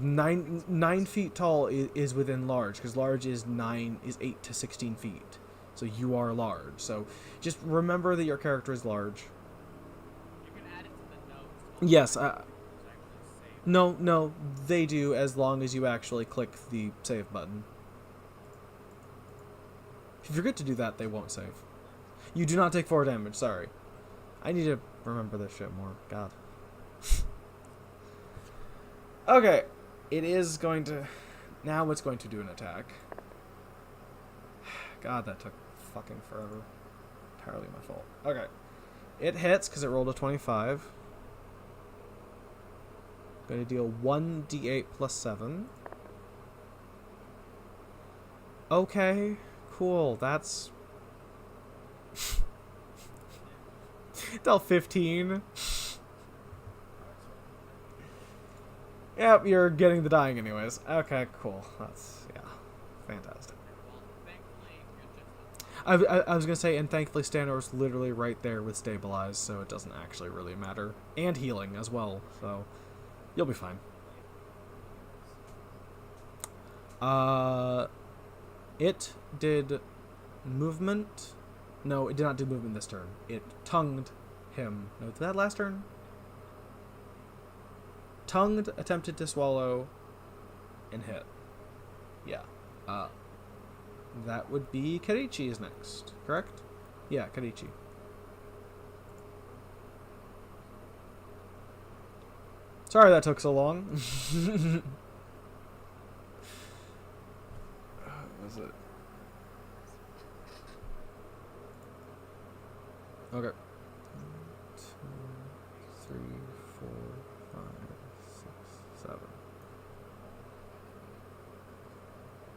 9 feet tall is within large, because large is 8 to 16 feet. So you are large. So just remember that your character is large.
You can add it to the notes.
Yes,
It's actually saved.
No, they do as long as you actually click the save button. If you forget to do that, they won't save. You do not take 4 damage, sorry. I need to remember this shit more. God. Okay, it is going to... Now it's going to do an attack. God, that took fucking forever. Entirely my fault. Okay. It hits because it rolled a 25. Going to deal 1d8 plus 7. Okay, cool. That's... Dealt 15. Yep, you're getting the dying anyways. Okay, cool. That's, yeah, fantastic.
Well, thankfully, you're just
I was gonna say, and thankfully Stanor's literally right there with stabilize, so it doesn't actually really matter. And healing as well, so you'll be fine. It did movement, No, it did not do movement this turn. It tongued him. No, did that last turn? Tongued, attempted to swallow, and hit. Yeah. That would be Karichi is next, correct? Yeah, Karichi. Sorry that took so long.
Was it?
Okay. 1, 2, 3, 4, 5, 6, 7.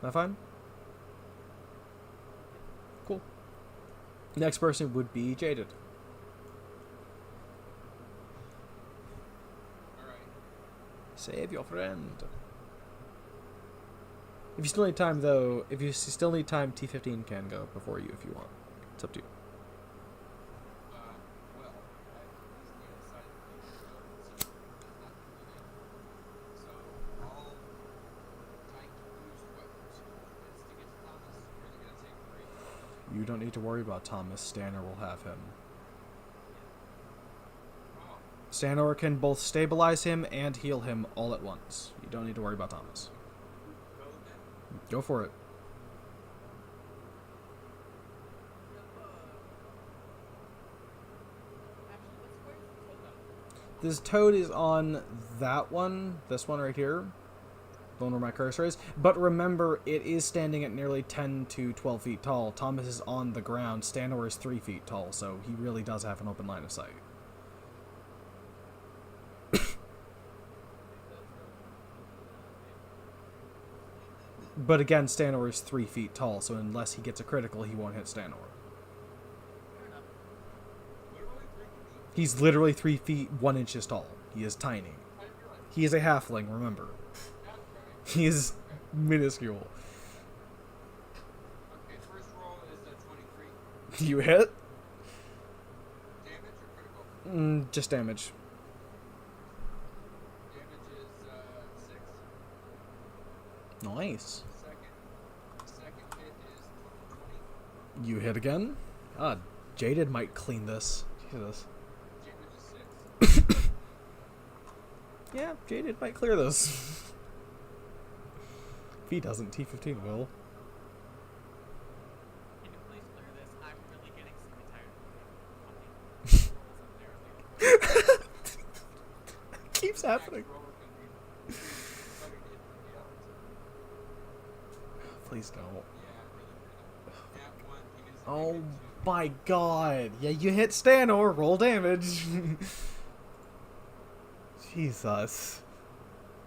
That fine? Cool. Next person would be Jaded.
Alright.
Save your friend. If you still need time, though, if you still need time, T15 can go before you if you want. It's up to you.
Well, I recently decided to go so not so all trying to lose what is to get to Thomas, or is it gonna take 3?
You don't need to worry about Thomas. Stanor will have him.
Oh,
Stanor can both stabilize him and heal him all at once. You don't need to worry about Thomas.
go then.
Go for it. This toad is on that one, this one right here, the one where my cursor is. But remember, it is standing at nearly 10 to 12 feet tall. Thomas is on the ground. Stanor is 3 feet tall, so he really does have an open line of sight. But again, Stanor is 3 feet tall, so unless he gets a critical, he won't hit Stanor.
Literally 3 feet.
He's literally 3 feet 1 inches tall. He is tiny.
I didn't realize
He is a halfling, remember.
that. Okay.
He is minuscule.
Okay, first roll is a 23.
You hit?
Damage or critical?
Just damage.
Damage is 6.
Nice.
Second hit is 20.
You hit again? God, Jaded might clean this. Jesus.
Damage is 6.
Yeah, Jaded might clear this. If he doesn't, T15 will.
Can you please clear this? I'm really getting sick and tired of fucking rolls up there.
Keeps happening.
Next roll is gonna be better to hit than the others.
Please don't.
Yeah, really. That one, he gets a
Oh
negative 2.
my god. Yeah, you hit Stanor. Roll damage. Jesus.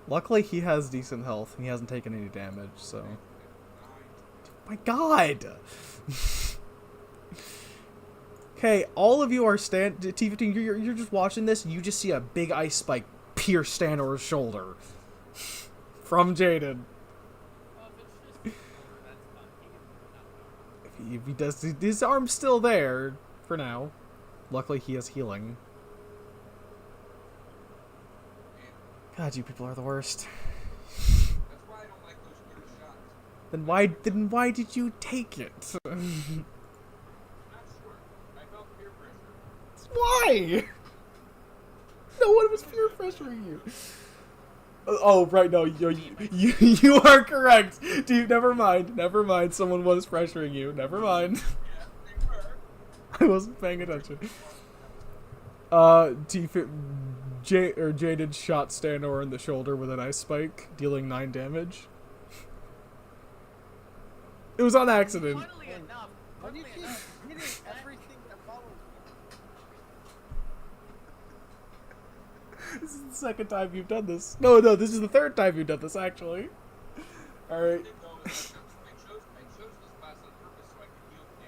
Luckily, he has decent health. And he hasn't taken any damage, so...
9.
My god! Okay, all of you are T15, you're just watching this, and you just see a big ice spike pierce Stanor's shoulder. From Jaden.
Oh, if it's just that's fine. He can
If he does, his arm's still there, for now. Luckily, he has healing. God, you people are the worst.
That's why I don't like those clear shots.
Then why did you take it?
Not sure. I felt peer pressure.
Why? No one was peer pressuring you. Oh, right, no, you are correct. Dude, never mind. Someone was pressuring you. Never mind.
Yeah, they were.
I wasn't paying attention. Jaded shot Stanor in the shoulder with an ice spike, dealing 9 damage. It was on accident.
Funnily enough,
Why do you
funnily
keep
enough,
hitting everything that follows me?
This is the second time you've done this. No, this is the third time you've done this, actually. Alright.
I chose this class on purpose so I could heal the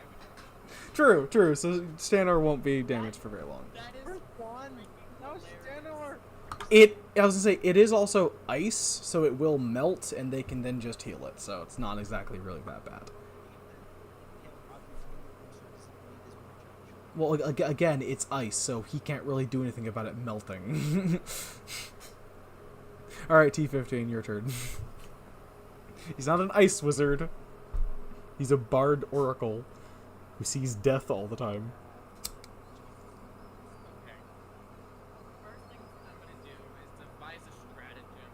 damage.
True. So Stanor won't be damaged for very long.
that is
First one. No, Stanor.
I was gonna say, it is also ice, so it will melt, and they can then just heal it, so it's not exactly really that bad. Well, again, it's ice, so he can't really do anything about it melting. Alright, T15, your turn. He's not an ice wizard. He's a bard oracle. who sees death all the time.
Okay. First thing I'm gonna do is devise a stratagem.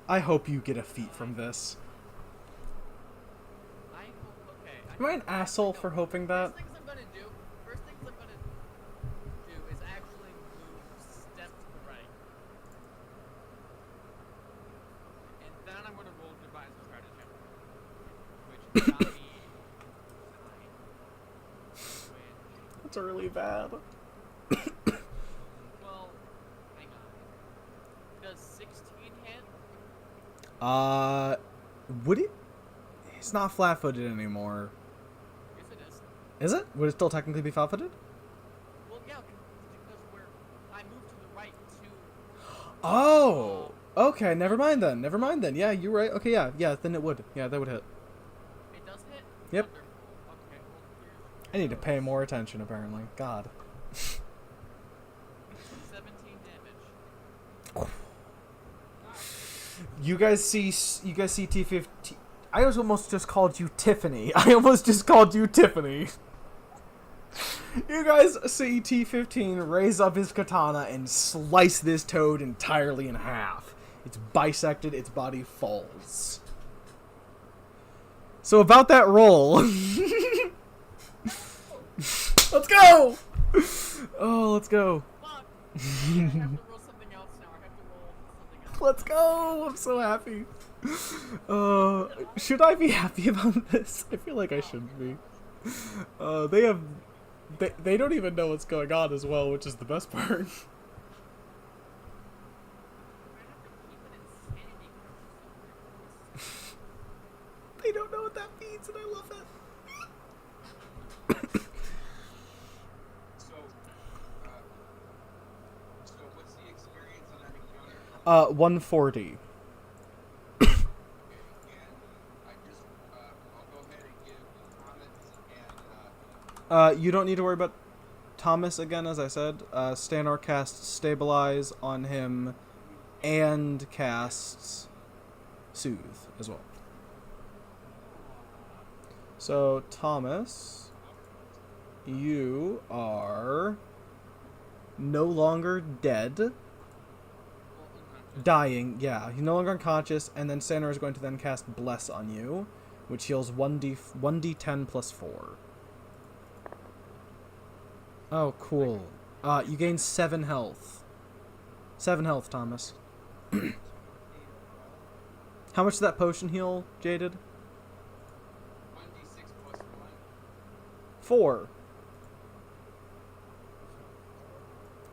I hope you get a feat from this.
I hope. Okay.
Am I an asshole for hoping that?
First things I'm gonna do is actually move step to the right, and then I'm gonna roll devise a stratagem, which got me 9. Which,
That's really bad.
well, hang on. Does 16 hit?
Would it? It's not flat-footed anymore.
Yes, it is.
Is it? Would it still technically be flat-footed?
Well, yeah, because I moved to the right to.
Oh! Okay, never mind then. Never mind then. Yeah, you're right. Okay, yeah, then it would. Yeah, that would hit.
It does hit?
Yep.
Wonderful. Okay, well,
I need to pay more attention, apparently. God.
17 damage.
You guys see T15. I almost just called you Tiffany. I almost just called you Tiffany. You guys see T15 raise up his katana and slice this toad entirely in half. It's bisected, its body falls. So about that roll. Let's go! Oh, let's go.
Fuck! I have to roll something else now. I have to roll something else.
Let's go! I'm so happy. Should I be happy about this? I feel like I shouldn't be. They don't even know what's going on as well, which is the best part.
I have to keep an insanity curse.
They don't know what that means, and I love it.
So what's the experience on that encounter?
140.
I'll go ahead and give Thomas and
You don't need to worry about Thomas again, as I said. Stanor casts Stabilize on him and casts Soothe as well. So, Thomas, you are no longer dead. Dying, yeah. He's no longer unconscious, and then Stanor is going to then cast Bless on you, which heals 1d10 plus 4. Oh, cool. You gain 7 health. 7 health, Thomas. How much did that potion heal, Jaded?
1d6 plus 1.
4.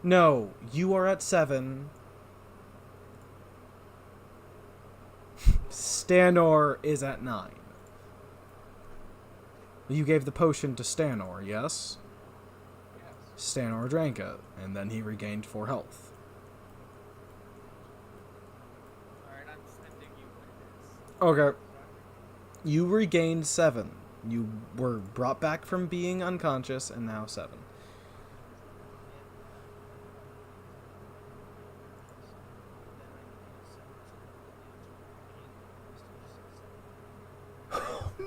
No, you are at 7. Stanor is at 9. You gave the potion to Stanor, yes?
Yes.
Stanor drank it, and then he regained 4 health.
Alright, I'm sending you what it is.
Okay. You regained 7. You were brought back from being unconscious, and now 7.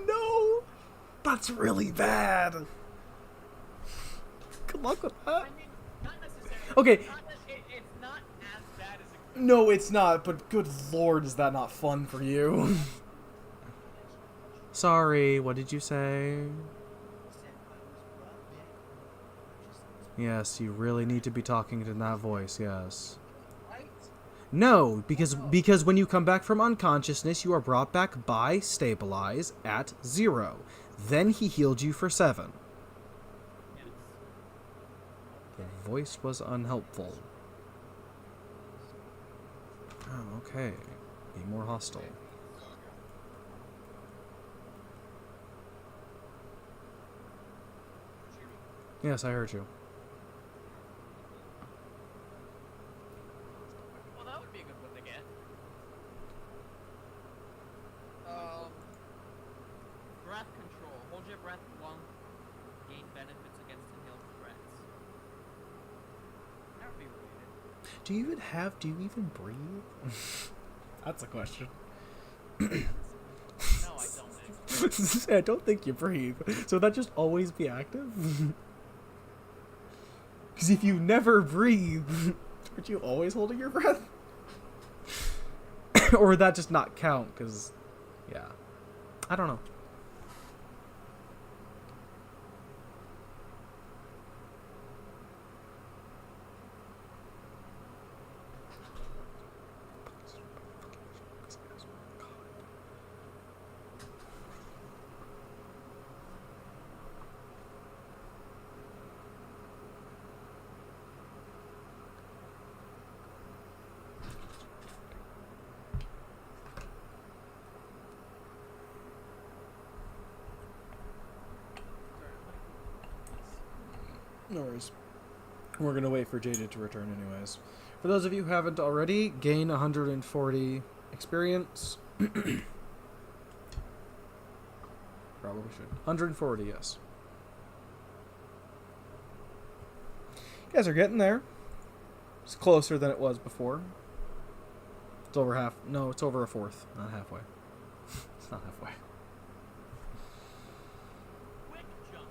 No! That's really bad! Good luck with that.
I mean, not necessarily.
Okay.
It's not as bad as it
No, it's not, but good lord, is that not fun for you? Sorry, what did you say? Yes, you really need to be talking in that voice, yes.
right?
No, because when you come back from unconsciousness, you are brought back by Stabilize at 0. Then he healed you for 7.
Yes.
The voice was unhelpful. Oh, okay. Be more hostile. Yes, I heard you.
Well, that would be a good one to get. Breath control. Hold your breath long. Gain benefits against inhaled threats. That would be related.
Do you even breathe? That's a question.
No, I don't. Actually.
I don't think you breathe. So would that just always be active? Because if you never breathe, aren't you always holding your breath? Or would that just not count? Because, yeah. I don't know. No worries. We're going to wait for Jaded to return anyways. For those of you who haven't already, gain 140 experience. Probably should. 140, yes. You guys are getting there. It's closer than it was before. It's over half. No, it's over a fourth. Not halfway. It's not halfway.
Quick jump.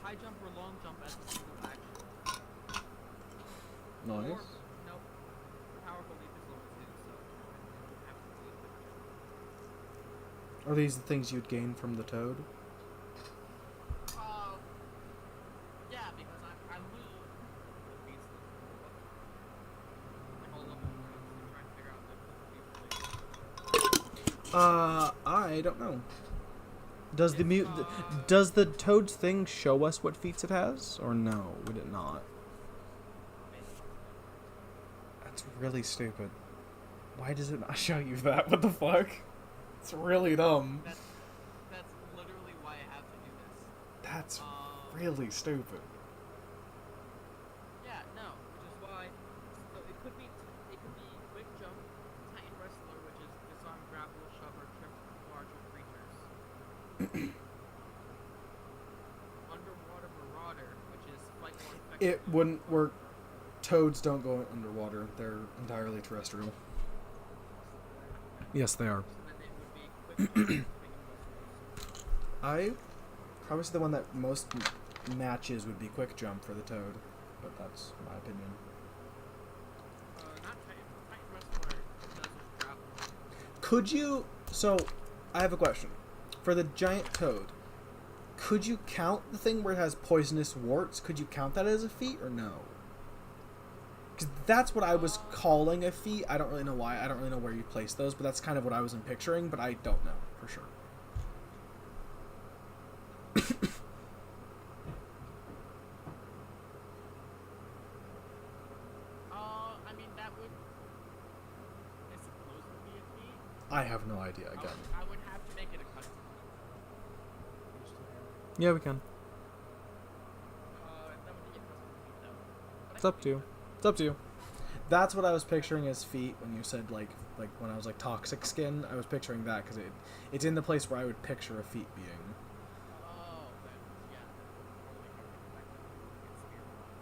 High jump or long jump as a single action. Or,
Nice.
nope. Powerful leap is level 2, so I don't have to do it.
Are these the things you'd gain from the toad?
Yeah, because I lose the beats like all level 4, so trying to figure out the
I don't know. Does does the toad's thing show us what feats it has, or no? Would it not? That's really stupid. Why does it not show you that? What the fuck? It's really dumb.
That's literally why I have to do this.
That's really stupid.
Yeah, no, which is why. So it could be quick jump, Titan wrestler, which is disarm, grapple, shove, or trip larger creatures. Underwater marauder, which is fight more effectively.
It wouldn't work. Toads don't go underwater. They're entirely terrestrial. Yes, they are.
So then it would be quick jump,
I probably say the one that most matches would be quick jump for the toad, but that's my opinion.
not Titan wrestler does grapple.
Could you? So, I have a question. For the giant toad, could you count the thing where it has poisonous warts? Could you count that as a feat or no? Because that's what I was calling a feat. I don't really know why. I don't really know where you place those, but that's kind of what I was picturing, but I don't know for sure.
I mean, that would. It's supposed to be a feat.
I have no idea, again.
I would have to make it a custom.
Yeah, we can.
That would be a custom feat, though.
It's up to you. It's up to you. That's what I was picturing as feat when you said, like when I was like toxic skin. I was picturing that because it's in the place where I would picture a feat being.
Oh, then, yeah.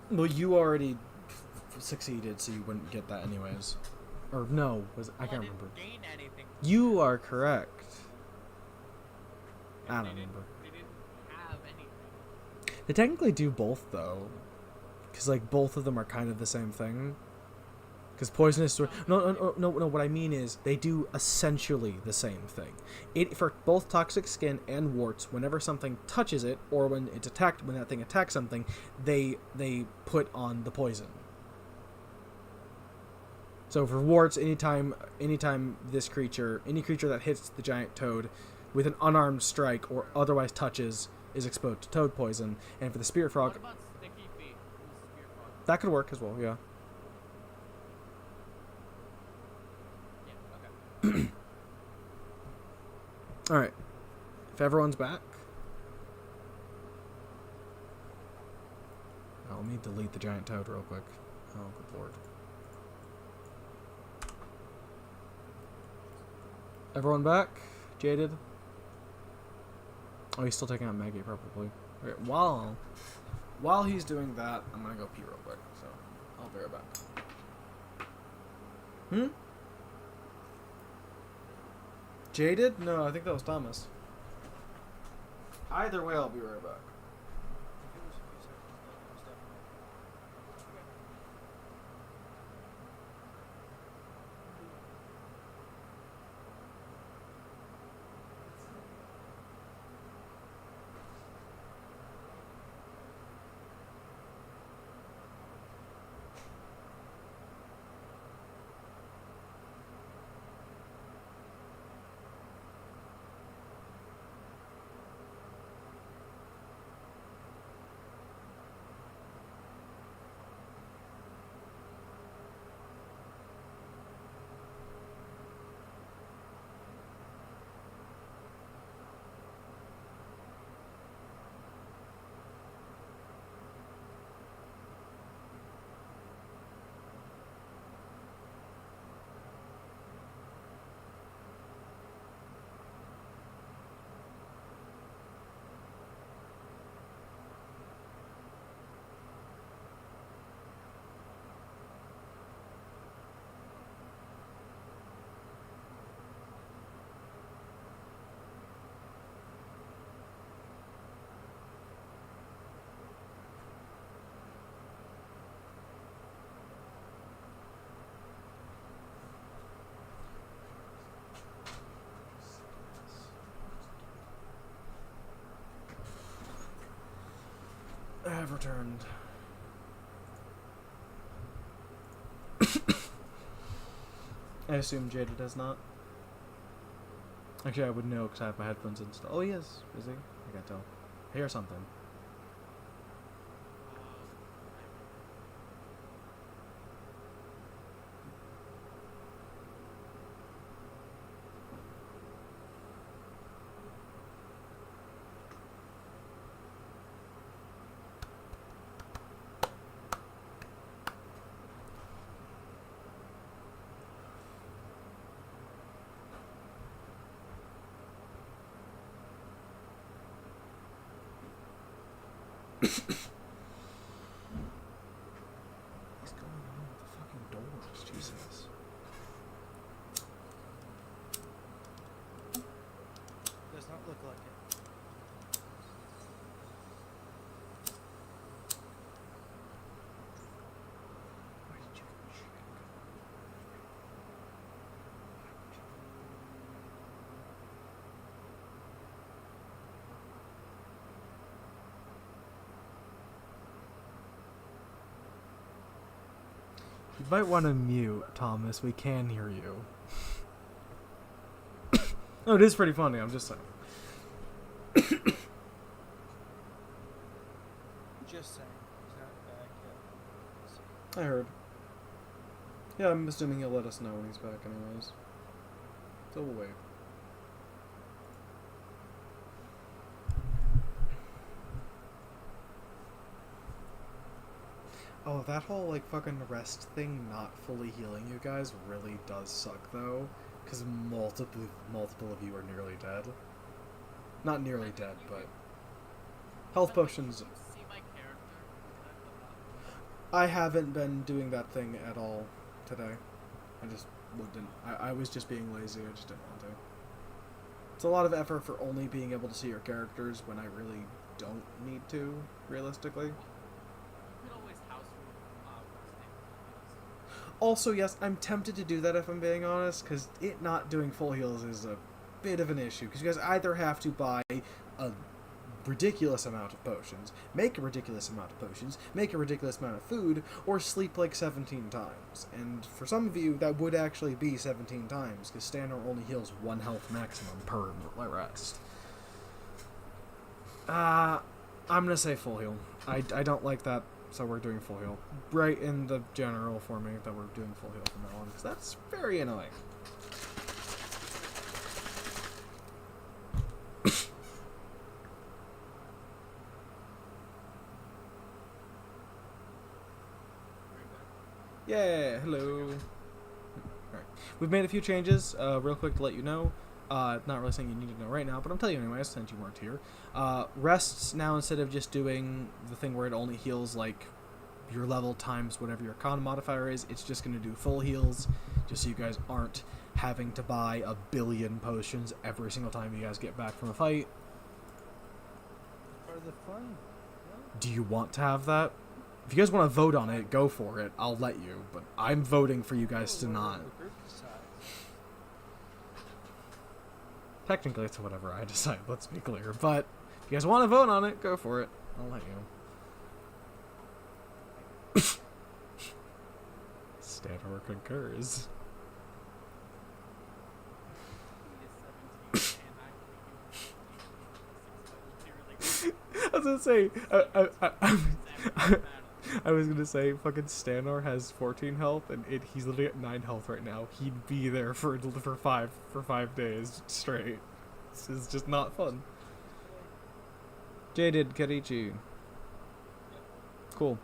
Totally
Well, you already succeeded, so you wouldn't get that anyways. Or no, I can't remember.
Didn't gain anything.
You are correct. I don't
They didn't-
remember.
They didn't have anything.
They technically do both though, because like both of them are kind of the same thing. Because poisonous no. What I mean is they do essentially the same thing. It for both toxic skin and warts. Whenever something touches it, or when that thing attacks something, they put on the poison. So for warts, anytime any creature that hits the giant toad with an unarmed strike or otherwise touches is exposed to toad poison. And for the spirit frog,
What about sticky feet? Who's Spear Frog?
that could work as well. Yeah.
Yeah, okay.
All right. If everyone's back, oh, let me delete the giant toad real quick. Oh, good lord. Everyone back? Jaded? Oh, he's still taking out Maggie, probably. Okay, while he's doing that, I'm gonna go pee real quick, so I'll be right back. Jaded? No, I think that was Thomas. Either way, I'll be right back.
If it was a few seconds, then it was definitely.
I have returned. I assume Jaded does not. Actually, I would know because I have my headphones installed. Oh, he is. Is he? I can't tell. I hear something. What's going on with the fucking doors? Jesus.
Does not look like it.
Why did you check? You might want to mute, Thomas. We can hear you. No, it is pretty funny. I'm just saying.
Just saying. He's not back yet. Let's see.
I heard. Yeah, I'm assuming he'll let us know when he's back anyways. So we'll wait. Oh, that whole, like, fucking rest thing not fully healing you guys really does suck, though. Because multiple of you are nearly dead. Not nearly dead, but... Health potions...
Did you see my character? Did I put up?
I haven't been doing that thing at all today. I just wouldn't. I was just being lazy. I just didn't want to. It's a lot of effort for only being able to see your characters when I really don't need to, realistically.
You could always house resting.
Also, yes, I'm tempted to do that if I'm being honest, because it not doing full heals is a bit of an issue. Because you guys either have to buy a ridiculous amount of potions, make a ridiculous amount of potions, make a ridiculous amount of food, or sleep like 17 times. And for some of you, that would actually be 17 times, because Standard only heals 1 health maximum per rest. I'm gonna say full heal. I don't like that, so we're doing full heal. Right in the general for me that we're doing full heal from now on, because that's very annoying. Yeah, hello. Alright. We've made a few changes, real quick to let you know. Not really something you need to know right now, but I'm telling you anyways, since you weren't here. Rests now, instead of just doing the thing where it only heals, like, your level times whatever your con modifier is, it's just going to do full heals. just so you guys aren't having to buy a billion potions every single time you guys get back from a fight.
Part of the fun.
Do you want to have that? If you guys want to vote on it, go for it. I'll let you, but I'm voting for you guys to not. Technically, it's whatever I decide, let's be clear. But if you guys want to vote on it, go for it. I'll let you. Stanor concurs. I was gonna say, I was gonna say, fucking Stanor has 14 health, and he's literally at 9 health right now. He'd be there for 5 days straight. This is just not fun. Jaded Karichi. Cool.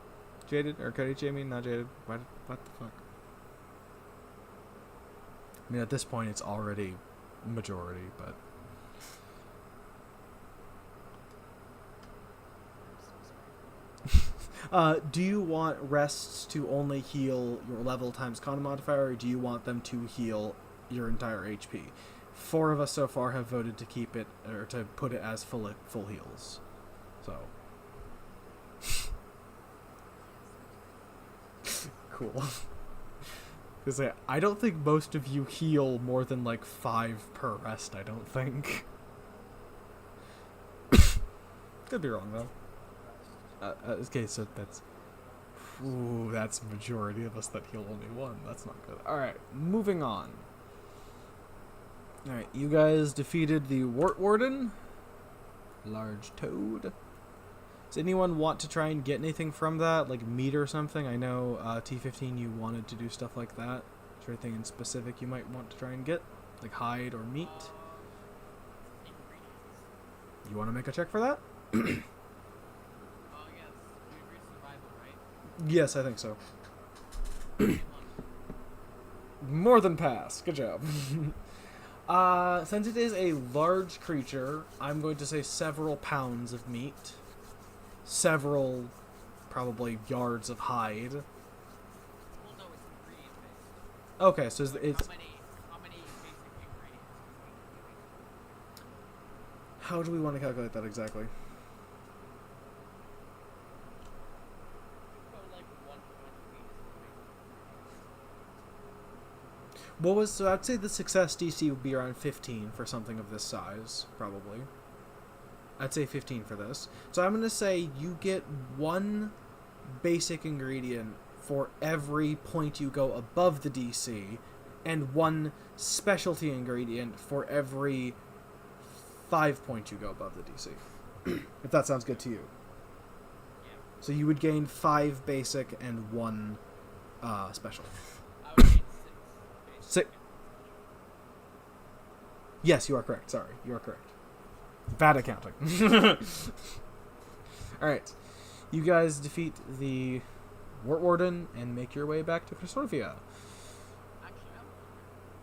Jaded or Karichi? I mean, not Jaded. What the fuck? I mean, at this point, it's already majority, but. Do you want rests to only heal your level times con modifier, or do you want them to heal your entire HP? 4 of us so far have voted to keep it, or to put it as full heals. So. Cool. Because I don't think most of you heal more than like 5 per rest, I don't think. Could be wrong, though. Okay, so that's majority of us that heal only 1. That's not good. Alright, moving on. Alright, you guys defeated the Wart Warden. Large Toad. Does anyone want to try and get anything from that? Like meat or something? I know, T15, you wanted to do stuff like that. Is there anything in specific you might want to try and get? Like hide or meat? You want to make a check for that? Yes, I think so. More than pass. Good job. Since it is a large creature, I'm going to say several pounds of meat. Several, probably, yards of hide.
Well, no, it's ingredient based.
Okay, so it's...
How many basic ingredients?
How do we want to calculate that exactly? What was, so I'd say the success DC would be around 15 for something of this size, probably. I'd say 15 for this. So I'm going to say you get 1 basic ingredient for every point you go above the DC, and 1 specialty ingredient for every 5 points you go above the DC. If that sounds good to you.
Yeah.
So you would gain 5 basic and 1 special.
I would gain 6.
Yes, you are correct. Sorry, you are correct. Bad accounting. Alright. You guys defeat the Wart Warden and make your way back to Crestorvia.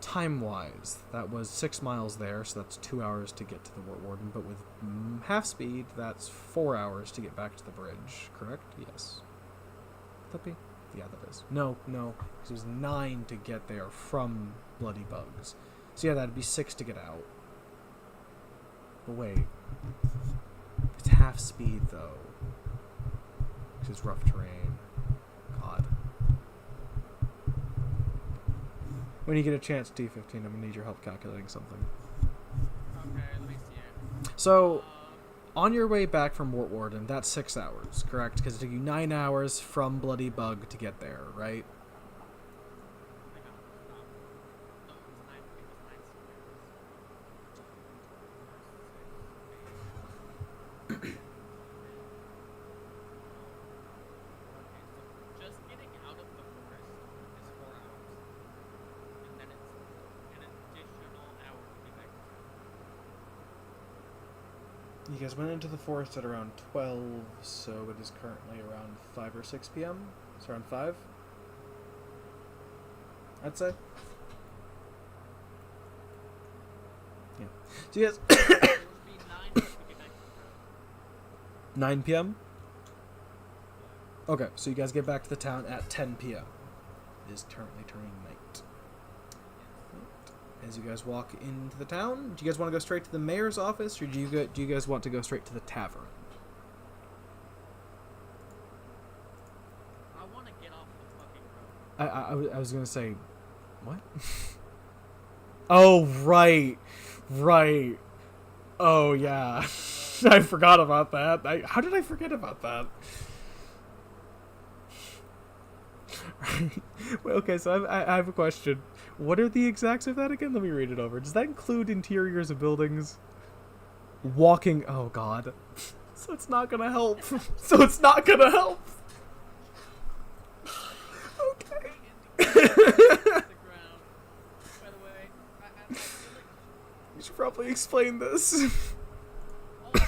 Time-wise, that was 6 miles there, so that's 2 hours to get to the Wart Warden, but with half speed, that's 4 hours to get back to the bridge, correct? Yes. Would that be? Yeah, that is. No, because it was 9 to get there from Bloody Bugs. So yeah, that'd be 6 to get out. But wait. It's half speed, though. Which is rough terrain. God. When you get a chance, D15, I'm going to need your help calculating something.
Okay, let me see it.
So, on your way back from Wart Warden, that's 6 hours, correct? Because it took you 9 hours from Bloody Bug to get there, right?
Just getting out of the forest is 4 hours. And then it's an additional hour to get back to
You guys went into the forest at around 12, so it is currently around 5 or 6 p.m.? It's around 5? I'd say. Yeah. So you guys...
It would be 9 to get back to the
9 p.m.? Okay, so you guys get back to the town at 10 p.m. It is currently turning night. as you guys walk into the town. Do you guys want to go straight to the mayor's office, or do you guys want to go straight to the tavern?
I want to get off the fucking road.
I was gonna say, what? Oh, right. Oh, yeah. I forgot about that. How did I forget about that? Well, okay, so I have a question. What are the exacts of that again? Let me read it over. Does that include interiors of buildings? Walking... Oh, God. So it's not gonna help. So it's not gonna help. Okay.
The ground. By the way, I feel like
You should probably explain this.
I re-roll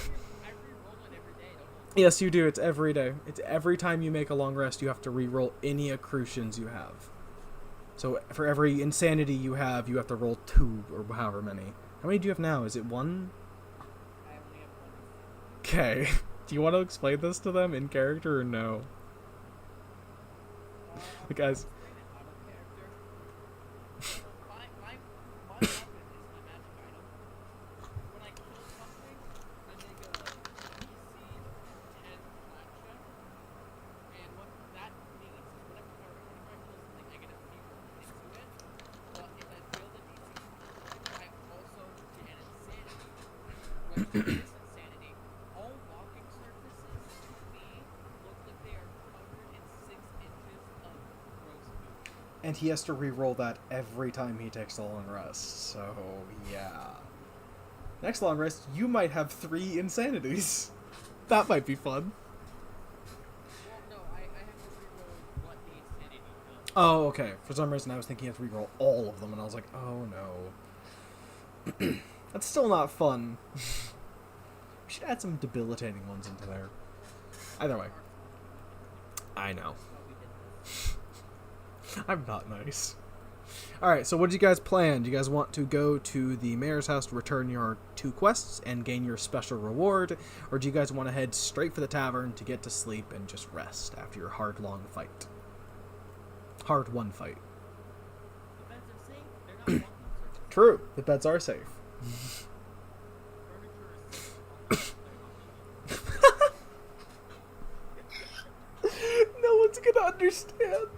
it every day, don't I?
Yes, you do. It's every day. It's every time you make a long rest, you have to re-roll any accretions you have. So for every insanity you have to roll 2 or however many. How many do you have now? Is it 1?
I only have one.
Okay. Do you want to explain this to them in character or no?
I'll
Guys.
explain it out of character. So my weapon is my magic item. When I kill something, I make a DC 10 flat check. And what that means is whenever I kill something, I get a fever into it. But if I fail the DC, I also get an insanity. When I do this insanity, all walking surfaces to me look like they are covered in 6 inches of gross food.
And he has to re-roll that every time he takes a long rest. So, yeah. Next long rest, you might have 3 insanities. That might be fun.
Well, no, I have to reroll what the insanity does.
Oh, okay. For some reason, I was thinking you have to re-roll all of them, and I was like, oh no. That's still not fun. We should add some debilitating ones into there. Either way. I know.
That's why we did this.
I'm not nice. Alright, so what do you guys plan? Do you guys want to go to the mayor's house to return your 2 quests and gain your special reward? Or do you guys want to head straight for the tavern to get to sleep and just rest after your hard, long fight? Hard-won fight.
The beds are safe. They're not walking surfaces.
True, the beds are safe.
Furniture is safe.
No one's gonna understand.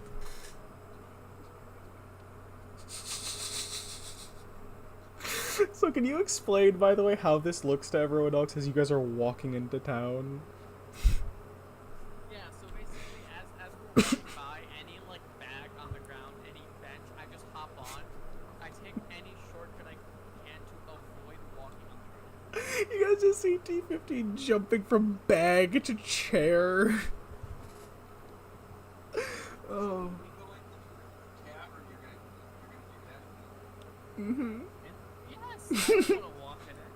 So can you explain, by the way, how this looks to everyone else as you guys are walking into town?
Yeah, so basically, as we're walking by any, like, bag on the ground, any bench, I just hop on. I take any shortcut I can to avoid walking on the ground.
You guys just see T-15 jumping from bag to chair. Oh.
When we go into the tavern, you're gonna do that.
Mm-hmm.
Yes, I don't want to walk in it.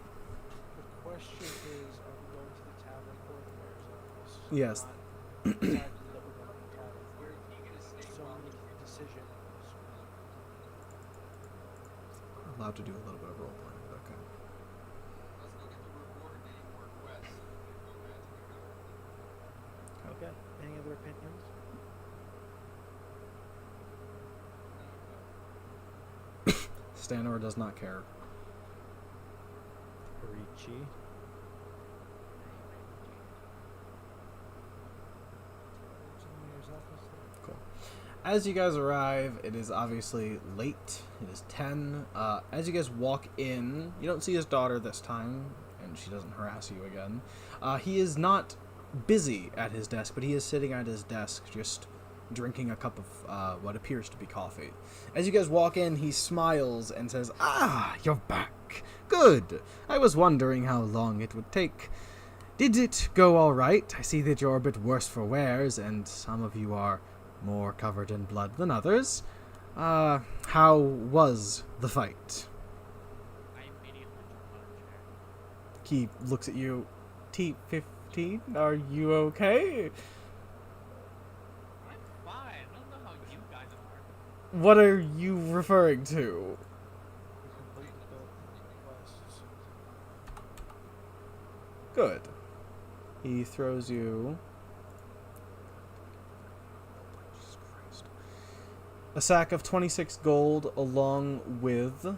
The question is, are we going to the tavern or the mayor's office?
Yes.
Not decided that we're going to the tavern.
Where are you gonna stay
So
while
many
we
decisions.
Allowed to do a little bit of role playing, but okay.
Let's go get the reward and any more quests. And go back to the tavern.
Okay. Any other opinions?
Stanor does not care.
Ricci.
As you guys arrive, it is obviously late. It is 10. As you guys walk in, you don't see his daughter this time, and she doesn't harass you again. He is not busy at his desk, but he is sitting at his desk just drinking a cup of what appears to be coffee. As you guys walk in, he smiles and says, "Ah, you're back. Good. I was wondering how long it would take. Did it go all right? I see that you're a bit worse for wears, and some of you are more covered in blood than others. How was the fight?"
I immediately jump on a chair.
He looks at you. T-15, are you okay?
I'm fine. I don't know how you guys are.
What are you referring to?
We completed the quests.
Good. He throws you a sack of 26 gold along with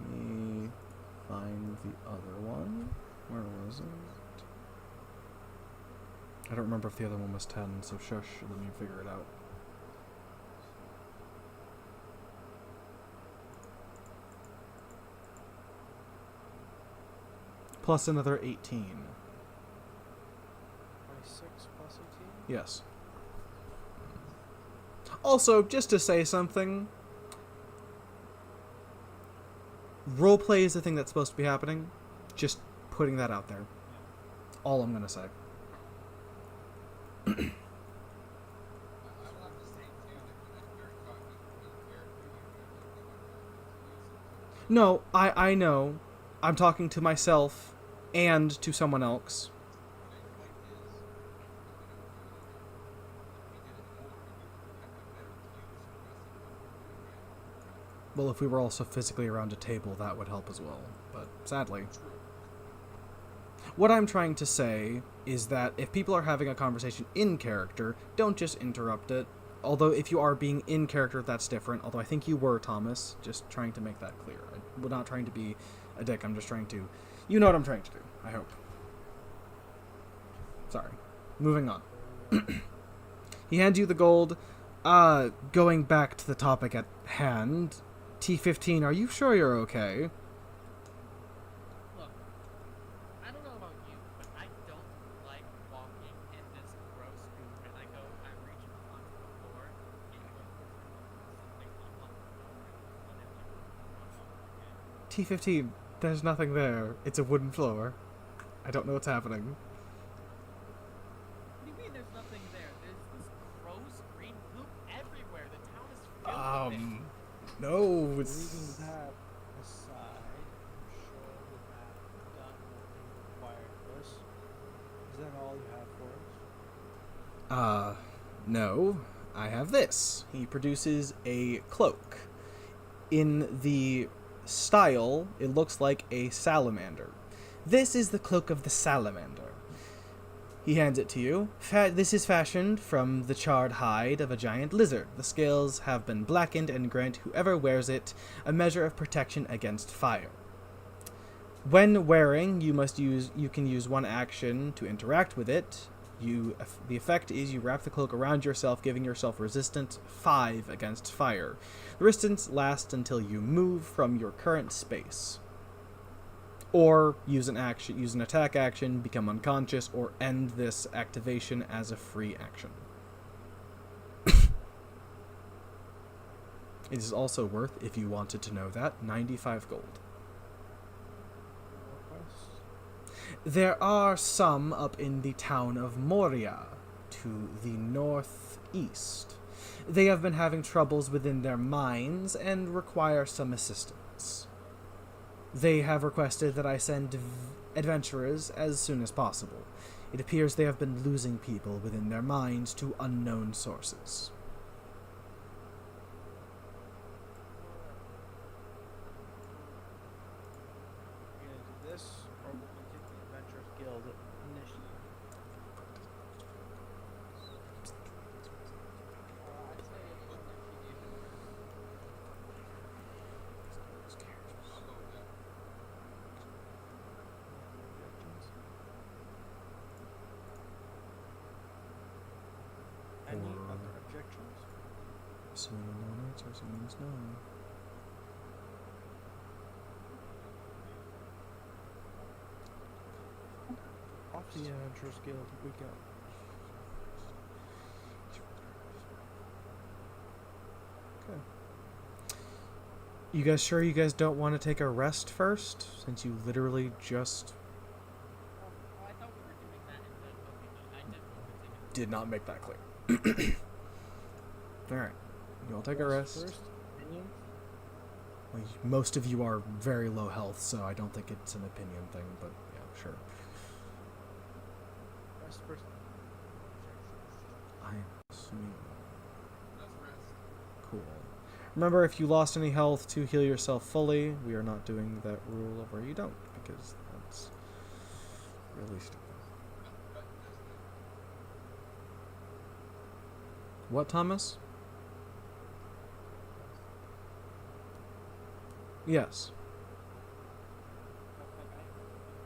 Let me find the other one. Where was it? I don't remember if the other one was 10, so shush, let me figure it out. Plus another 18.
26 plus 18?
Yes. Also, just to say something, roleplay is the thing that's supposed to be happening. Just putting that out there. All I'm gonna say.
I will have to say too that when you're talking in character, you usually want to use
No, I know. I'm talking to myself and to someone else.
my point is, if we did it more, we would have better cues for us of what we're doing now.
Well, if we were also physically around a table, that would help as well. But sadly.
True.
What I'm trying to say is that if people are having a conversation in character, don't just interrupt it. Although if you are being in character, that's different. Although I think you were, Thomas. Just trying to make that clear. I'm not trying to be a dick. I'm just trying to... You know what I'm trying to do, I hope. Sorry. Moving on. He hands you the gold. Going back to the topic at hand. T15, are you sure you're okay?
Look, I don't know about you, but I don't like walking in this gross goo, and I reach onto the floor, and something up on the floor, and then run over again.
T15, there's nothing there. It's a wooden floor. I don't know what's happening.
What do you mean there's nothing there? There's this gross green goop everywhere. The town is filled with it.
No,
Leaving
it's...
that aside, I'm sure the map done what we required of us. Is that all you have for us?
No. I have this. He produces a cloak. In the style, it looks like a salamander. This is the cloak of the salamander. He hands it to you. This is fashioned from the charred hide of a giant lizard. The scales have been blackened and grant whoever wears it a measure of protection against fire. When wearing, you can use one action to interact with it. The effect is you wrap the cloak around yourself, giving yourself resistance 5 against fire. The resistance lasts until you move from your current space. Or use an attack action, become unconscious, or end this activation as a free action. It is also worth, if you wanted to know that, 95 gold.
Request?
There are some up in the town of Moria, to the northeast. They have been having troubles within their mines and require some assistance. They have requested that I send adventurers as soon as possible. It appears they have been losing people within their mines to unknown sources.
We're gonna do this, or we're gonna take the Adventurers Guild initiative.
I'd say initiative.
I'll go with that.
Any
Or-
other objections?
Assuming no answers, it means no.
Off the Adventurers Guild we go.
You guys sure you guys don't want to take a rest first? Since you literally just
Oh, I thought we were doing that and then okay, I did want to take it.
did not make that clear. Alright. You all take a rest.
First, opinion?
Well, most of you are very low health, so I don't think it's an opinion thing, but yeah, sure.
Rest first.
I'm assuming.
Let's rest.
Cool. Remember, if you lost any health, to heal yourself fully. We are not doing that rule of where you don't, because that's really stupid. What, Thomas? Yes.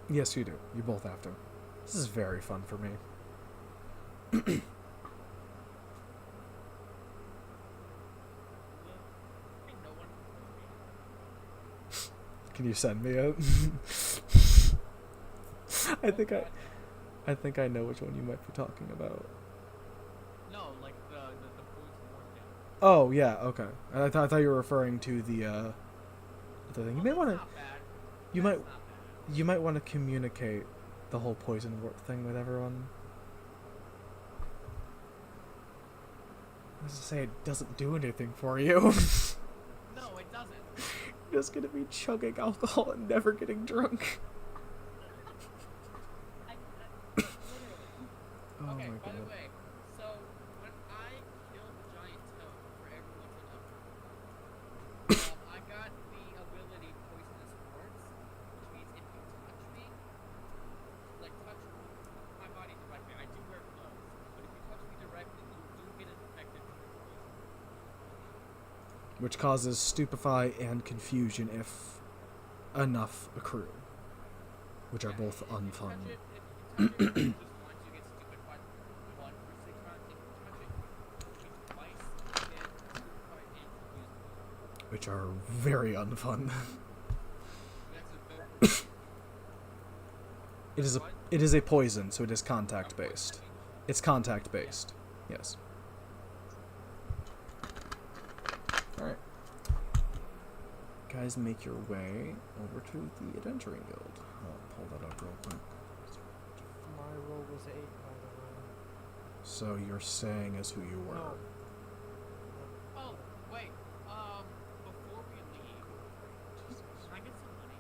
Yes, you do. You both have to. This is very fun for me.
Ain't no one can me.
Can you send me it? I think
God,
I think I know which one you might be talking about.
no. No, like the poison war thing.
Oh yeah, okay. I thought you were referring to the thing. You may
That's
want to.
not bad.
You
That's
might.
not bad.
You might want to communicate the whole poison wort thing with everyone. I was to say it doesn't do anything for you.
No, it doesn't.
You're just gonna be chugging alcohol and never getting drunk.
Literally.
Oh
Okay,
my
by the
god.
way, so when I killed the giant toad, for everyone to know, I got the ability Poisonous Words, which means if you touch me, like touch my body directly, I do wear gloves, but if you touch me directly, you do get infected with poison.
Which causes stupefy and confusion if enough accrue, which are
Yeah,
both
if you touch
unfun.
it, just once, you get stupefied 1 for 6 rounds. If you touch it twice, you get stupefied and confused.
Which are very unfun.
That's a very
It is a poison, so it is contact based. It's contact based. Yes. Alright. Guys, make your way over to the Adventuring Guild. I'll pull that up real quick.
My roll was 8, by the way.
So you're saying as who you were.
No.
Oh, wait. Before we leave, can I get some money?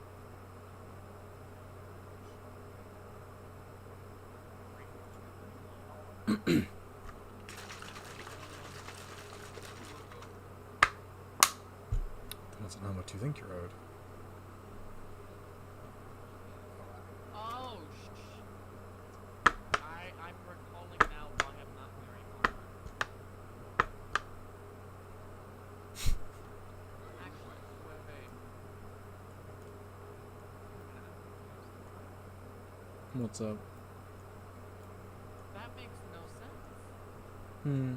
Depends on how much you think you're owed.
Oh, I'm recalling now why I'm not wearing armor. Actually, wait.
What's up?
That makes no sense.
Hmm.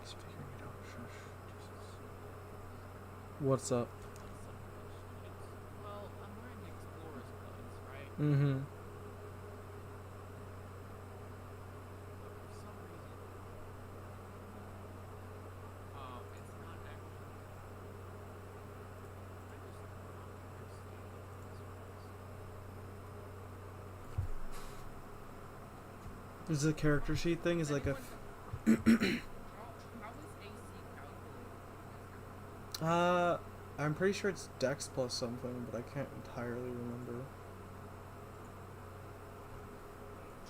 He's figuring it out. Shush. Jesus. What's up?
Well, I'm wearing the explorer's clothes, right?
Mm-hmm.
But for some reason, it's not actually. I just don't understand this.
Is the character sheet thing is like a.
How is AC calculated?
I'm pretty sure it's Dex plus something, but I can't entirely remember.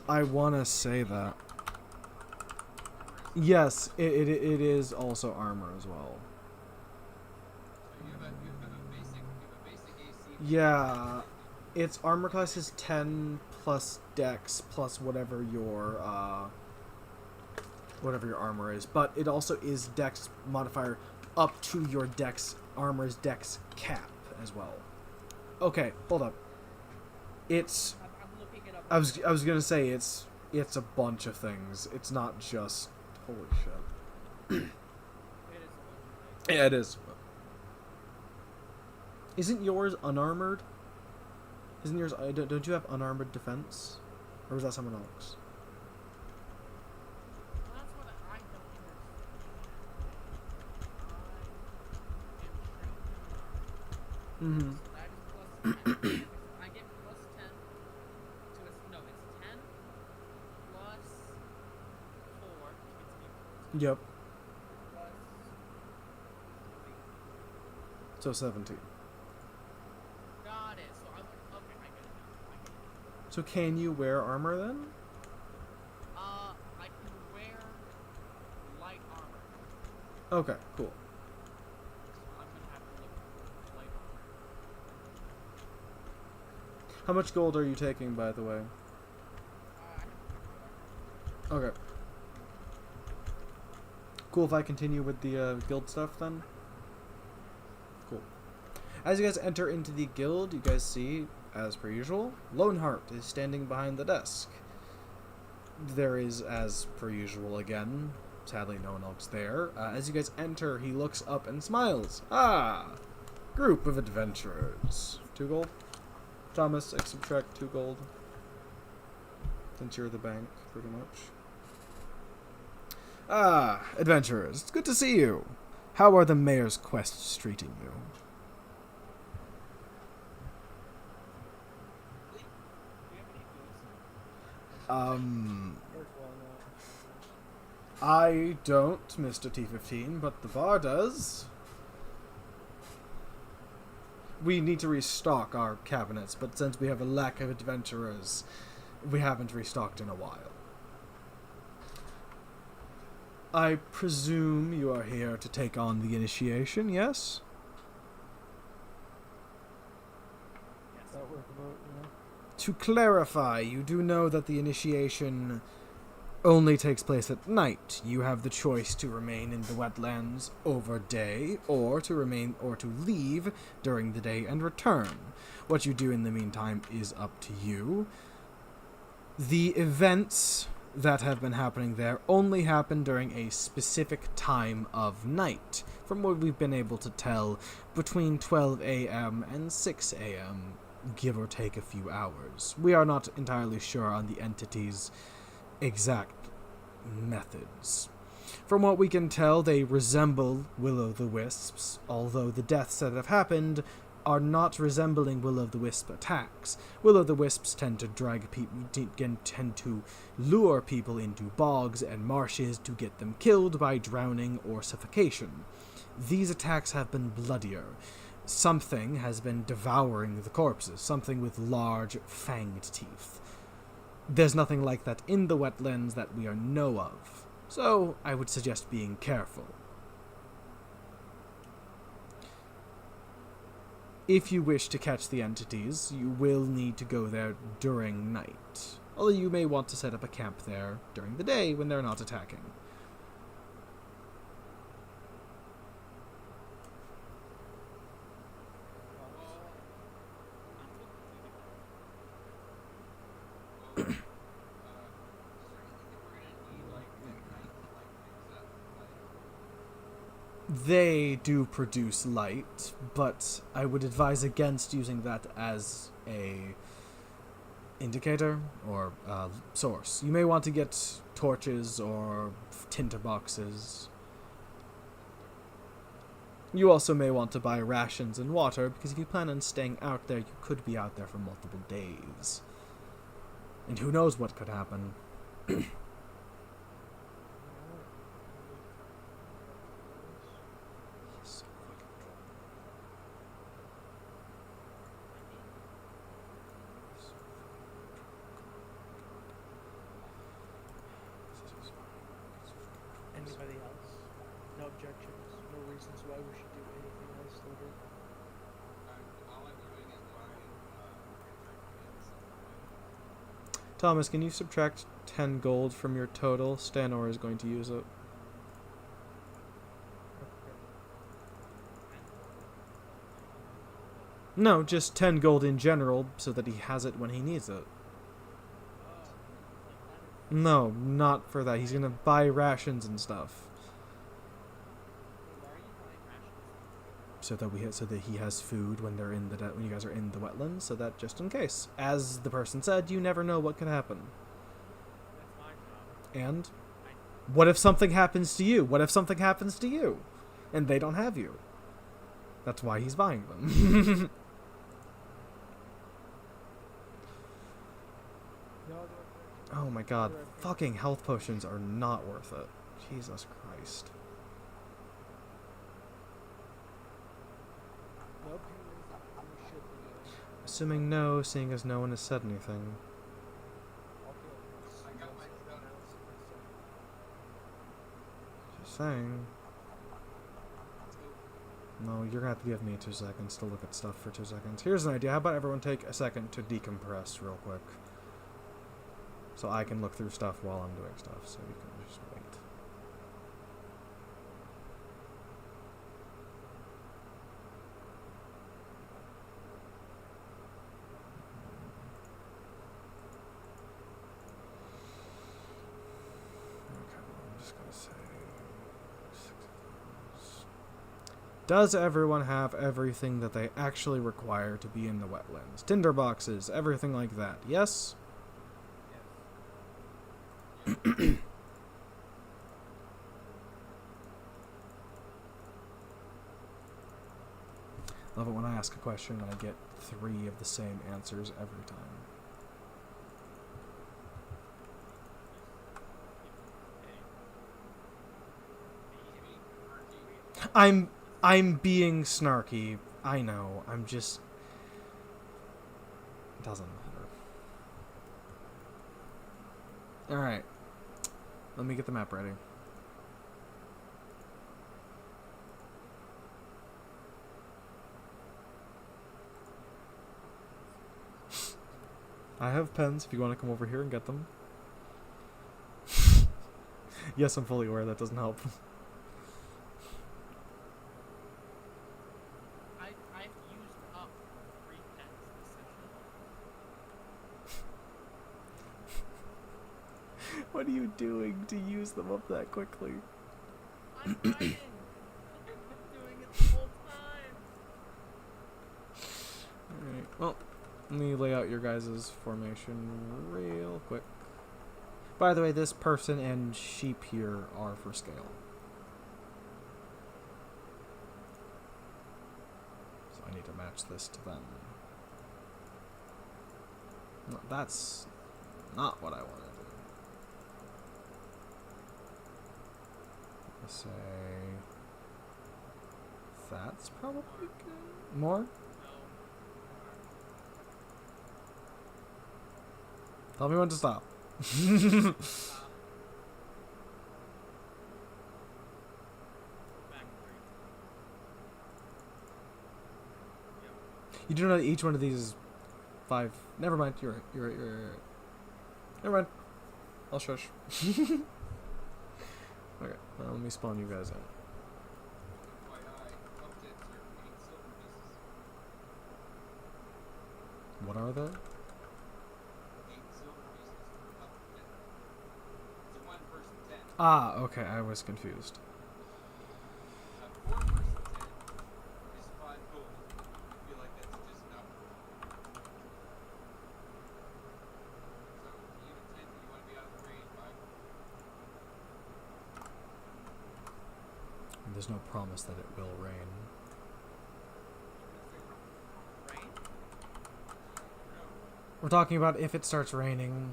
I wanna say that. Yes, it is also armor as well.
So you have a basic AC.
Yeah, its armor class is 10 plus Dex plus whatever your armor is, but it also is Dex modifier up to your Dex armor's Dex cap as well. Okay, hold up. It's
I'm looking it up.
I was gonna say it's a bunch of things. It's not just holy shit.
It is a bunch of things.
Yeah, it is. Isn't yours unarmored? Isn't yours? Don't you have unarmored defense, or was that someone else?
Well, that's what I don't understand. I am trained in armor.
Mm-hmm.
So that is plus 10. I get plus 10 to it's 10 plus 4 gets me 14.
Yep.
Plus
So 17.
got it. So I would okay, I get it now. I get it.
So can you wear armor then?
I can wear light armor.
Okay, cool.
So I'm gonna have to look for light armor.
How much gold are you taking, by the way?
I have to figure it out.
Okay. Cool if I continue with the guild stuff then? Cool. As you guys enter into the guild, you guys see, as per usual, Loneheart is standing behind the desk. There is, as per usual again, sadly no one else there. As you guys enter, he looks up and smiles. Ah! Group of adventurers. 2 gold? Thomas, subtract 2 gold. Since you're the bank, pretty much. Ah, adventurers, it's good to see you. How are the mayor's quests treating you? I don't, Mr. T15, but the bar does. We need to restock our cabinets, but since we have a lack of adventurers, we haven't restocked in a while. I presume you are here to take on the initiation, yes?
That work about, you know?
To clarify, you do know that the initiation only takes place at night. You have the choice to remain in the wetlands over day, or to leave during the day and return. What you do in the meantime is up to you. The events that have been happening there only happen during a specific time of night. From what we've been able to tell, between 12 a.m. and 6 a.m., give or take a few hours. We are not entirely sure on the entity's exact methods. From what we can tell, they resemble will-o'-the-wisps, although the deaths that have happened are not resembling will-o'-the-wisp attacks. Will-o'-the-wisps tend to lure people into bogs and marshes to get them killed by drowning or suffocation. These attacks have been bloodier. Something has been devouring the corpses, something with large, fanged teeth. There's nothing like that in the wetlands that we know of, so I would suggest being careful. If you wish to catch the entities, you will need to go there during night, although you may want to set up a camp there during the day when they're not attacking. They do produce light, but I would advise against using that as a indicator or source. You may want to get torches or tinderboxes. You also may want to buy rations and water, because if you plan on staying out there, you could be out there for multiple days. And who knows what could happen.
Anybody else? No objections, no reasons why we should do anything else later.
All I'm doing is buying
Thomas, can you subtract 10 gold from your total? Stanor is going to use it. No, just 10 gold in general, so that he has it when he needs it. No, not for that. He's gonna buy rations and stuff.
Why are you buying rations?
So that he has food when they're in when you guys are in the wetlands, so that just in case. As the person said, you never know what could happen.
That's my job.
And what if something happens to you? What if something happens to you? And they don't have you. That's why he's buying them.
No other objections?
Oh my god, fucking health potions are not worth it. Jesus Christ.
No opinions on who we should be doing.
Assuming no, seeing as no one has said anything.
I'll be able to
I got my
someone else myself.
Just saying. No, you're gonna have to give me 2 seconds to look at stuff for 2 seconds. Here's an idea. How about everyone take a second to decompress real quick? So I can look through stuff while I'm doing stuff, so you can just wait. just gonna say 6 of those. Does everyone have everything that they actually require to be in the wetlands? Tinder boxes, everything like that. Yes? Love it when I ask a question and I get 3 of the same answers every time. I'm being snarky. I know. I'm just... It doesn't matter. Alright. Let me get the map ready. I have pens if you want to come over here and get them. Yes, I'm fully aware that doesn't help.
I've used up 3 pens this session.
What are you doing to use them up that quickly?
I'm writing. I've been doing it the whole time.
Alright, well, let me lay out your guys' formation real quick. By the way, this person and sheep here are for scale. So I need to match this to them. No, that's not what I want to do. Let's say that's probably good. More? Tell me when to stop. You do know that each one of these is 5. Never mind. You're right. You're right. You're right. You're right. Never mind. I'll shush. Okay. Let me spawn you guys in. What are they? Ah, okay. I was confused. There's no promise that it will rain.
Rain?
We're talking about if it starts raining.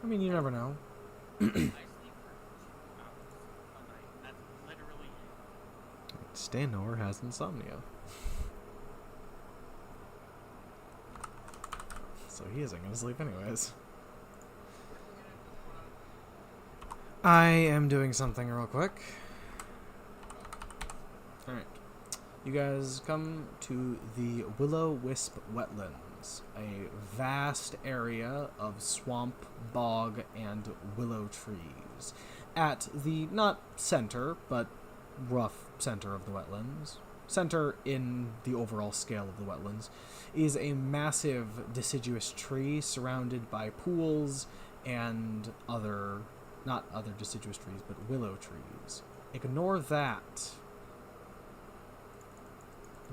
I mean, you never know.
I sleep for 2 hours a night. That's literally it.
Stanor has insomnia. So he isn't going to sleep anyways. I am doing something real quick. Alright. You guys come to the Willow-Wisp Wetlands, a vast area of swamp, bog, and willow trees. At the, not center, but rough center of the wetlands, center in the overall scale of the wetlands, is a massive deciduous tree surrounded by pools and other, not other deciduous trees, but willow trees. Ignore that.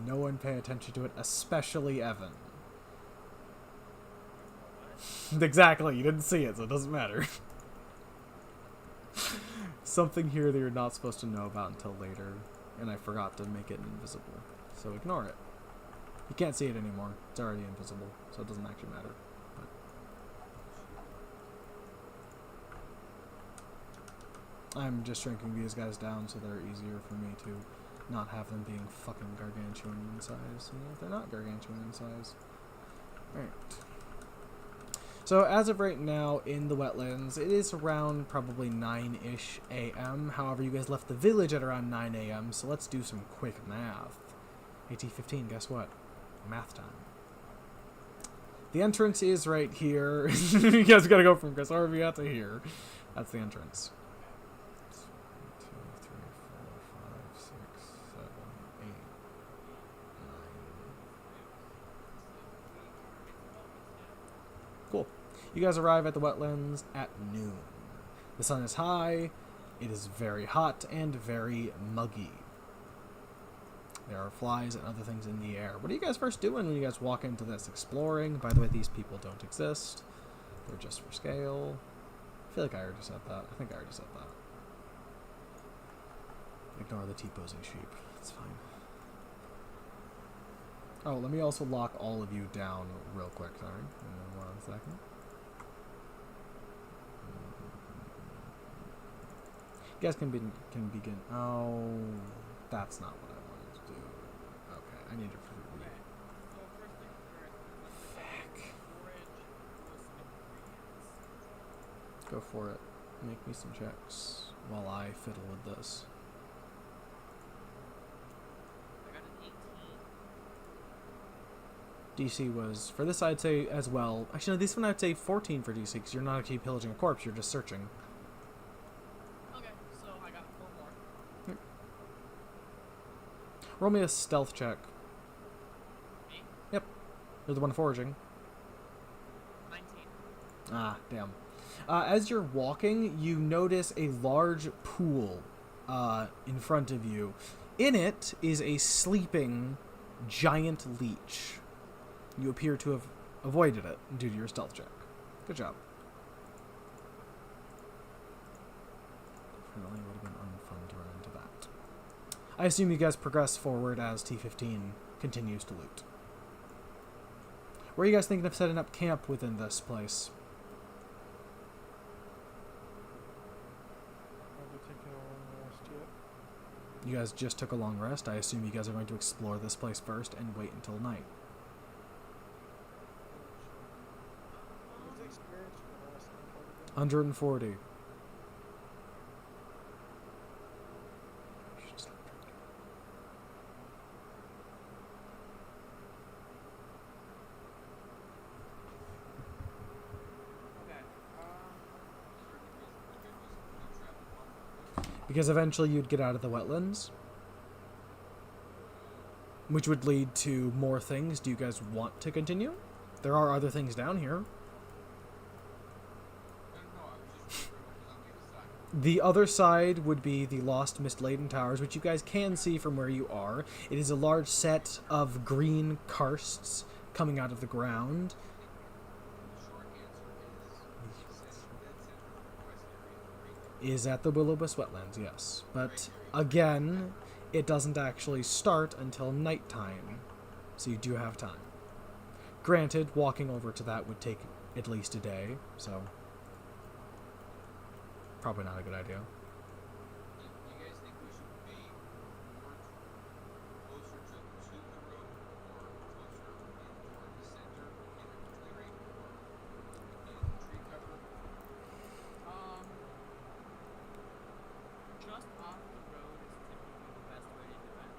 No one pay attention to it, especially Evan. Exactly, you didn't see it, so it doesn't matter. Something here that you're not supposed to know about until later, and I forgot to make it invisible, so ignore it. You can't see it anymore. It's already invisible, so it doesn't actually matter. But I'm just shrinking these guys down so they're easier for me to not have them being fucking gargantuan in size. You know, they're not gargantuan in size. Alright. So as of right now in the wetlands, it is around probably 9-ish a.m. However, you guys left the village at around 9 a.m., so let's do some quick math. AT-15, guess what? Math time. The entrance is right here. You guys gotta go from Casarvia to here. That's the entrance. 1, 2, 3, 4, 5, 6, 7, 8, 9. Cool. You guys arrive at the wetlands at noon. The sun is high, it is very hot, and very muggy. There are flies and other things in the air. What are you guys first doing when you guys walk into this? Exploring? By the way, these people don't exist. They're just for scale. I feel like I already said that. I think I already said that. Ignore the T-posing sheep. It's fine. Oh, let me also lock all of you down real quick. Sorry. One second. You guys can begin. Oh, that's not what I wanted to do. Okay, I need to read.
Okay. So first things first, let's
Fuck.
storage with some ingredients.
Go for it. Make me some checks while I fiddle with this.
I got an 18.
DC was, for this I'd say as well. Actually, no, this one I'd say 14 for DC because you're not actually pillaging a corpse, you're just searching.
Okay, so I got 4 more.
Roll me a stealth check.
Me?
Yep. You're the one foraging.
19.
Ah, damn. As you're walking, you notice a large pool in front of you. In it is a sleeping giant leech. You appear to have avoided it due to your stealth check. Good job. Definitely would have been unfun to run into that. I assume you guys progress forward as T-15 continues to loot. Where are you guys thinking of setting up camp within this place?
Are we taking a long rest yet?
You guys just took a long rest. I assume you guys are going to explore this place first and wait until night.
What's the experience for the last time part again?
140. You should stop drinking.
Okay.
Because eventually you'd get out of the wetlands, which would lead to more things. Do you guys want to continue? There are other things down here.
No, I was just wondering what was on the other side.
The other side would be the Lost Mist-Laden Towers, which you guys can see from where you are. It is a large set of green karsts coming out of the ground.
The short answer is dead center of the quest area, right?
Is at the Willowbus Wetlands, yes. But again, it doesn't actually start until nighttime, so you do have time. Granted, walking over to that would take at least a day, so probably not a good idea.
You guys think we should be more closer to the road or closer in toward the center in a clearing or in tree cover?
Just off the road is typically the best way to do it.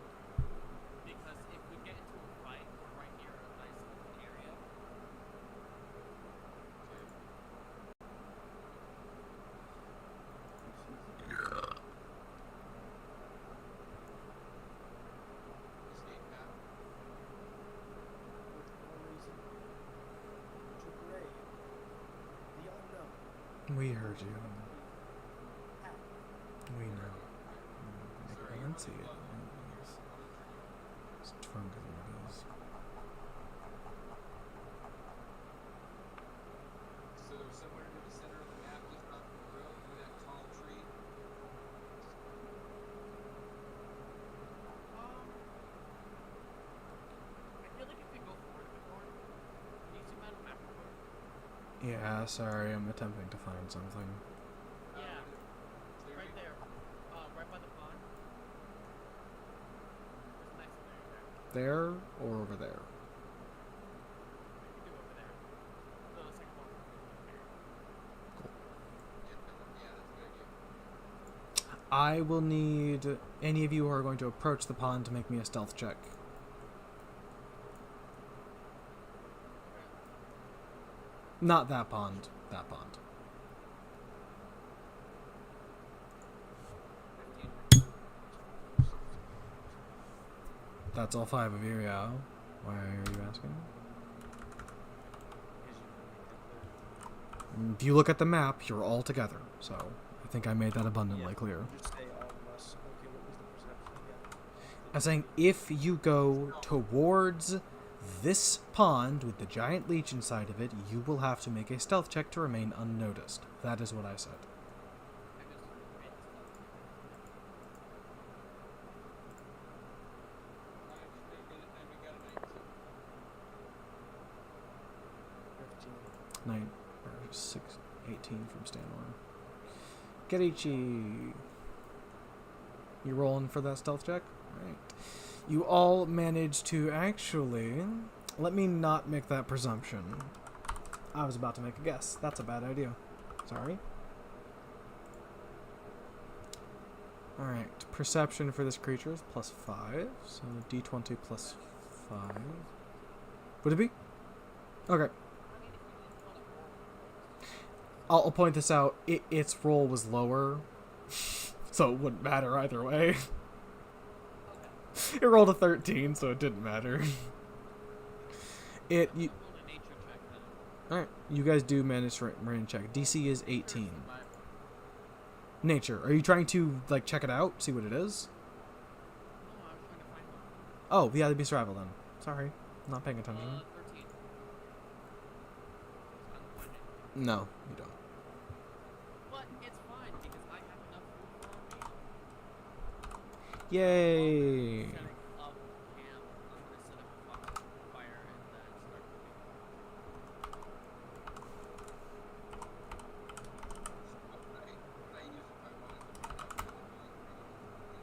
Because if we get into a fight, we're right near a nice open area.
Escape path?
With no reason. To grave. The unknown.
We heard you.
Path.
We know.
Sir,
I
you
can't see
really
it.
love moving here.
It's drunk as it is.
So somewhere near the center of the map, just off the road, through that tall tree.
I feel like if we go forward a bit more, can you zoom out a map real quick?
Yeah, sorry, I'm attempting to find something.
Yeah,
Clearing?
right there. Right by the pond. There's a nice clearing there.
There or over there?
We can do over there. The second one.
Yeah, that's a good idea.
I will need any of you who are going to approach the pond to make me a stealth check. Not that pond. That pond.
15.
That's all 5 of you, yeah. Why are you asking?
Because you can make the
If you look at the map, you're all together. So I think I made that abundantly
Yeah,
clear.
Just say all of us. Okay, what was the perception again?
I'm saying if you go towards this pond with the giant leech inside of it, you will have to make a stealth check to remain unnoticed. That is what I said.
I just made this stuff.
And we got a 19.
15.
9 or 6, 18 from Stanor. Gerichi. You rolling for that stealth check? Right. You all managed to actually... Let me not make that presumption. I was about to make a guess. That's a bad idea. Sorry. Alright. Perception for this creature is +5. So d20 plus 5. Would it be? Okay. I'll point this out. Its roll was lower. So it wouldn't matter either way. It rolled a 13, so it didn't matter.
Roll a nature check then.
Alright, you guys do manage to remain check. DC is 18.
Survival.
Nature. Are you trying to, like, check it out? See what it is?
No, I was trying to find one.
Oh, yeah, it'd be survival then. Sorry. Not paying attention.
13. I'm finding.
No, you don't.
But it's fine because I have enough food for a meal.
Yay!
Setting up camp, I'm gonna set up a fucking fire and then start cooking.
What I use if I wanted to really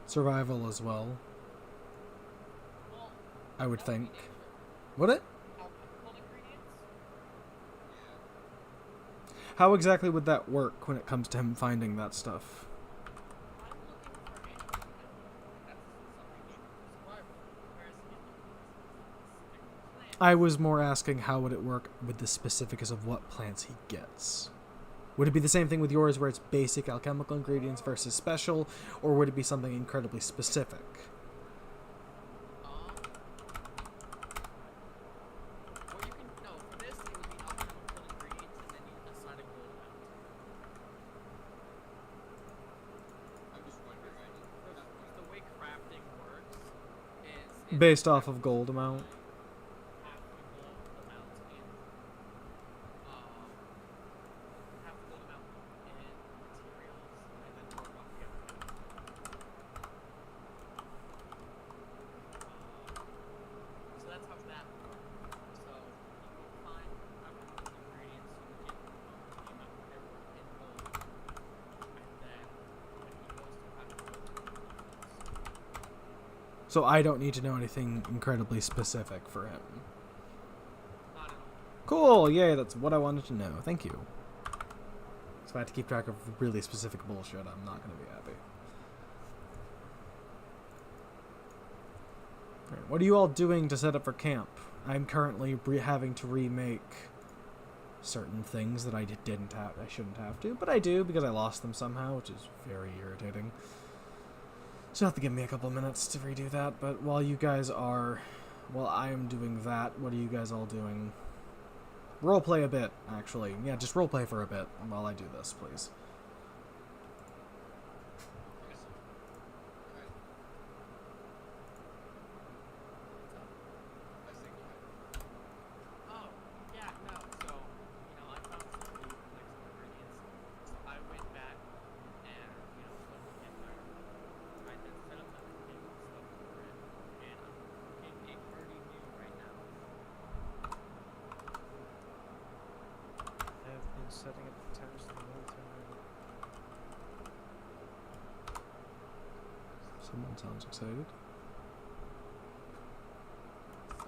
Survival as well,
Well,
I would
that would be
think.
nature.
Would it?
Alchemical ingredients?
How exactly would that work when it comes to him finding that stuff?
I'm looking for anything. That's something needed for survival. Whereas he's looking for specific plants.
I was more asking how would it work with the specifics of what plants he gets. Would it be the same thing with yours where it's basic alchemical ingredients versus special, or would it be something incredibly specific?
Or you can, no, for this it would be alchemical ingredients and then you assign a gold amount.
I'm just wondering.
Because the way crafting works is it's
Based off of gold amount?
half the gold amount in half the gold amount in materials and then work off the other half. So that's how that works. So you will find alchemical ingredients, you get the amount of whatever in gold, and then when he goes to have gold,
So I don't need to know anything incredibly specific for him.
not at all.
Cool, yay, that's what I wanted to know. Thank you. So if I have to keep track of really specific bullshit, I'm not going to be happy. Alright, what are you all doing to set up for camp? I'm currently having to remake certain things that I didn't have, I shouldn't have to, but I do because I lost them somehow, which is very irritating. So you'll have to give me a couple minutes to redo that, but while I am doing that, what are you guys all doing? Roleplay a bit, actually. Yeah, just roleplay for a bit while I do this, please.
Oh, yeah, no. So, I found some food, like some ingredients. So I went back and, set up a campfire. I then set up the cooking stuff for it. And I'm cooking a hearty meal right now.
I have been setting up the tents the whole time.
Someone sounds excited.
So,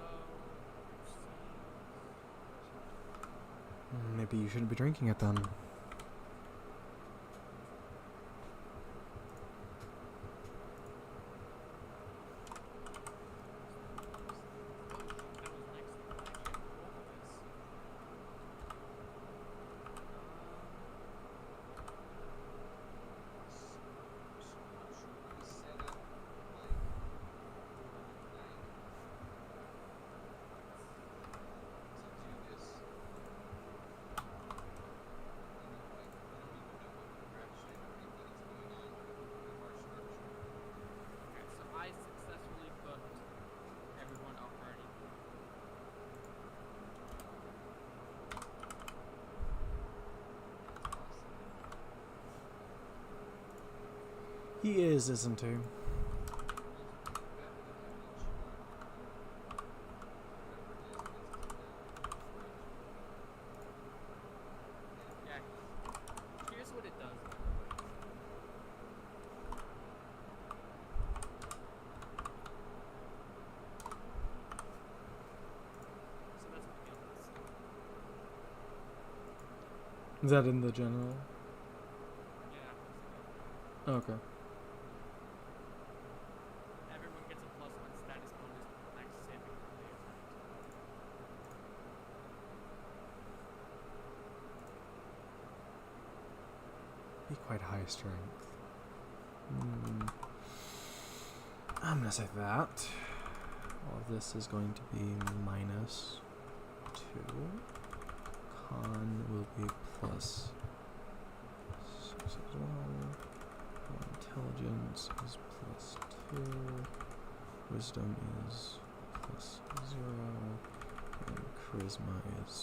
Maybe you shouldn't be drinking it then. He is, isn't he?
Yeah. Here's what it does. So that's what the deal is.
Is that in the general?
Yeah.
Okay.
Everyone gets a +1 status bonus for next saving throw they attempt.
Be quite high strength. I'm gonna say that. All of this is going to be -2. Con will be +6 as well. Intelligence is +2. Wisdom is +0. And charisma is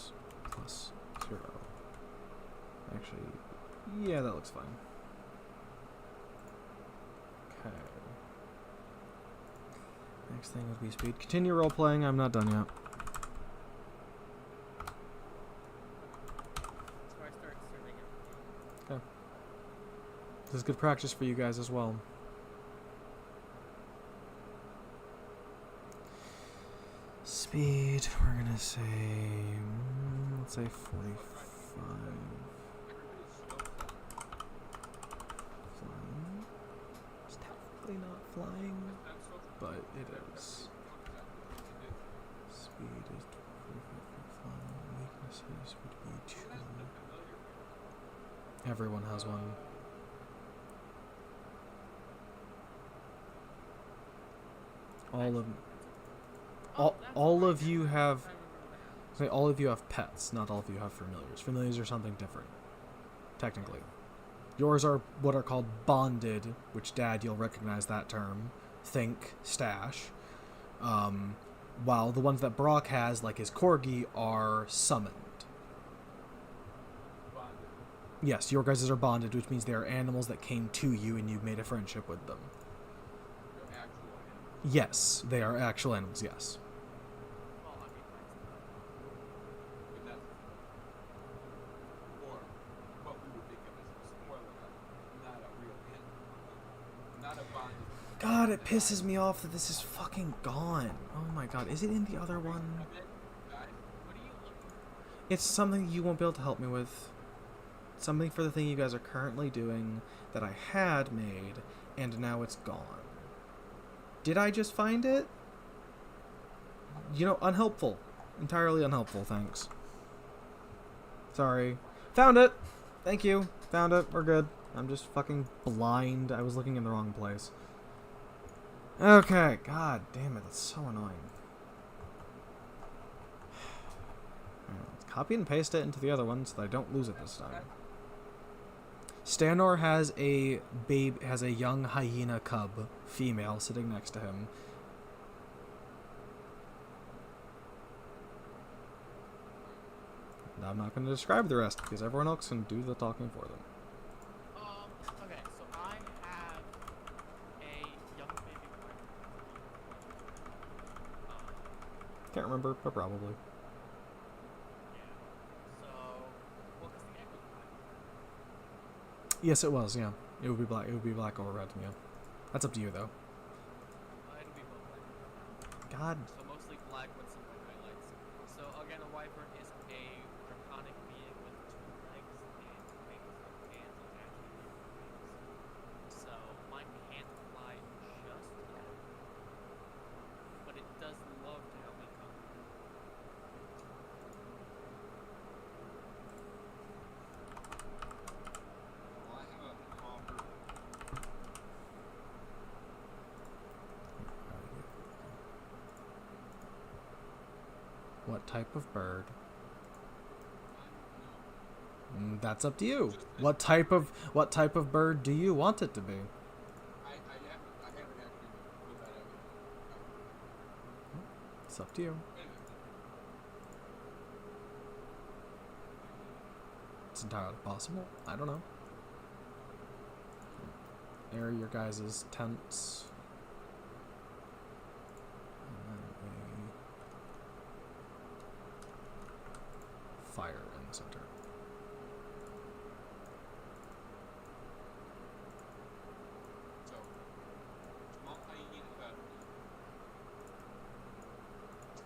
+0. Actually, yeah, that looks fine. Okay. Next thing would be speed. Continue role playing. I'm not done yet.
That's where I start serving everything.
This is good practice for you guys as well. Speed, we're gonna say, let's say 45. Flying. It's technically not flying, but it is. Speed is 45 for flying. Weaknesses would be 2. Everyone has one. All of you have. Say all of you have pets. Not all of you have familiars. Familiars are something different, technically. Yours are what are called bonded, which, Dad, you'll recognize that term. Think stash. While the ones that Brock has, like his corgi, are summoned. Yes, your guys are bonded, which means they are animals that came to you and you made a friendship with them. Yes, they are actual animals, yes.
Well, I mean,
But that's or what we would think of as more like not a real animal, not a bonded.
God, it pisses me off that this is fucking gone. Oh my god, is it in the other one?
what are you looking for?
It's something you won't be able to help me with. Something for the thing you guys are currently doing that I had made, and now it's gone. Did I just find it? You know, unhelpful. Entirely unhelpful, thanks. Sorry. Found it! Thank you. Found it. We're good. I'm just fucking blind. I was looking in the wrong place. Okay. God damn it. That's so annoying. Alright, let's copy and paste it into the other one so that I don't lose it this time. Stanor has a young hyena cub, female, sitting next to him. And I'm not going to describe the rest because everyone else can do the talking for them.
Okay, so I have a young baby boy.
Can't remember, but probably.
Yeah. So, well, because the egg was black.
Yes, it was. Yeah, it would be black. It would be black or red. Yeah, that's up to you though.
It'll be both black.
God.
So mostly black with some white highlights. So again, a wyvern is a draconic being with 2 legs and wings and hands attached to their wings. So mine can't fly just yet, but it does love to help me come.
Well, I have a copper.
What type of bird? That's up to you. What type of bird do you want it to be?
I haven't actually put that out yet.
It's up to you.
Wait a minute.
It's entirely possible. I don't know. near your guys' tents. And then a fire in the center.
So, small hyena,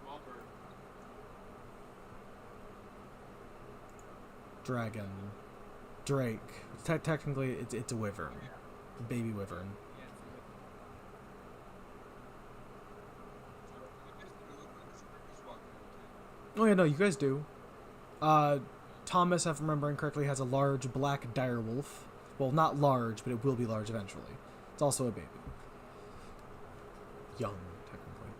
small bird.
Dragon. Drake. Technically, it's a wyvern. Baby wyvern.
Yeah, so you guys look like the script walking into.
Oh yeah, no, you guys do. Thomas, if I'm remembering correctly, has a large black direwolf. Well, not large, but it will be large eventually. It's also a baby. Young, technically.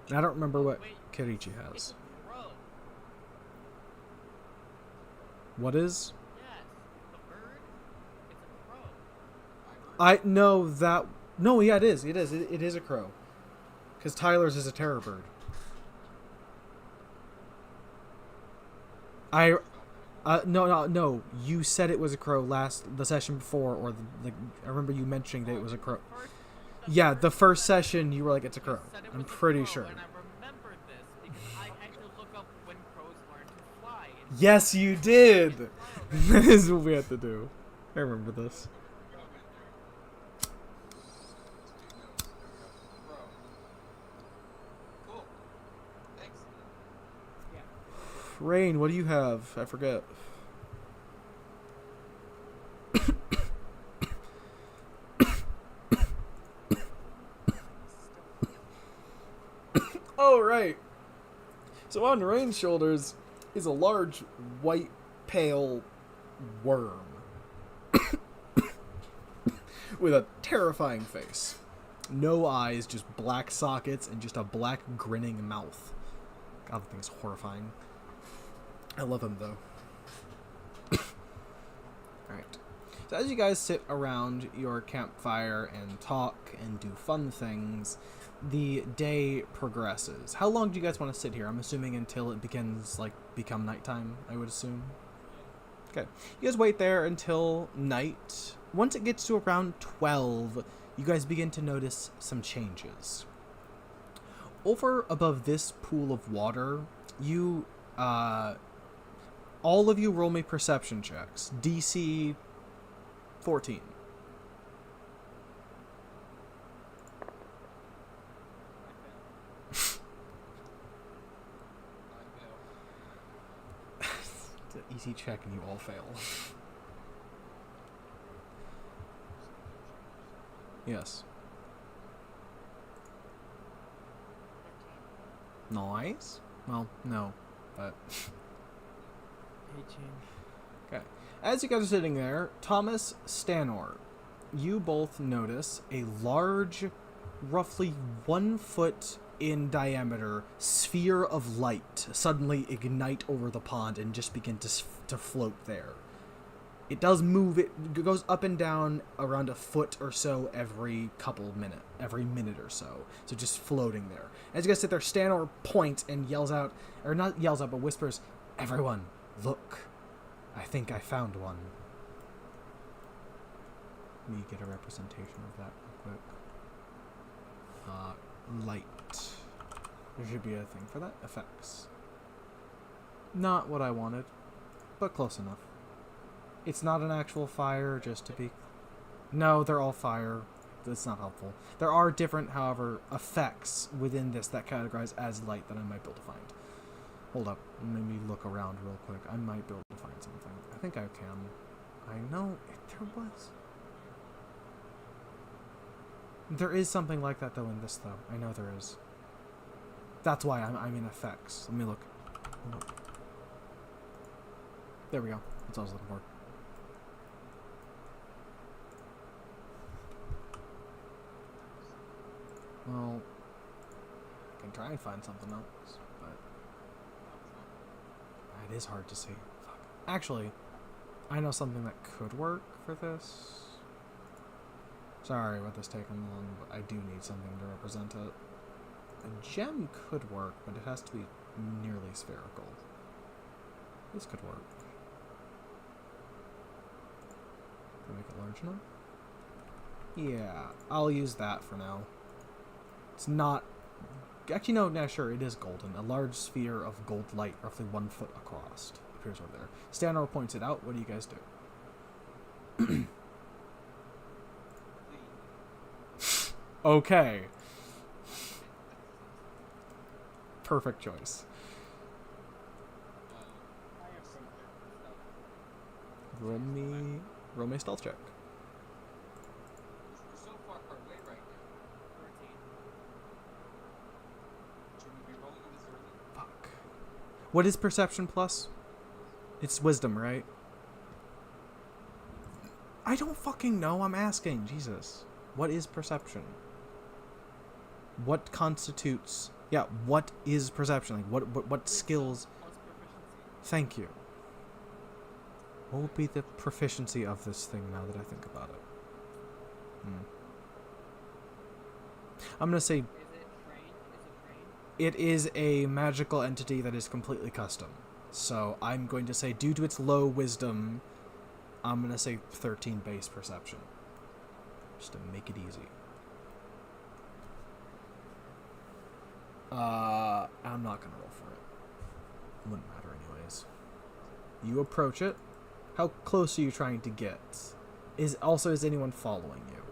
And I don't remember what
Wait,
Kirichi
it's
has.
a crow.
What is?
Yes, the bird. It's a crow.
No, yeah, it is. It is a crow. Because Tyler's is a terror bird. No. You said it was a crow the session before, or I remember you mentioning that it was a crow. Yeah, the first session you were like, it's a crow.
Said it
I'm
was a
pretty
crow,
sure.
And I remembered this because I had to look up when crows learn to fly. And
Yes, you did. That is what we had to do. I remember this.
Go in there. Take notes. There we go. Bro. Cool. Excellent.
Rain, what do you have? I forget. Oh, right. So on Rain's shoulders is a large, white, pale worm. With a terrifying face. No eyes, just black sockets, and just a black grinning mouth. God, the thing's horrifying. I love him, though. Alright. So as you guys sit around your campfire and talk and do fun things, the day progresses. How long do you guys want to sit here? I'm assuming until it begins, become nighttime, I would assume. Okay. You guys wait there until night. Once it gets to around 12, you guys begin to notice some changes. Over above this pool of water, you, all of you roll me perception checks. DC 14.
I fail.
It's an easy check and you all fail. Yes. Nice. Well, no, but
18.
okay. As you guys are sitting there, Thomas, Stanor, you both notice a large, roughly 1 foot in diameter sphere of light suddenly ignite over the pond and just begin to float there. It does move. It goes up and down around a foot or so every minute or so. So just floating there. As you guys sit there, Stanor points and yells out, or not yells out, but whispers, "Everyone, look. I think I found one." Let me get a representation of that real quick. Light. There should be a thing for that. Effects. Not what I wanted, but close enough. It's not an actual fire, just to be... No, they're all fire. That's not helpful. There are different, however, effects within this that categorize as light that I might be able to find. Hold up. Let me look around real quick. I might be able to find something. I think I can. I know there was. There is something like that, though, in this, though. I know there is. That's why I'm in effects. Let me look. Hold up. There we go. That's what I was looking for. Well, I can try and find something else, but it is hard to see. Fuck. Actually, I know something that could work for this. Sorry about this taking long, but I do need something to represent it. A gem could work, but it has to be nearly spherical. This could work. Can I make it large enough? Yeah, I'll use that for now. It's not... Actually, no, nah, sure, it is golden. A large sphere of gold light, roughly 1 foot across, appears over there. Stanor points it out. What do you guys do? Okay. Perfect choice.
I have some stuff.
Roll me a stealth check.
We're so far away right now.
13.
Should we be rolling this early?
Fuck. What is perception plus? It's wisdom, right? I don't fucking know. I'm asking. Jesus. What is perception? What constitutes... Yeah, what is perception? Like, what skills...
Plus proficiency.
Thank you. What would be the proficiency of this thing now that I think about it? I'm gonna say
Is it trained?
it is a magical entity that is completely custom. So I'm going to say, due to its low wisdom, I'm gonna say 13 base perception. Just to make it easy. I'm not gonna roll for it. Wouldn't matter anyways. You approach it. How close are you trying to get? Is anyone following you?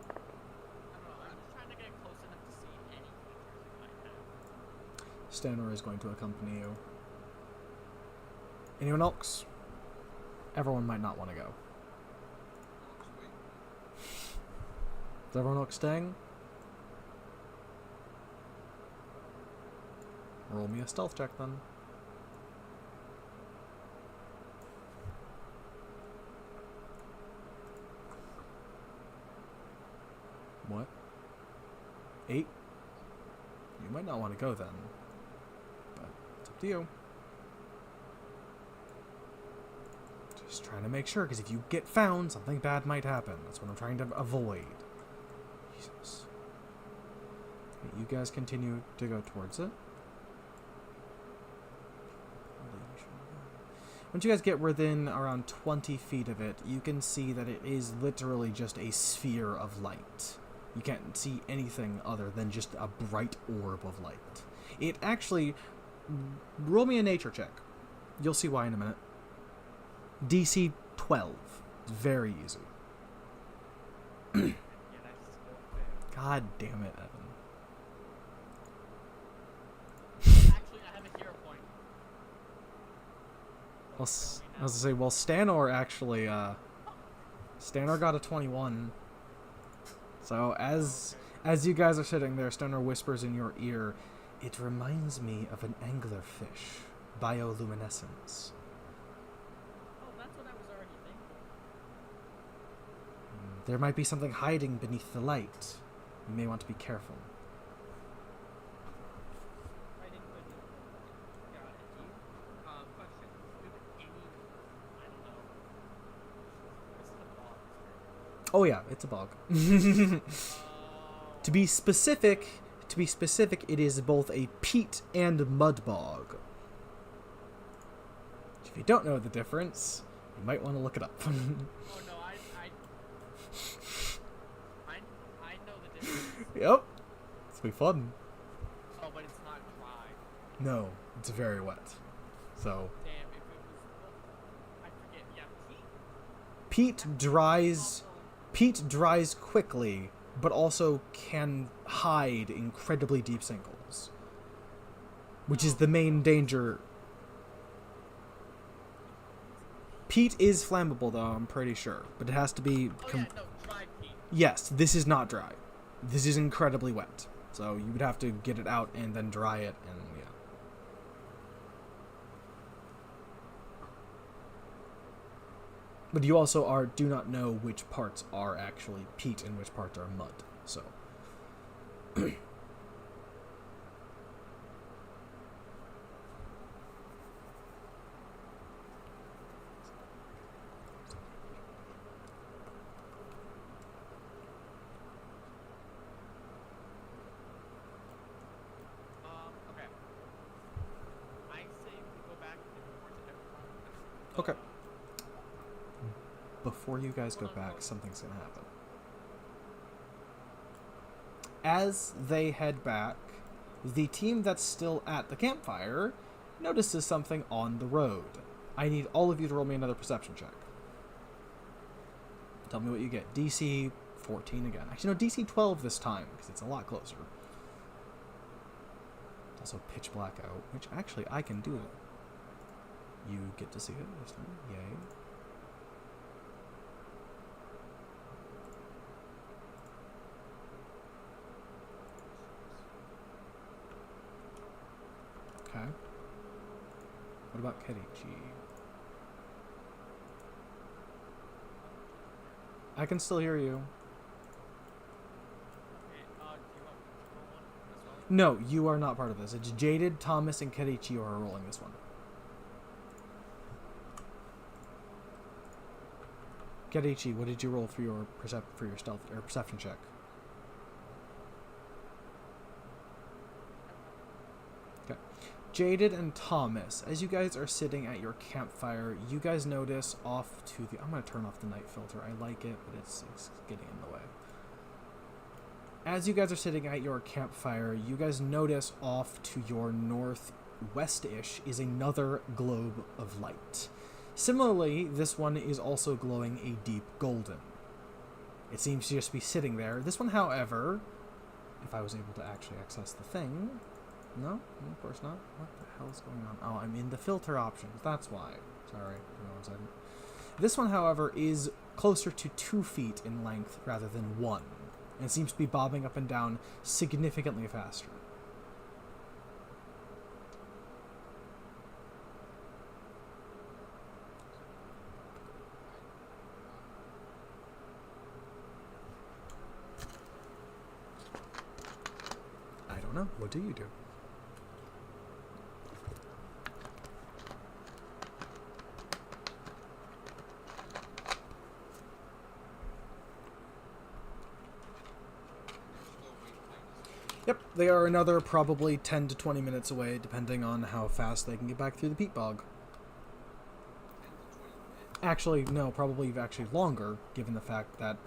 I don't know. I'm just trying to get close enough to see any features it might have.
Stanor is going to accompany you. Anyone else? Everyone might not want to go. Is everyone else staying? Roll me a stealth check then. What? 8? You might not want to go then. But it's up to you. Just trying to make sure, because if you get found, something bad might happen. That's what I'm trying to avoid. Jesus. Okay, you guys continue to go towards it. Once you guys get within around 20 feet of it, you can see that it is literally just a sphere of light. You can't see anything other than just a bright orb of light. It actually... Roll me a nature check. You'll see why in a minute. DC 12. It's very easy.
Yeah, that's still fair.
God damn it, Evan.
Actually, I have a hero point.
I was gonna say, well, Stanor actually, Stanor got a 21. So as you guys are sitting there, Stanor whispers in your ear, "It reminds me of an anglerfish, bioluminescence.
Oh, that's what I was already thinking.
There might be something hiding beneath the light. You may want to be careful."
Right in good. Got it. Do you, question. Do you have any, I don't know. This is a bog, sir.
Oh yeah, it's a bog. To be specific, it is both a peat and mud bog. If you don't know the difference, you might want to look it up.
Oh no, I know the difference.
Yep. It's be fun.
Oh, but it's not dry.
No, it's very wet. So
Damn, if it was, I forget. Yeah,
peat dries.
Also,
Peat dries quickly, but also can hide incredibly deep sinkholes, which is the main danger. Peat is flammable, though, I'm pretty sure, but it has to be...
oh yeah, no, dry peat.
Yes, this is not dry. This is incredibly wet, so you would have to get it out and then dry it, and yeah. But you also do not know which parts are actually peat and which parts are mud, so...
Okay. I say we go back and report to everyone.
Okay. before you guys go back, something's gonna happen. As they head back, the team that's still at the campfire notices something on the road. I need all of you to roll me another perception check. Tell me what you get. DC 14 again. Actually, no, DC 12 this time, because it's a lot closer. It's also pitch black out, which actually I can do. You get to see it this time. Yay. Okay. What about Kerichi? I can still hear you.
Do you want me to roll one as well?
No, you are not part of this. It's Jaded, Thomas, and Kerichi who are rolling this one. Kerichi, what did you roll for your stealth or perception check? Okay. Jaded and Thomas, as you guys are sitting at your campfire, you guys notice off to the... I'm going to turn off the night filter. I like it, but it's getting in the way. As you guys are sitting at your campfire, you guys notice off to your northwest-ish is another globe of light. Similarly, this one is also glowing a deep golden. It seems to just be sitting there. This one, however, if I was able to actually access the thing... No, of course not. What the hell is going on? Oh, I'm in the filter options. That's why. Sorry. Hang on 1 second. This one, however, is closer to 2 feet in length rather than 1. And seems to be bobbing up and down significantly faster. I don't know. What do you do? Yep, they are another probably 10 to 20 minutes away, depending on how fast they can get back through the peat bog. Actually, no, probably longer, given the fact that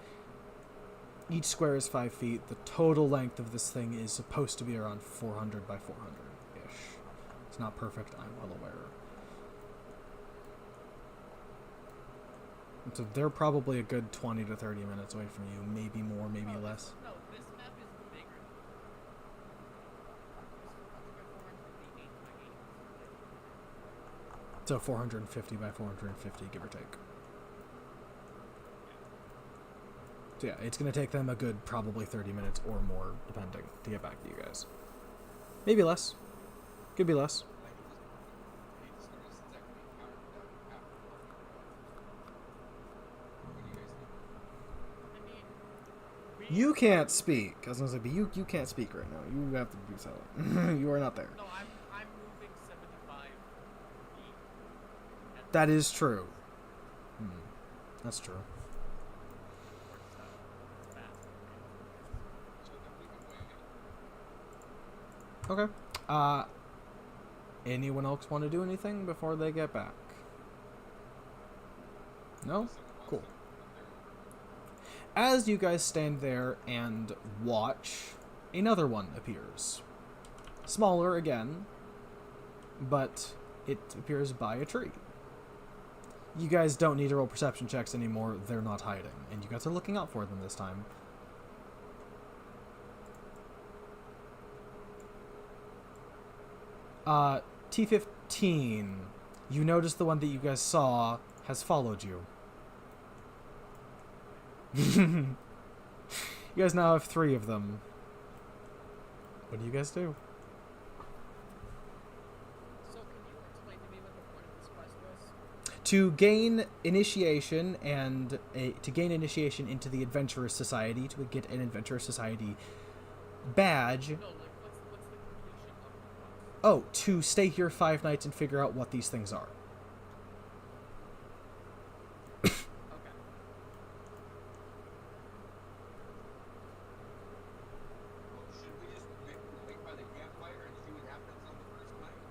each square is 5 feet. The total length of this thing is supposed to be around 400 by 400-ish. It's not perfect, I'm well aware. So they're probably a good 20 to 30 minutes away from you, maybe more, maybe less.
No, this map is bigger.
So 450 by 450, give or take. So yeah, it's going to take them a good probably 30 minutes or more, depending, to get back to you guys. Maybe less. Could be less. You can't speak. I was going to say, but you can't speak right now. You have to do silent. You are not there.
No, I'm moving 75 feet.
That is true. That's true. Okay. Anyone else want to do anything before they get back? No? Cool. As you guys stand there and watch, another one appears. Smaller again, but it appears by a tree. You guys don't need to roll perception checks anymore. They're not hiding, and you guys are looking out for them this time. T15, you notice the one that you guys saw has followed you. You guys now have 3 of them. What do you guys do?
So can you explain to me what the point of this quest was?
To gain initiation into the Adventurous Society, to get an Adventurous Society badge.
No, like what's the completion of the quest?
Oh, to stay here 5 nights and figure out what these things are.
Okay.
Well, should we just wait by the campfire and see what happens on the first night?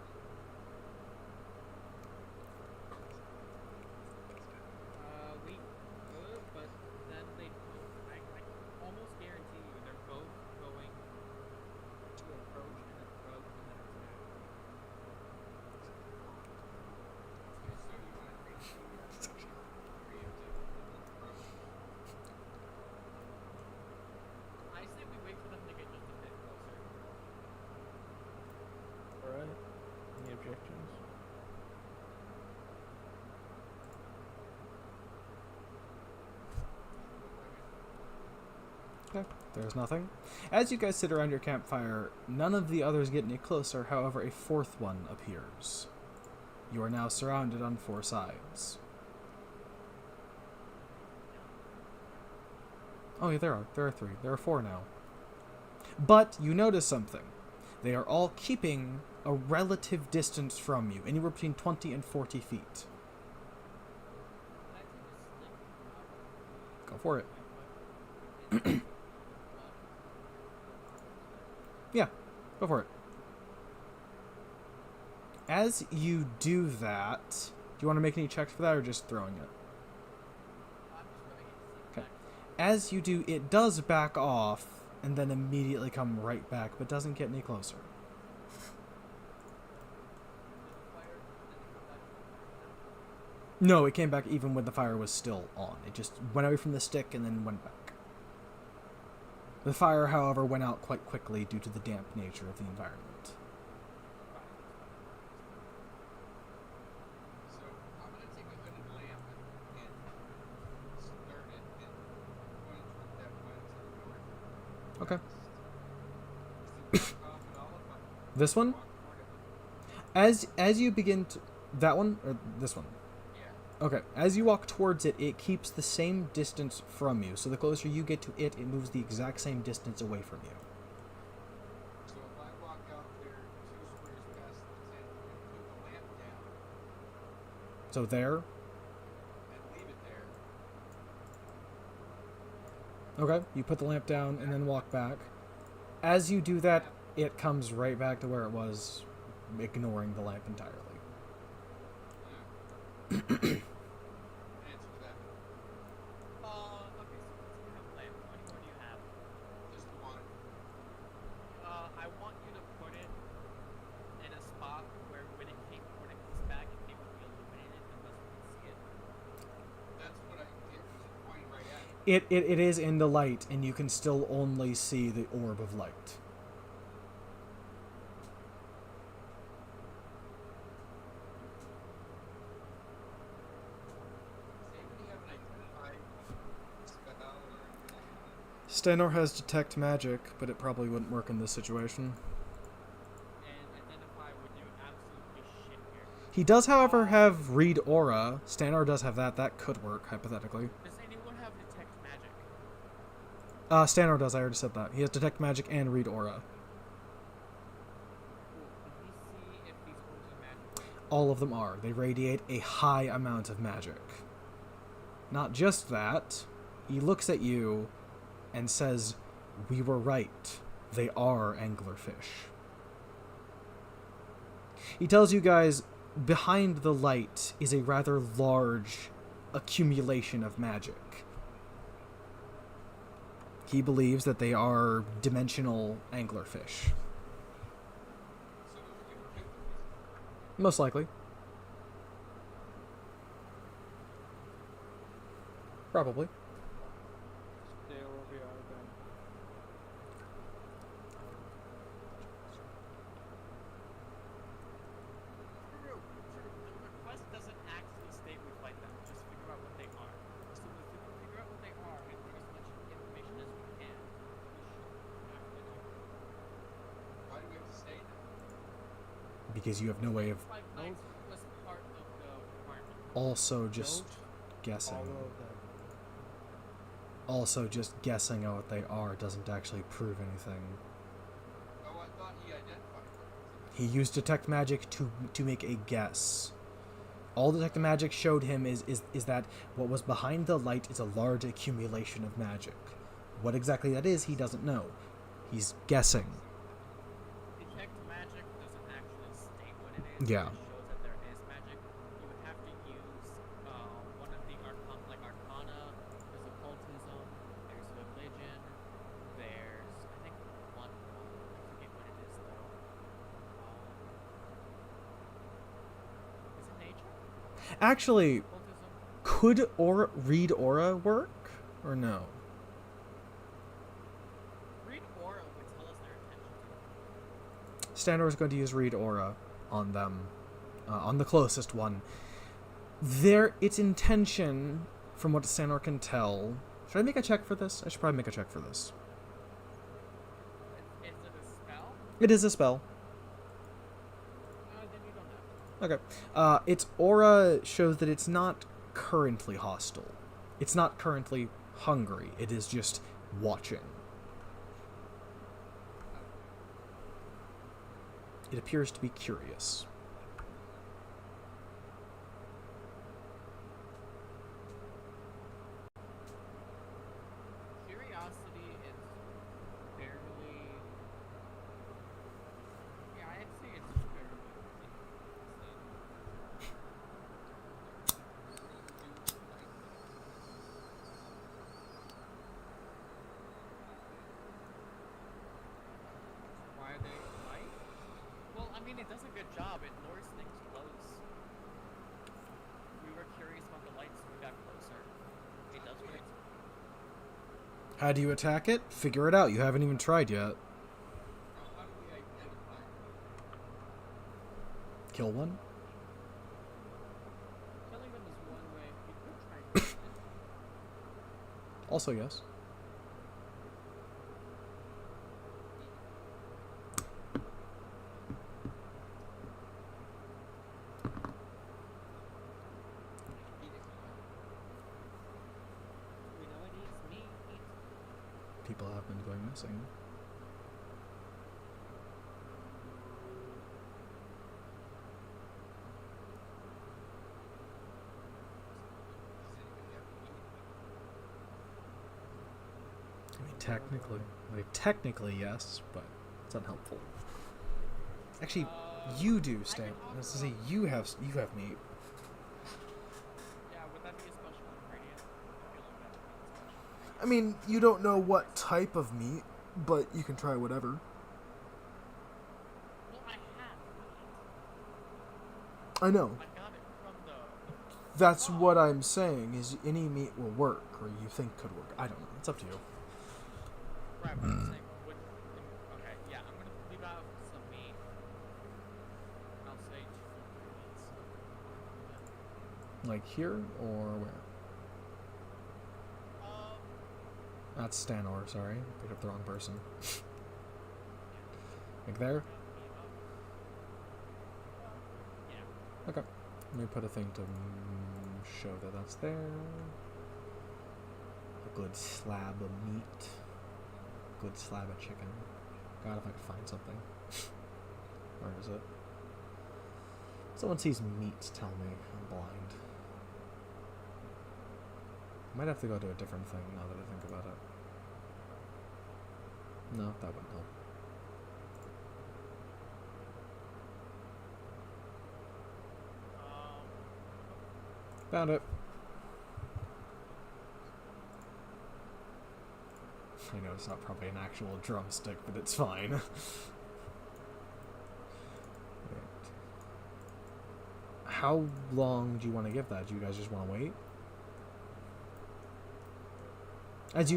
We
Okay, there's nothing. As you guys sit around your campfire, none of the others get any closer. However, a fourth one appears. You are now surrounded on 4 sides. Oh yeah, there are 3. There are 4 now. But you notice something. They are all keeping a relative distance from you, anywhere between 20 and 40 feet.
Can I take a stick out
Go for it.
of my
Yeah, go for it. As you do that, do you want to make any checks for that or just throwing it?
I'm just throwing it to see
Okay.
exactly.
As you do, it does back off and then immediately come right back, but doesn't get any closer.
Did the fire, did it come back?
No, it came back even when the fire was still on. It just went away from the stick and then went back. The fire, however, went out quite quickly due to the damp nature of the environment.
So I'm gonna take a hooded lamp and start it and point toward that one to the north.
Okay.
Does it back off at all if I
This one?
walk toward it?
As you begin to... That one? Or this one?
Yeah.
Okay, as you walk towards it, it keeps the same distance from you. So the closer you get to it, it moves the exact same distance away from you.
So if I walk out there 2 squares past the tent and put the lamp down
So there.
and leave it there,
Okay, you put the lamp down and then walk back. As you do that, it comes right back to where it was, ignoring the lamp entirely.
answer that.
Okay, so since you have a lamp, how many more do you have?
Just the one.
I want you to put it in a spot where when it comes back, it will be illuminated unless we can see it.
That's what it was pointing right at me.
It is in the light, and you can still only see the orb of light.
Does anybody have an identify spell or anything like that?
Stanor has detect magic, but it probably wouldn't work in this situation.
And identify would do absolutely shit here.
He does, however, have read aura. Stanor does have that. That could work, hypothetically.
Does anyone have detect magic?
Stanor does. I already said that. He has detect magic and read aura.
Cool. Can he see if these orbs are magical?
All of them are. They radiate a high amount of magic. Not just that, he looks at you and says, "We were right. They are anglerfish." He tells you guys behind the light is a rather large accumulation of magic. He believes that they are dimensional anglerfish.
So you were victims.
Most likely. Probably.
Stay where we are then.
True. The request doesn't actually state we fight them. Just figure out what they are. So if we can figure out what they are and get as much information as we can, we should have to do it.
Why do we have to stay there?
Because you have no way of
5 nights was part of the requirement.
also just
Don't
guessing.
follow them.
Also, just guessing at what they are doesn't actually prove anything.
Oh, I thought he identified them.
He used detect magic to make a guess. All detect magic showed him is that what was behind the light is a large accumulation of magic. What exactly that is, he doesn't know. He's guessing.
Detect magic doesn't actually state what it is.
Yeah.
It shows that there is magic. You would have to use one of the arcana. There's occultism. There's religion. There's I think one more. I forget what it is though. Is it nature?
Actually,
Occultism.
could read aura work or no?
Read aura would tell us their intentions.
Stanor is going to use read aura on them, on the closest one. Its intention, from what Stanor can tell. Should I make a check for this? I should probably make a check for this. It is a spell.
Then you don't have to.
Okay. Its aura shows that it's not currently hostile. It's not currently hungry. It is just watching. It appears to be curious.
Curiosity is fairly. Yeah, I'd say it's fairly. Why are they light? Well, I mean, it does a good job. It lures things close. We were curious about the lights, so we got closer. It does what it's.
How do you attack it? Figure it out. You haven't even tried yet.
How do we identify?
Kill one?
Killing them is one way. We could try killing it.
Also, yes.
We know it eats meat.
People have been going missing. I mean, technically, yes, but it's unhelpful. Actually, you do, Stan. I was to say you have meat.
Yeah, would that be a special ingredient? I feel like that would be a special ingredient.
I mean, you don't know what type of meat, but you can try whatever.
Well, I have meat.
I know.
I got it from the.
That's what I'm saying. Is any meat will work, or you think could work. I don't know. It's up to you.
Right, but I'm saying would. Okay, yeah, I'm gonna leave out some meat. I'll say 2 ingredients.
Like here or where? That's Stanor, sorry. Picked up the wrong person. Like there?
Yeah.
Okay. Let me put a thing to show that that's there. A good slab of meat. Good slab of chicken. God, if I could find something. Where is it? Someone sees meat, tell me. I'm blind. I might have to go to a different thing now that I think about it. No, that wouldn't help. Found it. I know it's not probably an actual drumstick, but it's fine. Right. How long do you want to give that? Do you guys just want to wait? As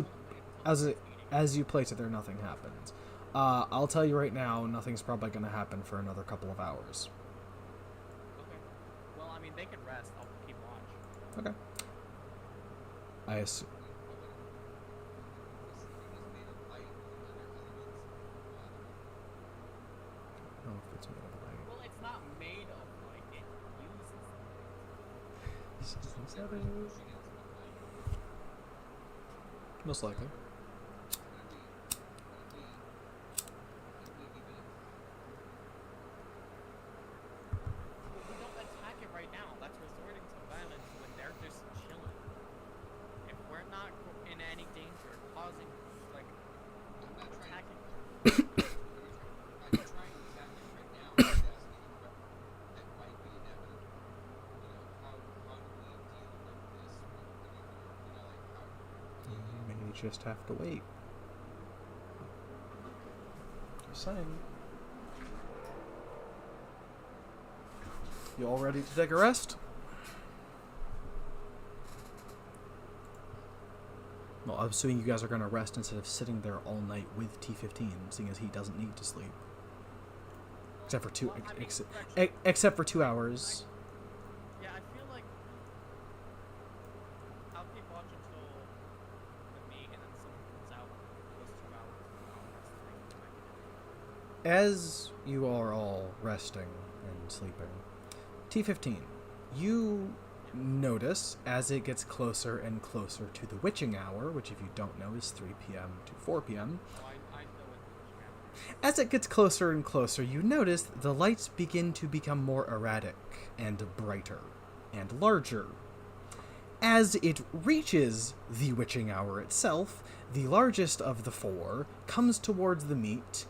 you place it there, nothing happens. I'll tell you right now, nothing's probably going to happen for another couple of hours.
Okay. Well, I mean, they can rest. I'll keep watch.
Okay. I assume. I don't know if it's made of light.
Well, it's not made of like it uses.
Systems that is. Most likely.
Well, we don't attack it right now. That's resorting to violence when they're just chilling. If we're not in any danger, causing like
I'm not trying
attacking.
I'm trying to attack it right now. I'm just asking a question that might be inevitable. You know, how do we deal with this?
You may just have to wait. Just saying. You all ready to take a rest? Well, I'm assuming you guys are going to rest instead of sitting there all night with T15, seeing as he doesn't need to sleep. Except for except for 2 hours.
Yeah, I feel like I'll keep watch until the meet, and then someone comes out those 2 hours. And I'll rest 3 to make it.
As you are all resting and sleeping, T15, you notice as it gets closer and closer to the witching hour, which if you don't know is 3 p.m. to 4 p.m.
Oh, I know what the witching hour is.
As it gets closer and closer, you notice the lights begin to become more erratic and brighter and larger. As it reaches the witching hour itself, the largest of the four comes towards the meat.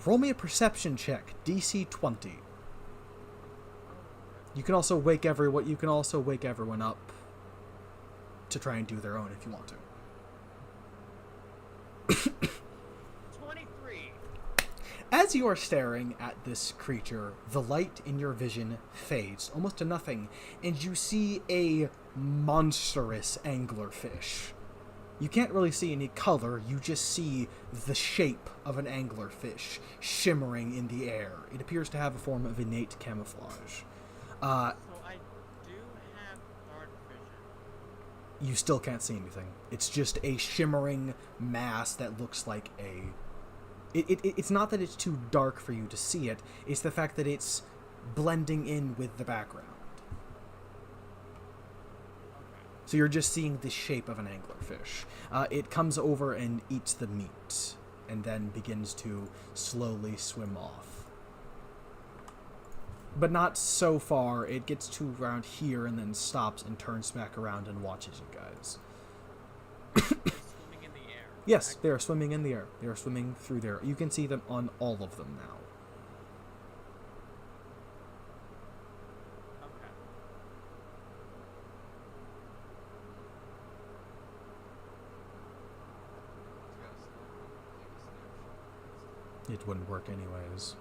Roll me a perception check, DC 20. You can also wake everyone up to try and do their own if you want to.
23.
As you are staring at this creature, the light in your vision fades almost to nothing, and you see a monstrous anglerfish. You can't really see any color, you just see the shape of an anglerfish shimmering in the air. It appears to have a form of innate camouflage.
So I do have dark vision.
You still can't see anything. It's just a shimmering mass that looks like a... It's not that it's too dark for you to see it, it's the fact that it's blending in with the background. So you're just seeing the shape of an anglerfish. It comes over and eats the meat, and then begins to slowly swim off. But not so far. It gets to around here and then stops and turns back around and watches you guys.
Swimming in the air.
Yes, they are swimming in the air. They are swimming through there. You can see them on all of them now.
Okay.
It wouldn't work anyways.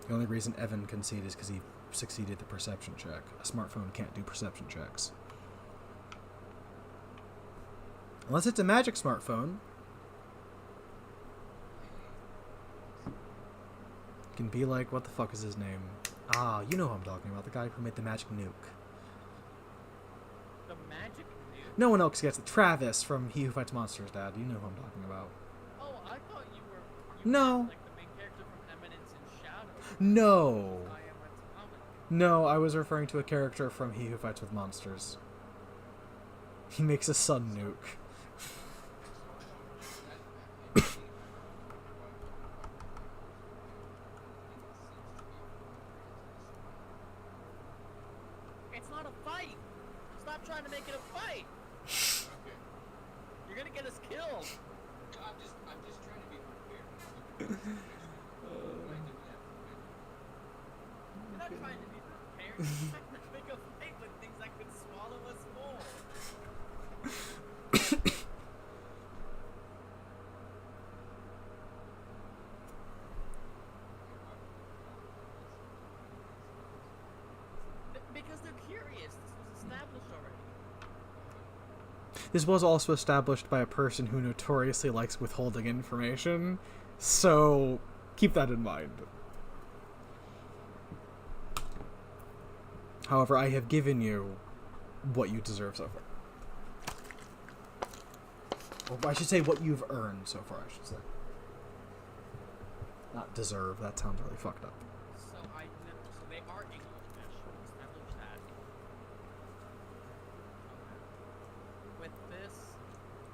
The only reason Evan can see it is because he succeeded the perception check. A smartphone can't do perception checks. Unless it's a magic smartphone. It can be like, what the fuck is his name? Ah, you know who I'm talking about. The guy who made the magic nuke.
The magic nuke?
No one else gets it. Travis from He Who Fights Monsters, Dad. You know who I'm talking about.
Oh, I thought you were
No.
like the main character from Eminence in Shadow.
No.
I am atomic.
No, I was referring to a character from He Who Fights with Monsters. He makes a sun nuke.
It's not a fight. Stop trying to make it a fight.
Okay.
You're gonna get us killed.
I'm just trying to be prepared. You're
You're not trying to be prepared. You're trying to make a fight with things that could swallow us whole. Because they're curious. This was established already.
This was also established by a person who notoriously likes withholding information, so keep that in mind. However, I have given you what you deserve so far. Or I should say what you've earned so far, I should say. Not deserve, that sounds really fucked up.
So they are English. Establish that. With this,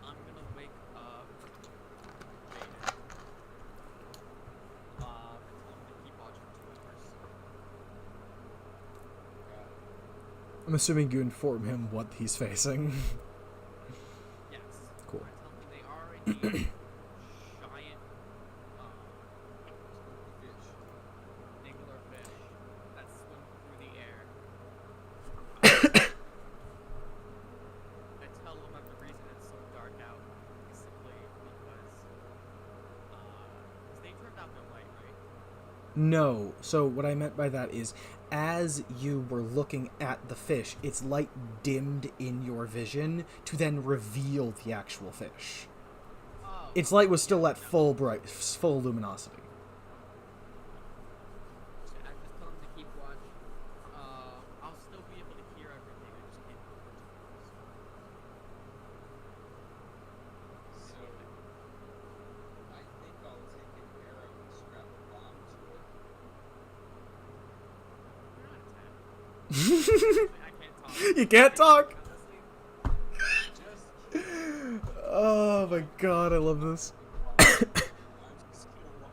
I'm gonna wake up Jaden. And tell him to keep watch for 2 hours.
I'm assuming you inform him what he's facing.
Yes.
Cool.
I tell him they are a giant anglerfish that swim through the air. I tell him that the reason it's so dark out is simply because they turned out their light, right?
No. So what I meant by that is, as you were looking at the fish, its light dimmed in your vision to then reveal the actual fish.
Oh.
Its light was still at full luminosity.
I just tell him to keep watch. I'll still be able to hear everything. I just can't hear
So, I think I'll take
I can't talk.
You can't talk.
Just
Oh my god, I love this.
I'm just gonna watch.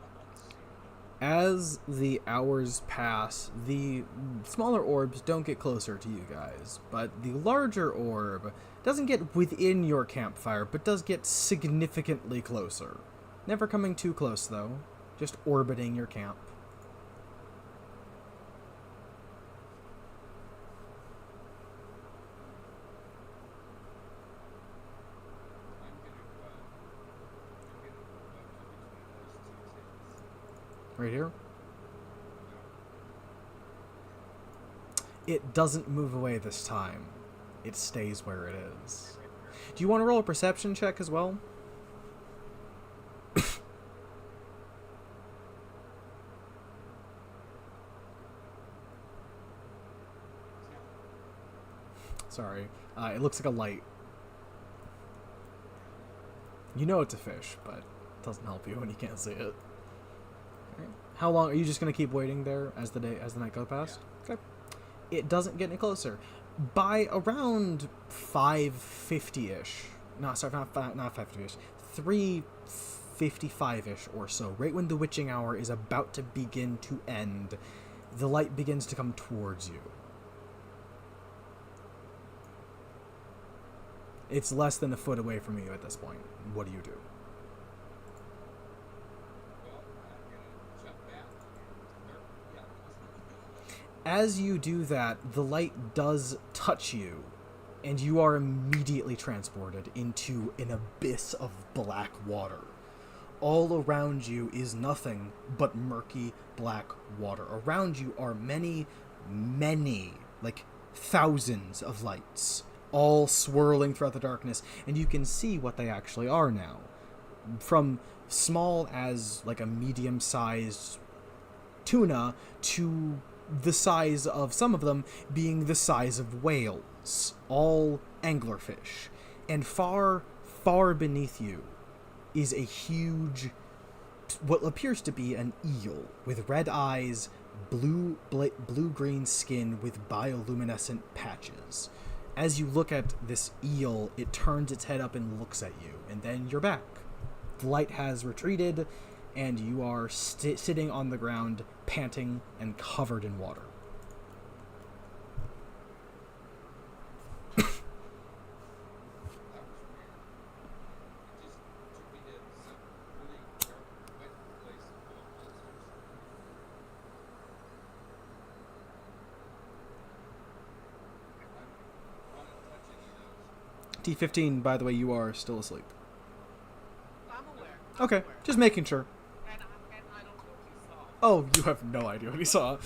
As the hours pass, the smaller orbs don't get closer to you guys, but the larger orb doesn't get within your campfire, but does get significantly closer. Never coming too close, though. Just orbiting your camp.
I'm gonna go up to between those two tents.
Right here.
No.
It doesn't move away this time. It stays where it is. Do you want to roll a perception check as well? Sorry. It looks like a light. You know it's a fish, but it doesn't help you when you can't see it. Okay. How long are you just gonna keep waiting there as the night goes past? Okay. It doesn't get any closer. By around 5:50-ish. No, sorry, not 5:50-ish. 3:55-ish or so. Right when the witching hour is about to begin to end, the light begins to come towards you. It's less than a foot away from you at this point. What do you do?
Well, I'm gonna jump back. Yeah.
As you do that, the light does touch you, and you are immediately transported into an abyss of black water. All around you is nothing but murky black water. Around you are many, like thousands of lights, all swirling throughout the darkness, and you can see what they actually are now. From small as like a medium-sized tuna to the size of some of them being the size of whales, all anglerfish. And far, far beneath you is a huge, what appears to be an eel with red eyes, blue-green skin with bioluminescent patches. As you look at this eel, it turns its head up and looks at you, and then you're back. The light has retreated, and you are sitting on the ground, panting and covered in water.
That was weird. It just took me to some really dark, wet place full of monsters. I don't touch any of those.
T15, by the way, you are still asleep.
I'm aware.
Okay, just making sure.
And I don't know what you saw.
Oh, you have no idea what he saw.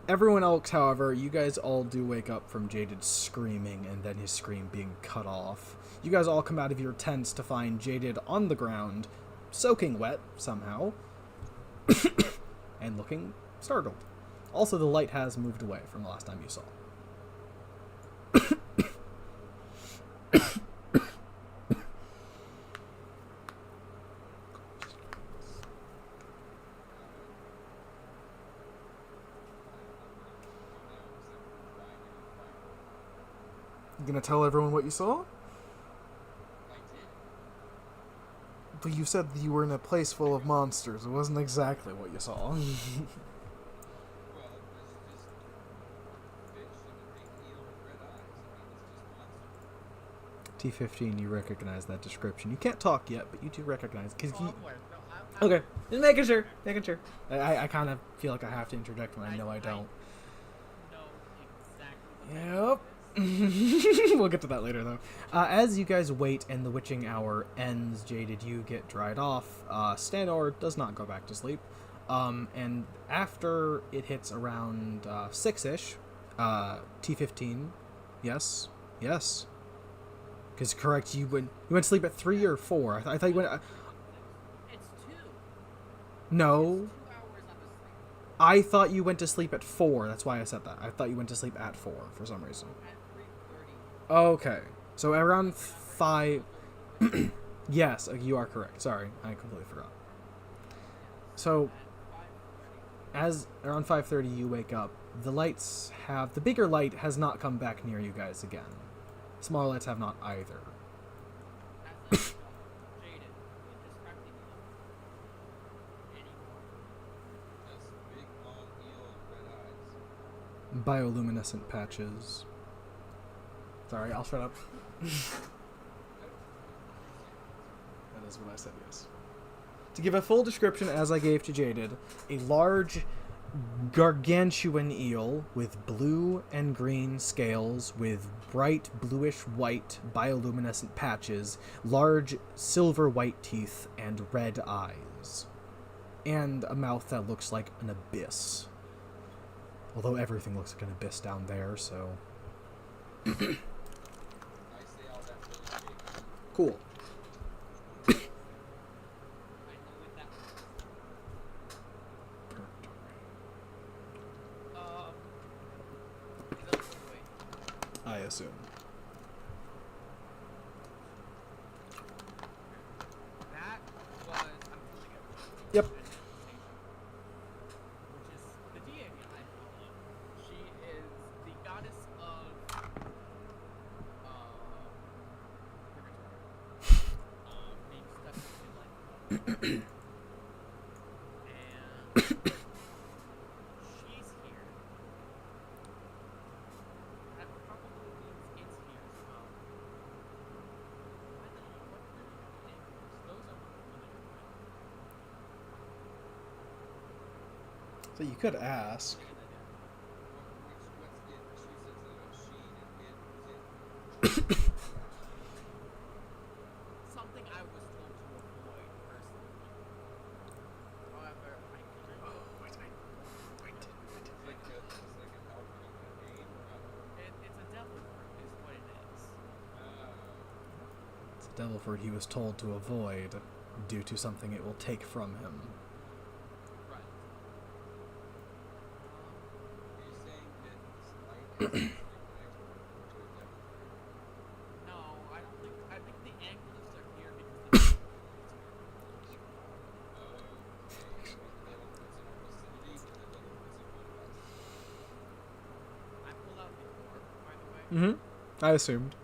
Everyone else, however, you guys all do wake up from Jaded screaming and then his scream being cut off. You guys all come out of your tents to find Jaded on the ground, soaking wet somehow, and looking startled. Also, the light has moved away from the last time you saw. You gonna tell everyone what you saw?
I did.
But you said you were in a place full of monsters. It wasn't exactly what you saw.
Well, it was just fish and a big eel with red eyes. I mean, it's just monster.
T15, you recognize that description. You can't talk yet, but you do recognize because
Oh,
you.
I'm aware. No, I'm
Okay, just making sure. Making sure. I kind of feel like I have to interject when I know I don't.
know exactly what
Yep. We'll get to that later, though. As you guys wait and the witching hour ends, Jaded, you get dried off. Stanor does not go back to sleep. And after it hits around 6-ish, T15, yes, yes. Because correct, you went to sleep at 3 or 4. I thought you went.
It's 2.
No,
2 hours on the sleep.
I thought you went to sleep at 4. That's why I said that. I thought you went to sleep at 4 for some reason.
At 3:30.
Okay, so around 5. Yes, you are correct. Sorry, I completely forgot. So,
At 5:30.
As around 5:30 you wake up, the bigger light has not come back near you guys again. Smaller lights have not either.
As I jaded, describe the eel anymore.
This big long eel with red eyes.
Bioluminescent patches. Sorry, I'll shut up. That is what I said, yes. To give a full description as I gave to Jaded, a large gargantuan eel with blue and green scales with bright bluish-white bioluminescent patches, large silver-white teeth, and red eyes. And a mouth that looks like an abyss. Although everything looks like an abyss down there, so...
I say all that really big.
Cool.
I know what that was. Is that wait?
I assume.
That was I'm filling it.
Yep.
Which is the deity I follow. She is the goddess of purgatory. Being stuck in like and she's here. That probably means it's here as well. What are the names? Those are familiar with.
So you could ask.
What's it? She says that she and it was it.
Something I was told to avoid personally. However, I kind of
It's like an alchemy name.
it's a devil fruit is what it is.
It's a devil fruit he was told to avoid due to something it will take from him.
Right.
Are you saying that this light has to connect to a devil fruit?
No, I don't think. I think the anglers are here because the devil fruit is here.
Okay. The devil fruit's in our vicinity, but the devil fruit's in one of us.
I pull out the orb, by the way.
Mm-hmm. I assumed.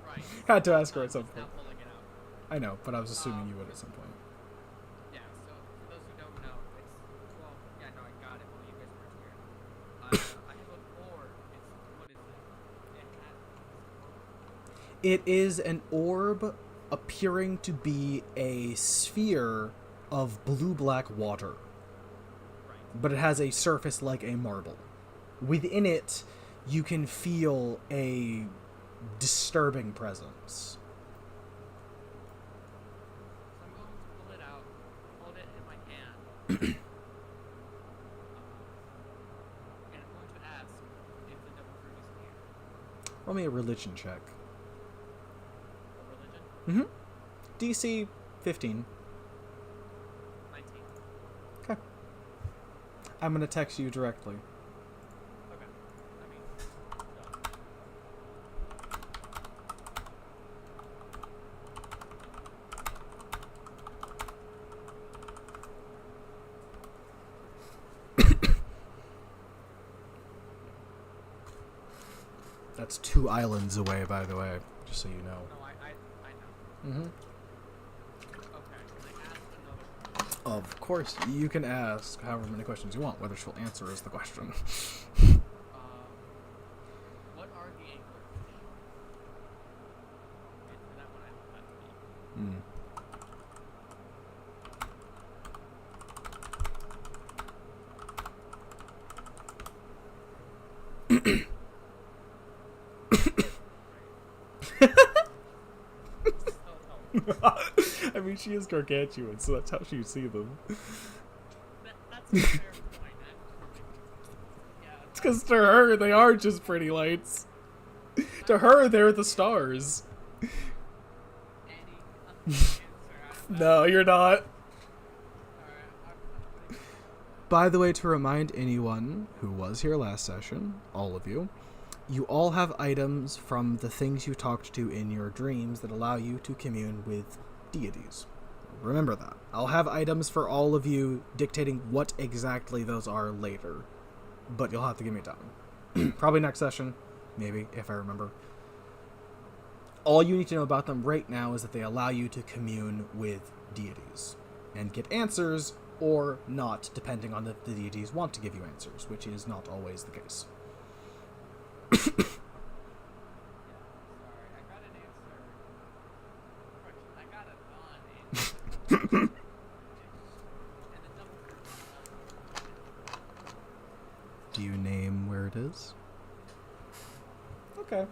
Right.
Had to ask her at
I'm
some
just now
point.
pulling it out.
I know, but I was assuming you would at some point.
Yeah. So for those who don't know, it's well, yeah, no, I got it while you guys weren't here. I have an orb. It's what is it? It has.
It is an orb appearing to be a sphere of blue-black water,
Right.
but it has a surface like a marble. Within it, you can feel a disturbing presence.
So I'm going to pull it out, hold it in my hand, and I'm going to ask if the devil fruit is here.
Roll me a religion check.
A religion?
Mm-hmm. DC 15.
19.
Okay. I'm gonna text you directly.
Okay. I mean, done.
That's 2 islands away, by the way, just so you know.
No, I know.
Mm-hmm.
Okay, can I ask another one?
Of course, you can ask however many questions you want. Whether she'll answer is the question.
What are the anglerfish? And for that one, I don't have to be.
Hmm. I mean, she is gargantuan, so that's how you see them.
That's a fair point, actually. Yeah.
It's because to her, they are just pretty lights. To her, they're the stars.
Any answer?
No, you're not.
Alright, I'm
By the way, to remind anyone who was here last session, all of you, you all have items from the things you talked to in your dreams that allow you to commune with deities. Remember that. I'll have items for all of you dictating what exactly those are later. But you'll have to give me time. Probably next session. Maybe, if I remember. All you need to know about them right now is that they allow you to commune with deities. And get answers, or not, depending on if the deities want to give you answers, which is not always the case.
Sorry, I got an answer. I got a non-answer. And the double
Do you name where it is? Okay.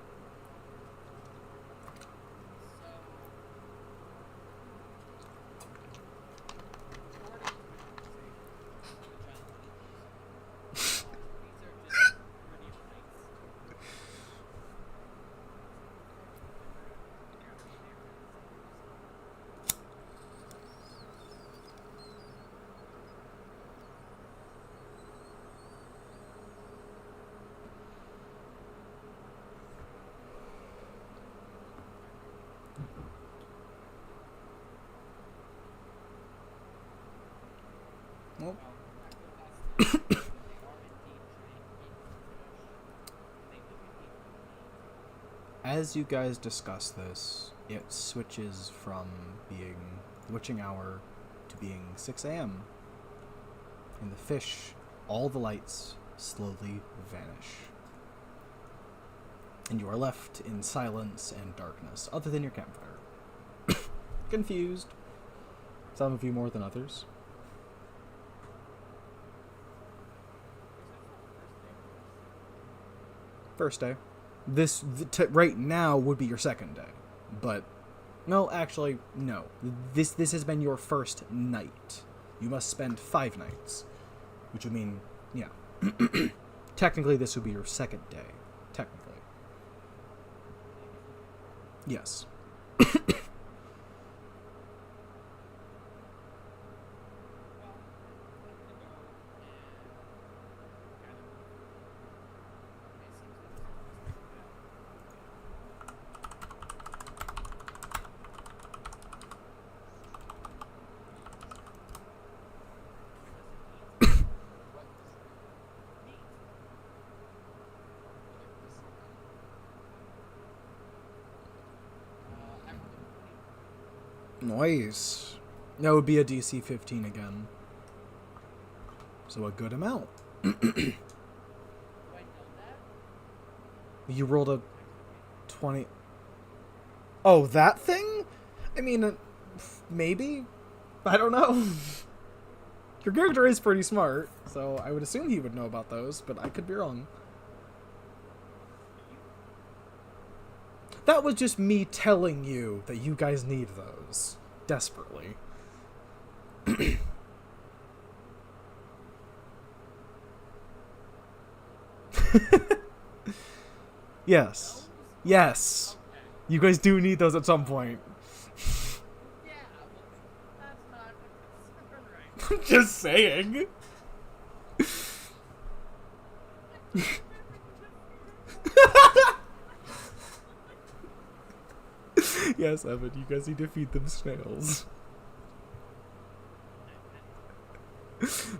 Well, as you guys discuss this, it switches from being the witching hour to being 6 a.m. In the fish, all the lights slowly vanish. And you are left in silence and darkness, other than your campfire. Confused. Some of you more than others. First day. This right now would be your second day, but no, actually no. This has been your first night. You must spend 5 nights, which would mean technically this would be your second day. Technically, yes. Nice. That would be a DC 15 again. So a good amount. You rolled a 20. Oh, that thing? I mean, maybe? I don't know. Your character is pretty smart, so I would assume he would know about those, but I could be wrong. That was just me telling you that you guys need those. Desperately. Yes. Yes. You guys do need those at some point.
Yeah, well, that's not a concern right
Just saying. Yes, Evan, you guys need to feed them snails.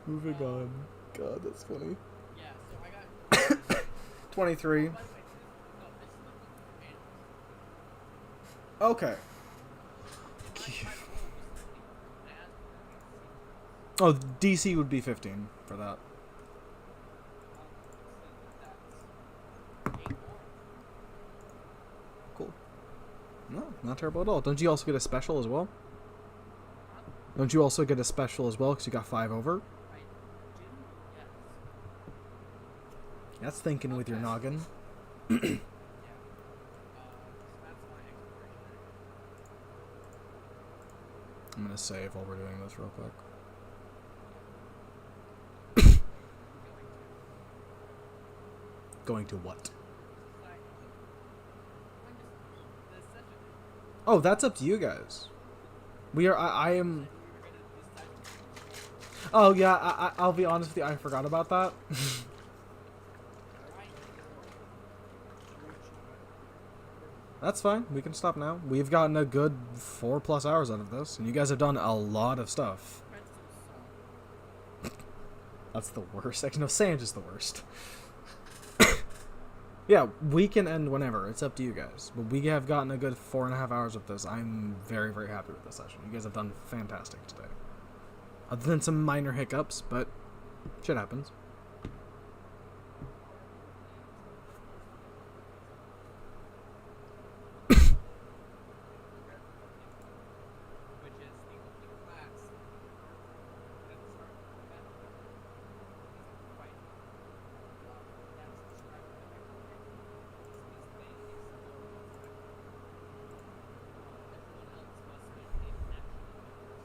Moving on. God, that's funny.
Yeah, so I got...
23.
By the way, no, this is the
Okay.
my
Oh, DC would be 15 for that. Cool. No, not terrible at all. Don't you also get a special as well? Don't you also get a special as well because you got 5 over? That's thinking with your noggin. I'm gonna save while we're doing this real quick. Going to what? Oh, that's up to you guys. We are. I am. Oh yeah. I'll be honest with you. I forgot about that. That's fine. We can stop now. We've gotten a good 4+ hours out of this, and you guys have done a lot of stuff.
Pretzels suck.
That's the worst. Actually, no, sand is the worst. Yeah, we can end whenever. It's up to you guys. But we have gotten a good 4.5 hours with this. I'm very, very happy with this session. You guys have done fantastic today. Other than some minor hiccups, but shit happens.
Which is the only class that starts with Pathfinder. He's quite that's described in the paperwork. His thing is still
Everyone else must maintain action for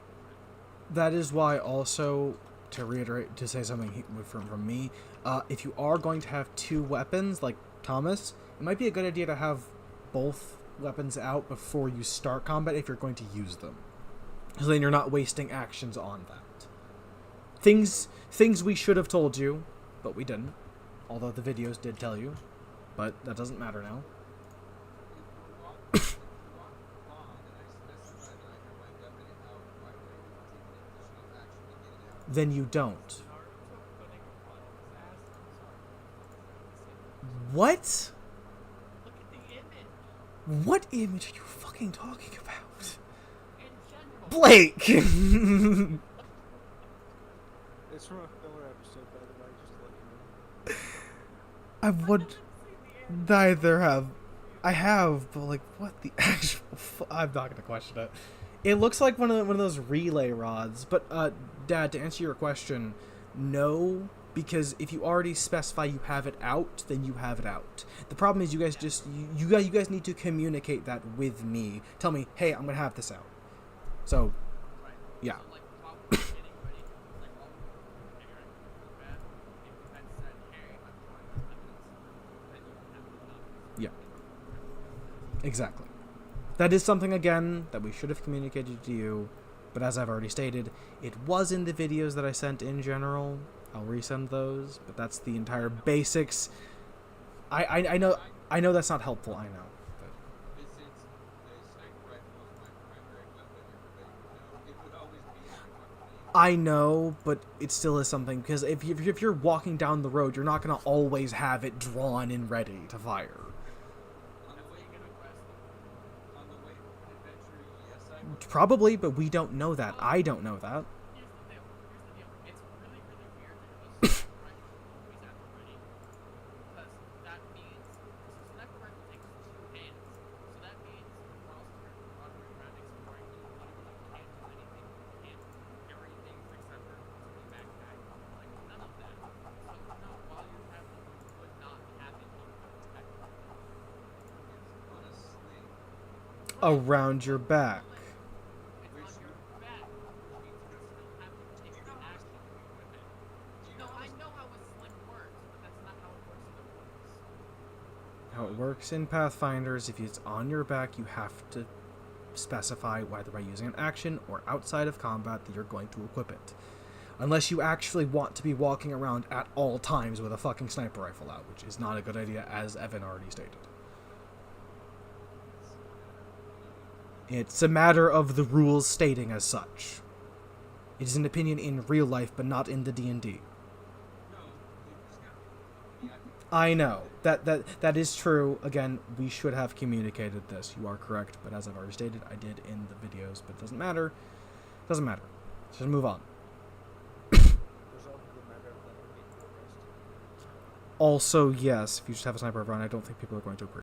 the first turn.
That is why also, to reiterate, to say something from me, if you are going to have 2 weapons, like Thomas, it might be a good idea to have both weapons out before you start combat if you're going to use them. So then you're not wasting actions on that. Things we should have told you, but we didn't. Although the videos did tell you. But that doesn't matter now.
if you walk long and I specify that I have my weapon out, why would I need to take an additional action to get it out?
Then you don't.
Naruto putting a ball in his ass? I'm sorry.
What?
Look at the image.
What image are you fucking talking about?
In general.
Blake!
It's from a filler episode, by the way, just to let you know.
I would neither have. I have, but like, what the actual? I'm not gonna question it. It looks like one of those relay rods. But Dad, to answer your question, no, because if you already specify you have it out, then you have it out. The problem is you guys just you guys need to communicate that with me. Tell me, hey, I'm gonna have this out. So, yeah.
So, like, while we were getting ready, like, while we were preparing for the bed, if you had said, hey, I'm drawing the limits, then you would have enough.
Yeah. Exactly. That is something, again, that we should have communicated to you, but as I've already stated, it was in the videos that I sent in general. I'll resend those, but that's the entire basics. I know that's not helpful, I know.
But since the sniper rifle is my primary weapon, everybody would know. It would always be in my weapon.
I know, but it still is something, because if you're walking down the road, you're not going to always have it drawn and ready to fire.
On the way to on the way to an adventure, yes, I would.
Probably, but we don't know that. I don't know that.
Here's the deal. It's really, really weird that a sniper rifle is always at the ready. Because that means, so sniper rifle takes 2 hands. So that means we're also wandering around exploring, you literally can't do anything. You can't carry things except for a backpack. Like, none of that. So, no, while you're traveling, you would not have it on your back.
It's on a sling.
Around your back.
It's on your back, which means you still have to take the action to equip it. No, I know how a sling works, but that's not how it works in the rules.
How it works in Pathfinder is if it's on your back, you have to specify whether by using an action or outside of combat that you're going to equip it. Unless you actually want to be walking around at all times with a fucking sniper rifle out, which is not a good idea, as Evan already stated. It's a matter of the rules stating as such. It is an opinion in real life, but not in the D&D.
No, you just got me.
I know. That is true. Again, we should have communicated this. You are correct, but as I've already stated, I did in the videos, but it doesn't matter. Doesn't matter. Just move on.
There's also the matter of letting people rest.
Also, yes, if you just have a sniper rifle, I don't think people are going to agree.